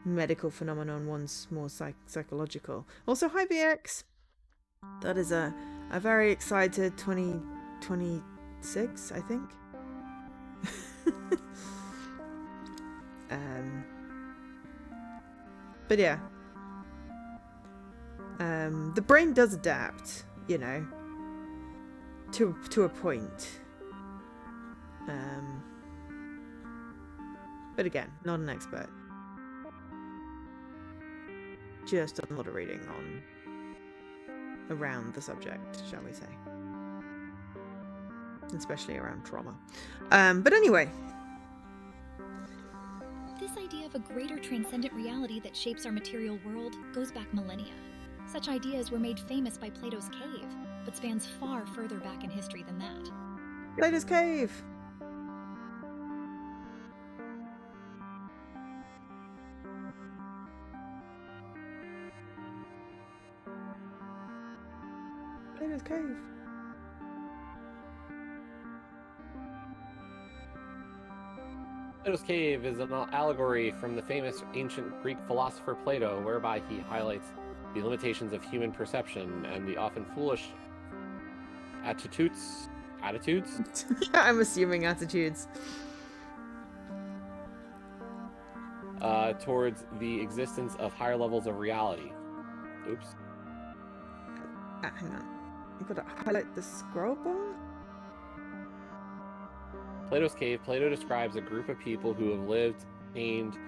medical phenomenon, one's more psychological. Also, hi BX. That is a very excited 2026, I think. But yeah, the brain does adapt, to a point. But again, not an expert. Just a lot of reading around the subject, shall we say. Especially around trauma. But anyway. This idea of a greater transcendent reality that shapes our material world goes back millennia. Such ideas were made famous by Plato's cave, but spans far further back in history than that. Plato's cave! Plato's Cave. Plato's Cave is an allegory from the famous ancient Greek philosopher Plato, whereby he highlights the limitations of human perception and the often foolish attitudes I'm assuming attitudes. towards the existence of higher levels of reality. Oops. Hang on. You gotta highlight the scroll bar? Plato's Cave. Plato describes a group of people who have lived chained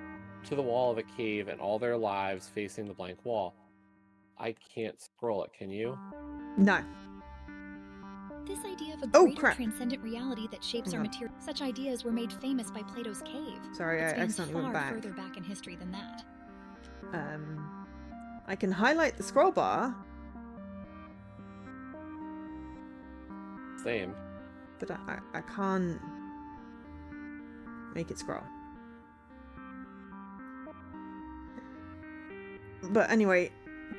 to the wall of a cave and all their lives facing the blank wall. I can't scroll it, can you? No. This idea of a Oh, greater crap. transcendent reality that shapes Hang our on. material. Such ideas were made famous by Plato's Cave. Sorry, It I spans accidentally went far back. further back in history than that. I can highlight the scroll bar, Same. but I can't make it scroll. But anyway,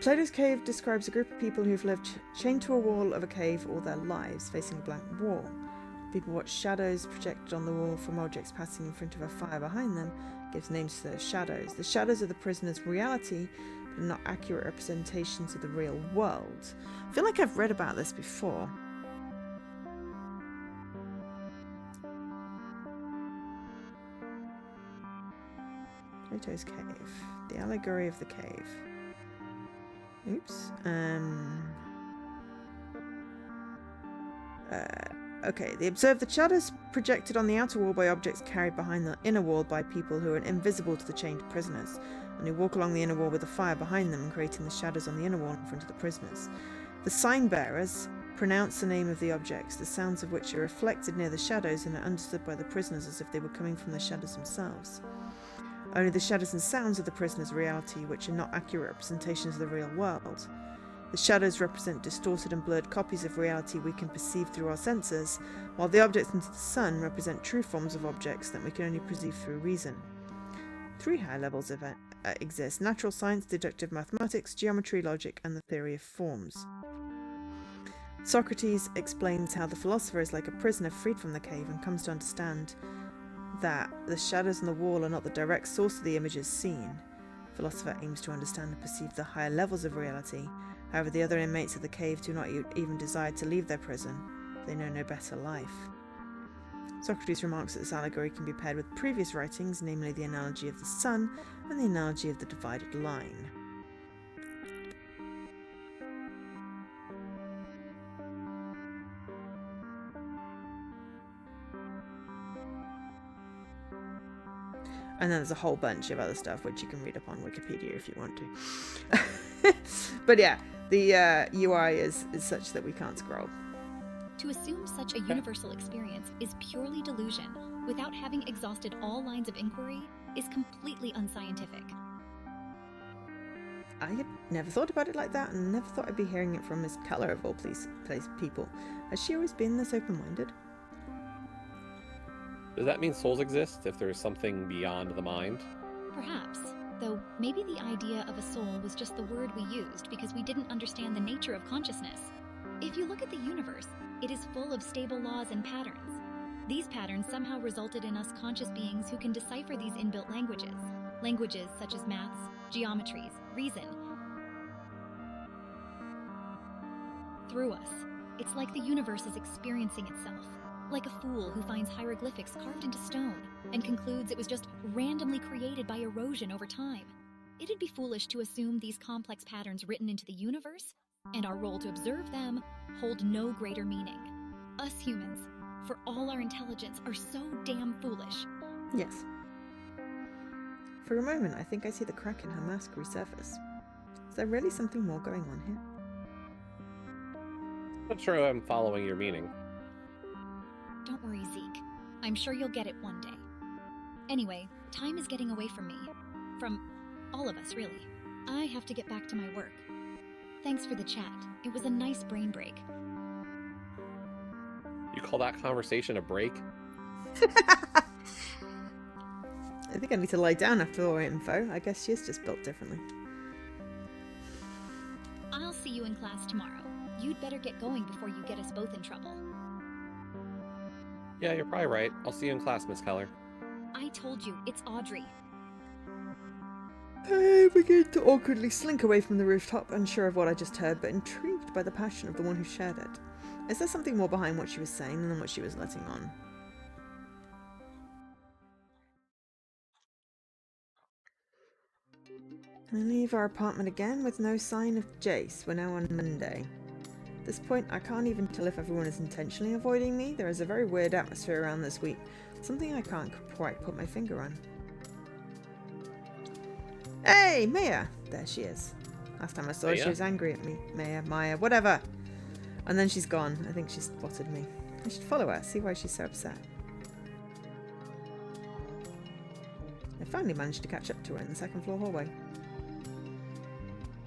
Plato's Cave describes a group of people who've lived chained to a wall of a cave all their lives, facing a blank wall. People watch shadows projected on the wall from objects passing in front of a fire behind them, gives names to those shadows. The shadows are the prisoner's reality, but are not accurate representations of the real world. I feel like I've read about this before. Plato's Cave. The allegory of the cave. Oops. Okay, they observe the shadows projected on the outer wall by objects carried behind the inner wall by people who are invisible to the chained prisoners, and who walk along the inner wall with the fire behind them, creating the shadows on the inner wall in front of the prisoners. The sign bearers pronounce the name of the objects, the sounds of which are reflected near the shadows and are understood by the prisoners as if they were coming from the shadows themselves. Only the shadows and sounds of the prisoner's reality, which are not accurate representations of the real world. The shadows represent distorted and blurred copies of reality we can perceive through our senses, while the objects under the sun represent true forms of objects that we can only perceive through reason. 3 high levels of exist: natural science, deductive mathematics, geometry, logic, and the theory of forms. Socrates explains how the philosopher is like a prisoner freed from the cave and comes to understand that the shadows on the wall are not the direct source of the images seen. The philosopher aims to understand and perceive the higher levels of reality. However, the other inmates of the cave do not even desire to leave their prison. They know no better life. Socrates remarks that this allegory can be paired with previous writings, namely the analogy of the sun and the analogy of the divided line. And then there's a whole bunch of other stuff which you can read up on Wikipedia if you want to. But yeah, the UI is such that we can't scroll. To assume such a universal experience is purely delusion, without having exhausted all lines of inquiry, is completely unscientific. I had never thought about it like that, and never thought I'd be hearing it from Miss Keller of all place people. Has she always been this open-minded? Does that mean souls exist if there's something beyond the mind? Perhaps, though maybe the idea of a soul was just the word we used because we didn't understand the nature of consciousness. If you look at the universe, it is full of stable laws and patterns. These patterns somehow resulted in us conscious beings who can decipher these inbuilt languages. Languages such as maths, geometries, reason. Through us, it's like the universe is experiencing itself. Like a fool who finds hieroglyphics carved into stone and concludes it was just randomly created by erosion over time. It'd be foolish to assume these complex patterns written into the universe, and our role to observe them, hold no greater meaning. Us humans, for all our intelligence, are so damn foolish. Yes. For a moment, I think I see the crack in her mask resurface. Is there really something more going on here? Not sure I'm following your meaning. Don't worry, Zeke. I'm sure you'll get it one day. Anyway, time is getting away from me. From all of us, really. I have to get back to my work. Thanks for the chat. It was a nice brain break. You call that conversation a break? I think I need to lie down after all the info. I guess she is just built differently. I'll see you in class tomorrow. You'd better get going before you get us both in trouble. Yeah, you're probably right. I'll see you in class, Miss Keller. I told you, it's Audrey. I begin to awkwardly slink away from the rooftop, unsure of what I just heard, but intrigued by the passion of the one who shared it. Is there something more behind what she was saying than what she was letting on? I leave our apartment again with no sign of Jace. We're now on Monday. At this point, I can't even tell if everyone is intentionally avoiding me. There is a very weird atmosphere around this week. Something I can't quite put my finger on. Hey, Maya! There she is. Last time I saw her, she was angry at me. Maya, whatever. And then she's gone. I think she's spotted me. I should follow her, see why she's so upset. I finally managed to catch up to her in the second floor hallway.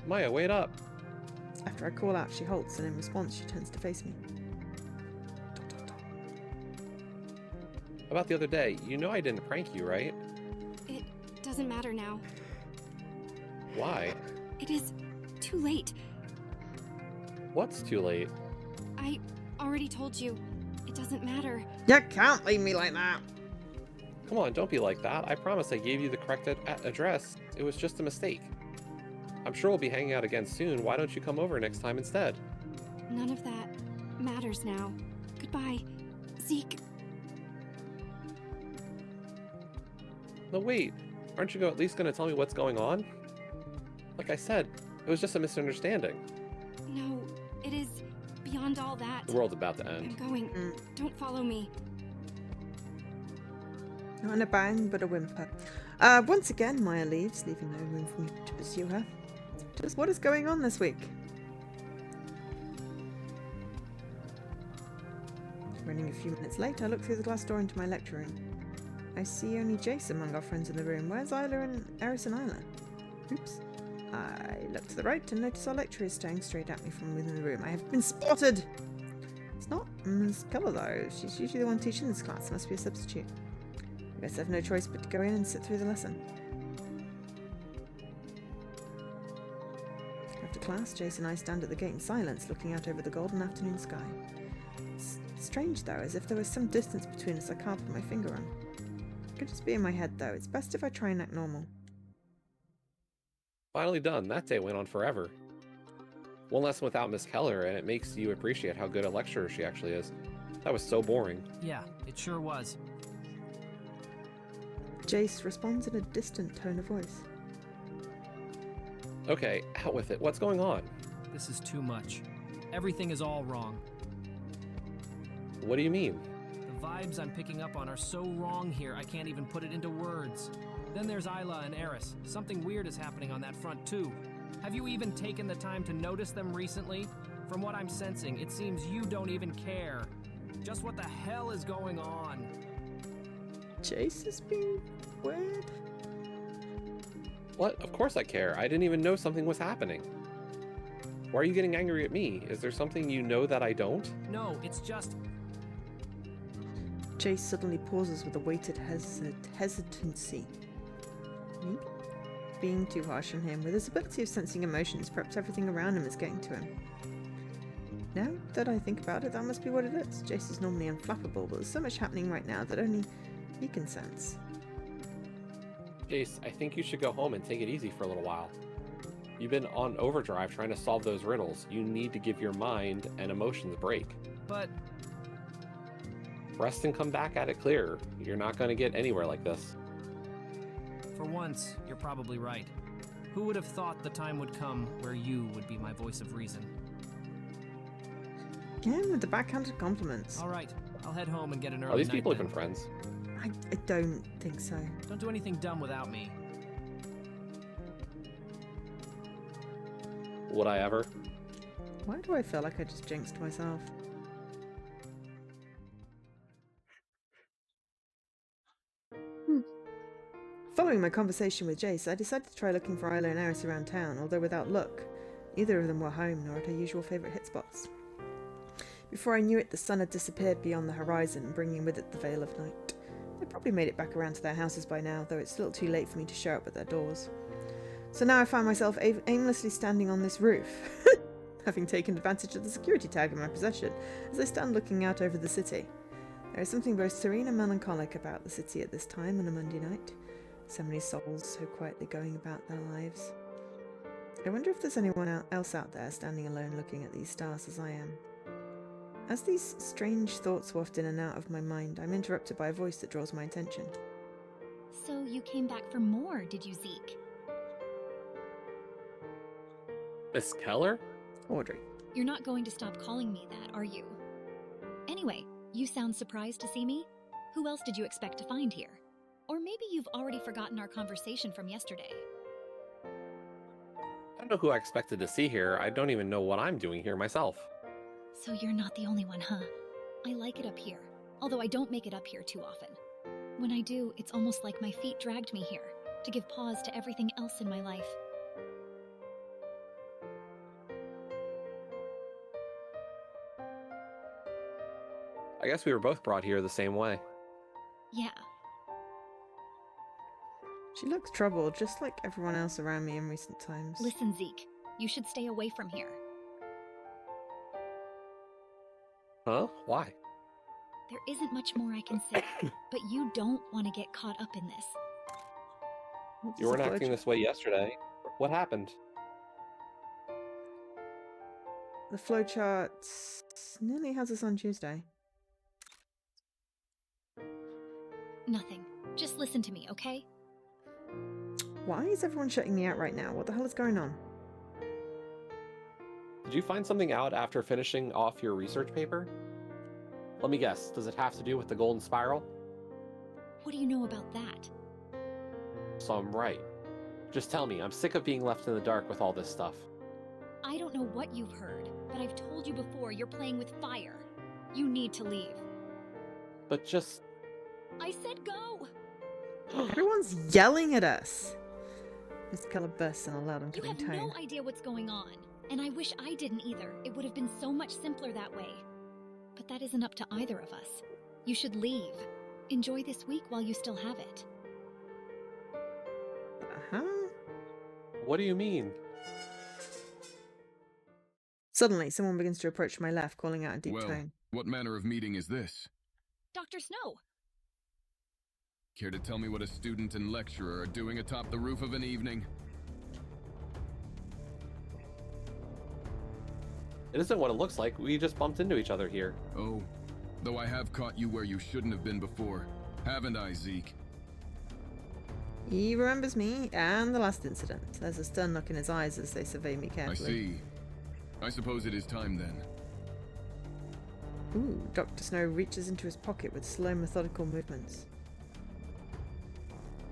Maya, wait up. After I call out, she halts, and in response, she turns to face me. About the other day, you know I didn't prank you, right? It doesn't matter now. Why? It is too late. What's too late? I already told you. It doesn't matter. You can't leave me like that! Come on, don't be like that. I promise I gave you the correct address. It was just a mistake. I'm sure we'll be hanging out again soon. Why don't you come over next time instead? None of that matters now. Goodbye, Zeke. No, wait. Aren't you at least going to tell me what's going on? Like I said, it was just a misunderstanding. No, it is beyond all that. The world's about to end. I'm going. Don't follow me. Not in a bang, but a whimper. Once again, Maya leaves, leaving no room for me to pursue her. Just what is going on this week? Running a few minutes late, I look through the glass door into my lecture room. I see only Jace among our friends in the room. Where's Isla and Eris and Isla? Oops. I look to the right and notice our lecturer is staring straight at me from within the room. I have been spotted! It's not Miss Keller, though. She's usually the one teaching this class. Must be a substitute. I guess I have no choice but to go in and sit through the lesson. After class, Jace and I stand at the gate in silence, looking out over the golden afternoon sky. It's strange, though, as if there was some distance between us I can't put my finger on. It could just be in my head, though. It's best if I try and act normal. Finally done. That day went on forever. One lesson without Miss Keller, and it makes you appreciate how good a lecturer she actually is. That was so boring. Yeah, it sure was. Jace responds in a distant tone of voice. Okay, out with it. What's going on? This is too much. Everything is all wrong. What do you mean? The vibes I'm picking up on are so wrong here, I can't even put it into words. Then there's Isla and Eris. Something weird is happening on that front, too. Have you even taken the time to notice them recently? From what I'm sensing, it seems you don't even care. Just what the hell is going on? Jace is being weird? What? Of course I care. I didn't even know something was happening. Why are you getting angry at me? Is there something you know that I don't? No, it's just... Jace suddenly pauses with a weighted hesitancy. Me? Being too harsh on him, with his ability of sensing emotions, perhaps everything around him is getting to him. Now that I think about it, that must be what it is. Jace is normally unflappable, but there's so much happening right now that only he can sense. Jace, I think you should go home and take it easy for a little while. You've been on overdrive trying to solve those riddles. You need to give your mind and emotions a break. But... Rest and come back at it clearer. You're not going to get anywhere like this. For once, you're probably right. Who would have thought the time would come where you would be my voice of reason? Again with the backhanded compliments. All right, I'll head home and get an early Are these night people then. even friends? I don't think so. Don't do anything dumb without me. Would I ever? Why do I feel like I just jinxed myself? Following my conversation with Jace, I decided to try looking for Isla and Eris around town, although without luck. Neither of them were home, nor at our usual favourite hit spots. Before I knew it, the sun had disappeared beyond the horizon, bringing with it the veil of night. They'd probably made it back around to their houses by now, though it's still too late for me to show up at their doors. So now I found myself aimlessly standing on this roof. having taken advantage of the security tag in my possession as I stand looking out over the city. There is something both serene and melancholic about the city at this time on a Monday night. So many souls so quietly going about their lives. I wonder if there's anyone else out there standing alone looking at these stars as I am. As these strange thoughts waft in and out of my mind, I'm interrupted by a voice that draws my attention. So you came back for more, did you, Zeke? Miss Keller? Audrey. You're not going to stop calling me that, are you? Anyway, you sound surprised to see me? Who else did you expect to find here? Or maybe you've already forgotten our conversation from yesterday. I don't know who I expected to see here. I don't even know what I'm doing here myself. So you're not the only one, huh? I like it up here, although I don't make it up here too often. When I do, it's almost like my feet dragged me here, to give pause to everything else in my life. I guess we were both brought here the same way. Yeah. She looks troubled, just like everyone else around me in recent times. Listen, Zeke, you should stay away from here. Huh? Why? There isn't much more I can say, but you don't want to get caught up in this. You weren't acting this way yesterday. What happened? The flowchart nearly has us on Tuesday. Nothing. Just listen to me, okay? Why is everyone shutting me out right now? What the hell is going on? Did you find something out after finishing off your research paper? Let me guess, does it have to do with the golden spiral? What do you know about that? So I'm right. Just tell me, I'm sick of being left in the dark with all this stuff. I don't know what you've heard, but I've told you before you're playing with fire. You need to leave. But just... I said go! Everyone's yelling at us! Miss Keller bursts in a loud and You clear have tone. no idea what's going on, and I wish I didn't either. It would have been so much simpler that way. But that isn't up to either of us. You should leave. Enjoy this week while you still have it. Uh-huh. What do you mean? Suddenly, someone begins to approach my left, calling out in deep Well, tone. what manner of meeting is this? Dr. Snow! Care to tell me what a student and lecturer are doing atop the roof of an evening? It isn't what it looks like. We just bumped into each other here. Oh, though I have caught you where you shouldn't have been before. Haven't I, Zeke? He remembers me and the last incident. There's a stern look in his eyes as they survey me I carefully. see. I suppose it is time then. Ooh, Dr. Snow reaches into his pocket with slow, methodical movements.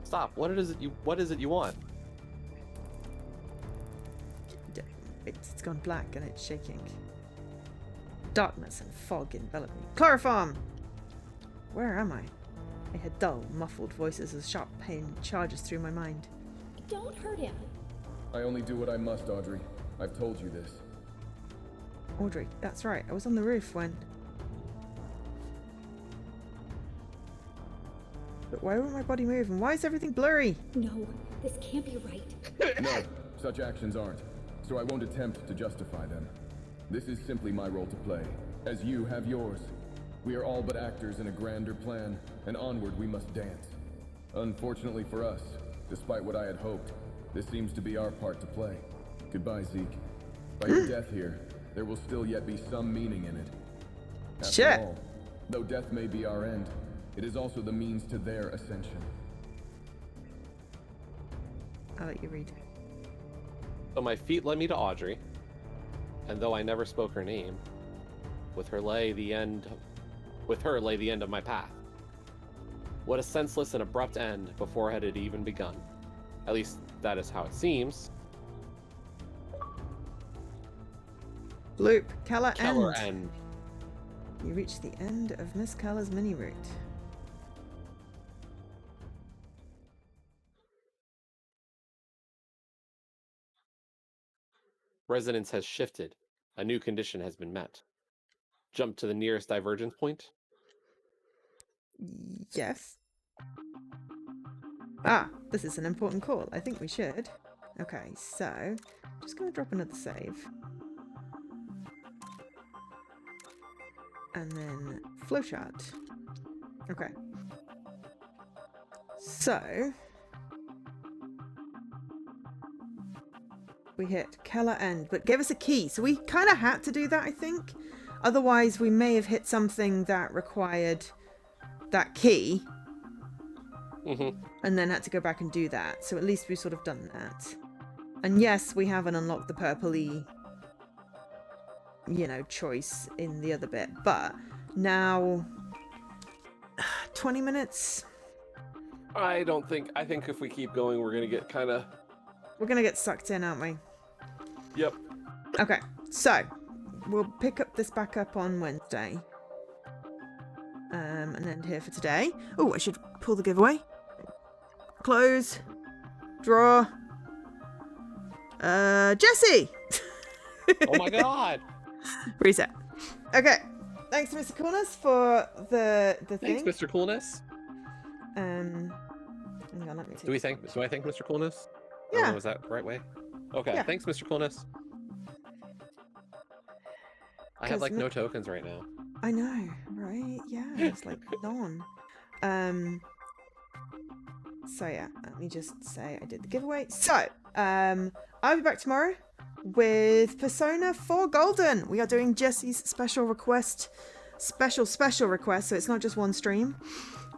Stop. What is it you want? It's gone black and it's shaking. Darkness and fog envelop me. Chloroform! Where am I? I hear dull, muffled voices as sharp pain charges through my mind. Don't hurt him! I only do what I must, Audrey. I've told you this. Audrey, that's right. I was on the roof when... But why won't my body move and why is everything blurry? No, this can't be right. No, such actions aren't, so I won't attempt to justify them. This is simply my role to play, as you have yours. We are all but actors in a grander plan, and onward we must dance. Unfortunately for us, despite what I had hoped, this seems to be our part to play. Goodbye, Zeke. By your death here, there will still yet be some meaning in it. After Shit. all, though death may be our end, it is also the means to their ascension. I'll let you read. So my feet led me to Audrey, and though I never spoke her name, with her lay the end of my path. What a senseless and abrupt end before it had even begun. At least that is how it seems. Loop, Keller Keller end. end. You reach the end of Miss Keller's mini route. Resonance has shifted. A new condition has been met. Jump to the nearest divergence point. Yes. Ah, this is an important call. I think we should. Okay, so just gonna drop another save. and then flowchart. Okay. So we hit Keller end, but gave us a key. So we kind of had to do that, I think. Otherwise, we may have hit something that required that key. And then had to go back and do that. So at least we've sort of done that. And yes, we haven't unlocked the purpley, choice in the other bit. But now, 20 minutes? I think if we keep going, we're going to get kind of... We're going to get sucked in, aren't we? Yep. Okay, so we'll pick up this back up on Wednesday. And end here for today. Oh, I should pull the giveaway. Close. Draw. Jesse! Oh my god! Reset. Okay. Thanks, Mr. Coolness, for the thing. Thanks, Mr. Coolness. Hang on, let me take Do I thank Mr. Coolness? Yeah. Was that the right way? Okay, Yeah. Thanks, Mr. Coolness. I have, no tokens right now. I know, right? Yeah, it's none. So yeah, let me just say I did the giveaway. So, I'll be back tomorrow with Persona 4 Golden. We are doing Jesse's special request. So it's not just one stream.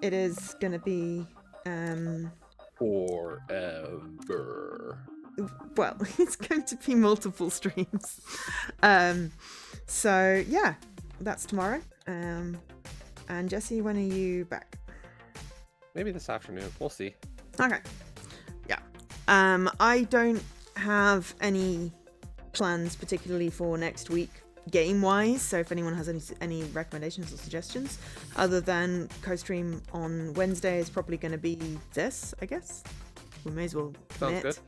It is gonna be Forever. Well, it's going to be multiple streams. So yeah, that's tomorrow. And Jesse, when are you back? Maybe this afternoon. We'll see. Okay. Yeah. I don't have any plans particularly for next week game-wise, so if anyone has any recommendations or suggestions, other than co-stream on Wednesday is probably going to be this, I guess. We may as well commit. Sounds good.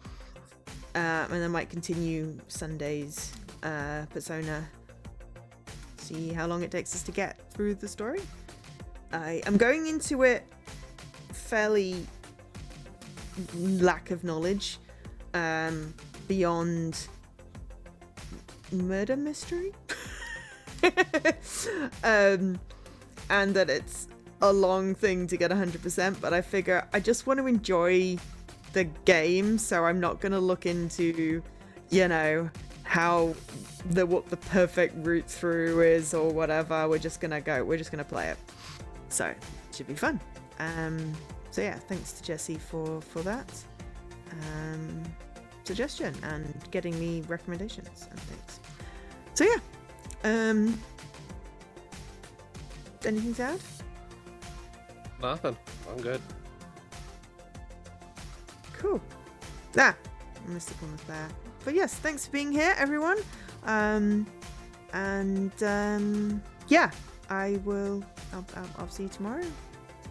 And then might continue Sunday's Persona. See how long it takes us to get through the story. I am going into it fairly lack of knowledge beyond murder mystery. And that it's a long thing to get 100%, but I figure I just want to enjoy the game, so I'm not going to look into, how what the perfect route through is or whatever. We're just going to play it. So, it should be fun. So yeah, thanks to Jesse for that suggestion and getting me recommendations and things. So yeah, anything to add? Nothing. I'm good. Cool. Mr. Corner's there. But yes, thanks for being here, everyone. Yeah, I'll see you tomorrow.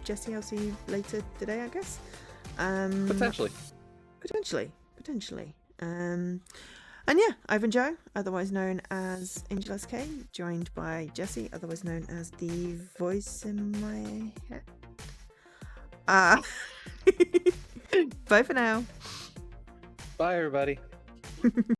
Jesse, I'll see you later today, I guess. Potentially. And yeah, Ivan Joe, otherwise known as Angel SK, joined by Jesse, otherwise known as the voice in my head. Bye for now. Bye, everybody.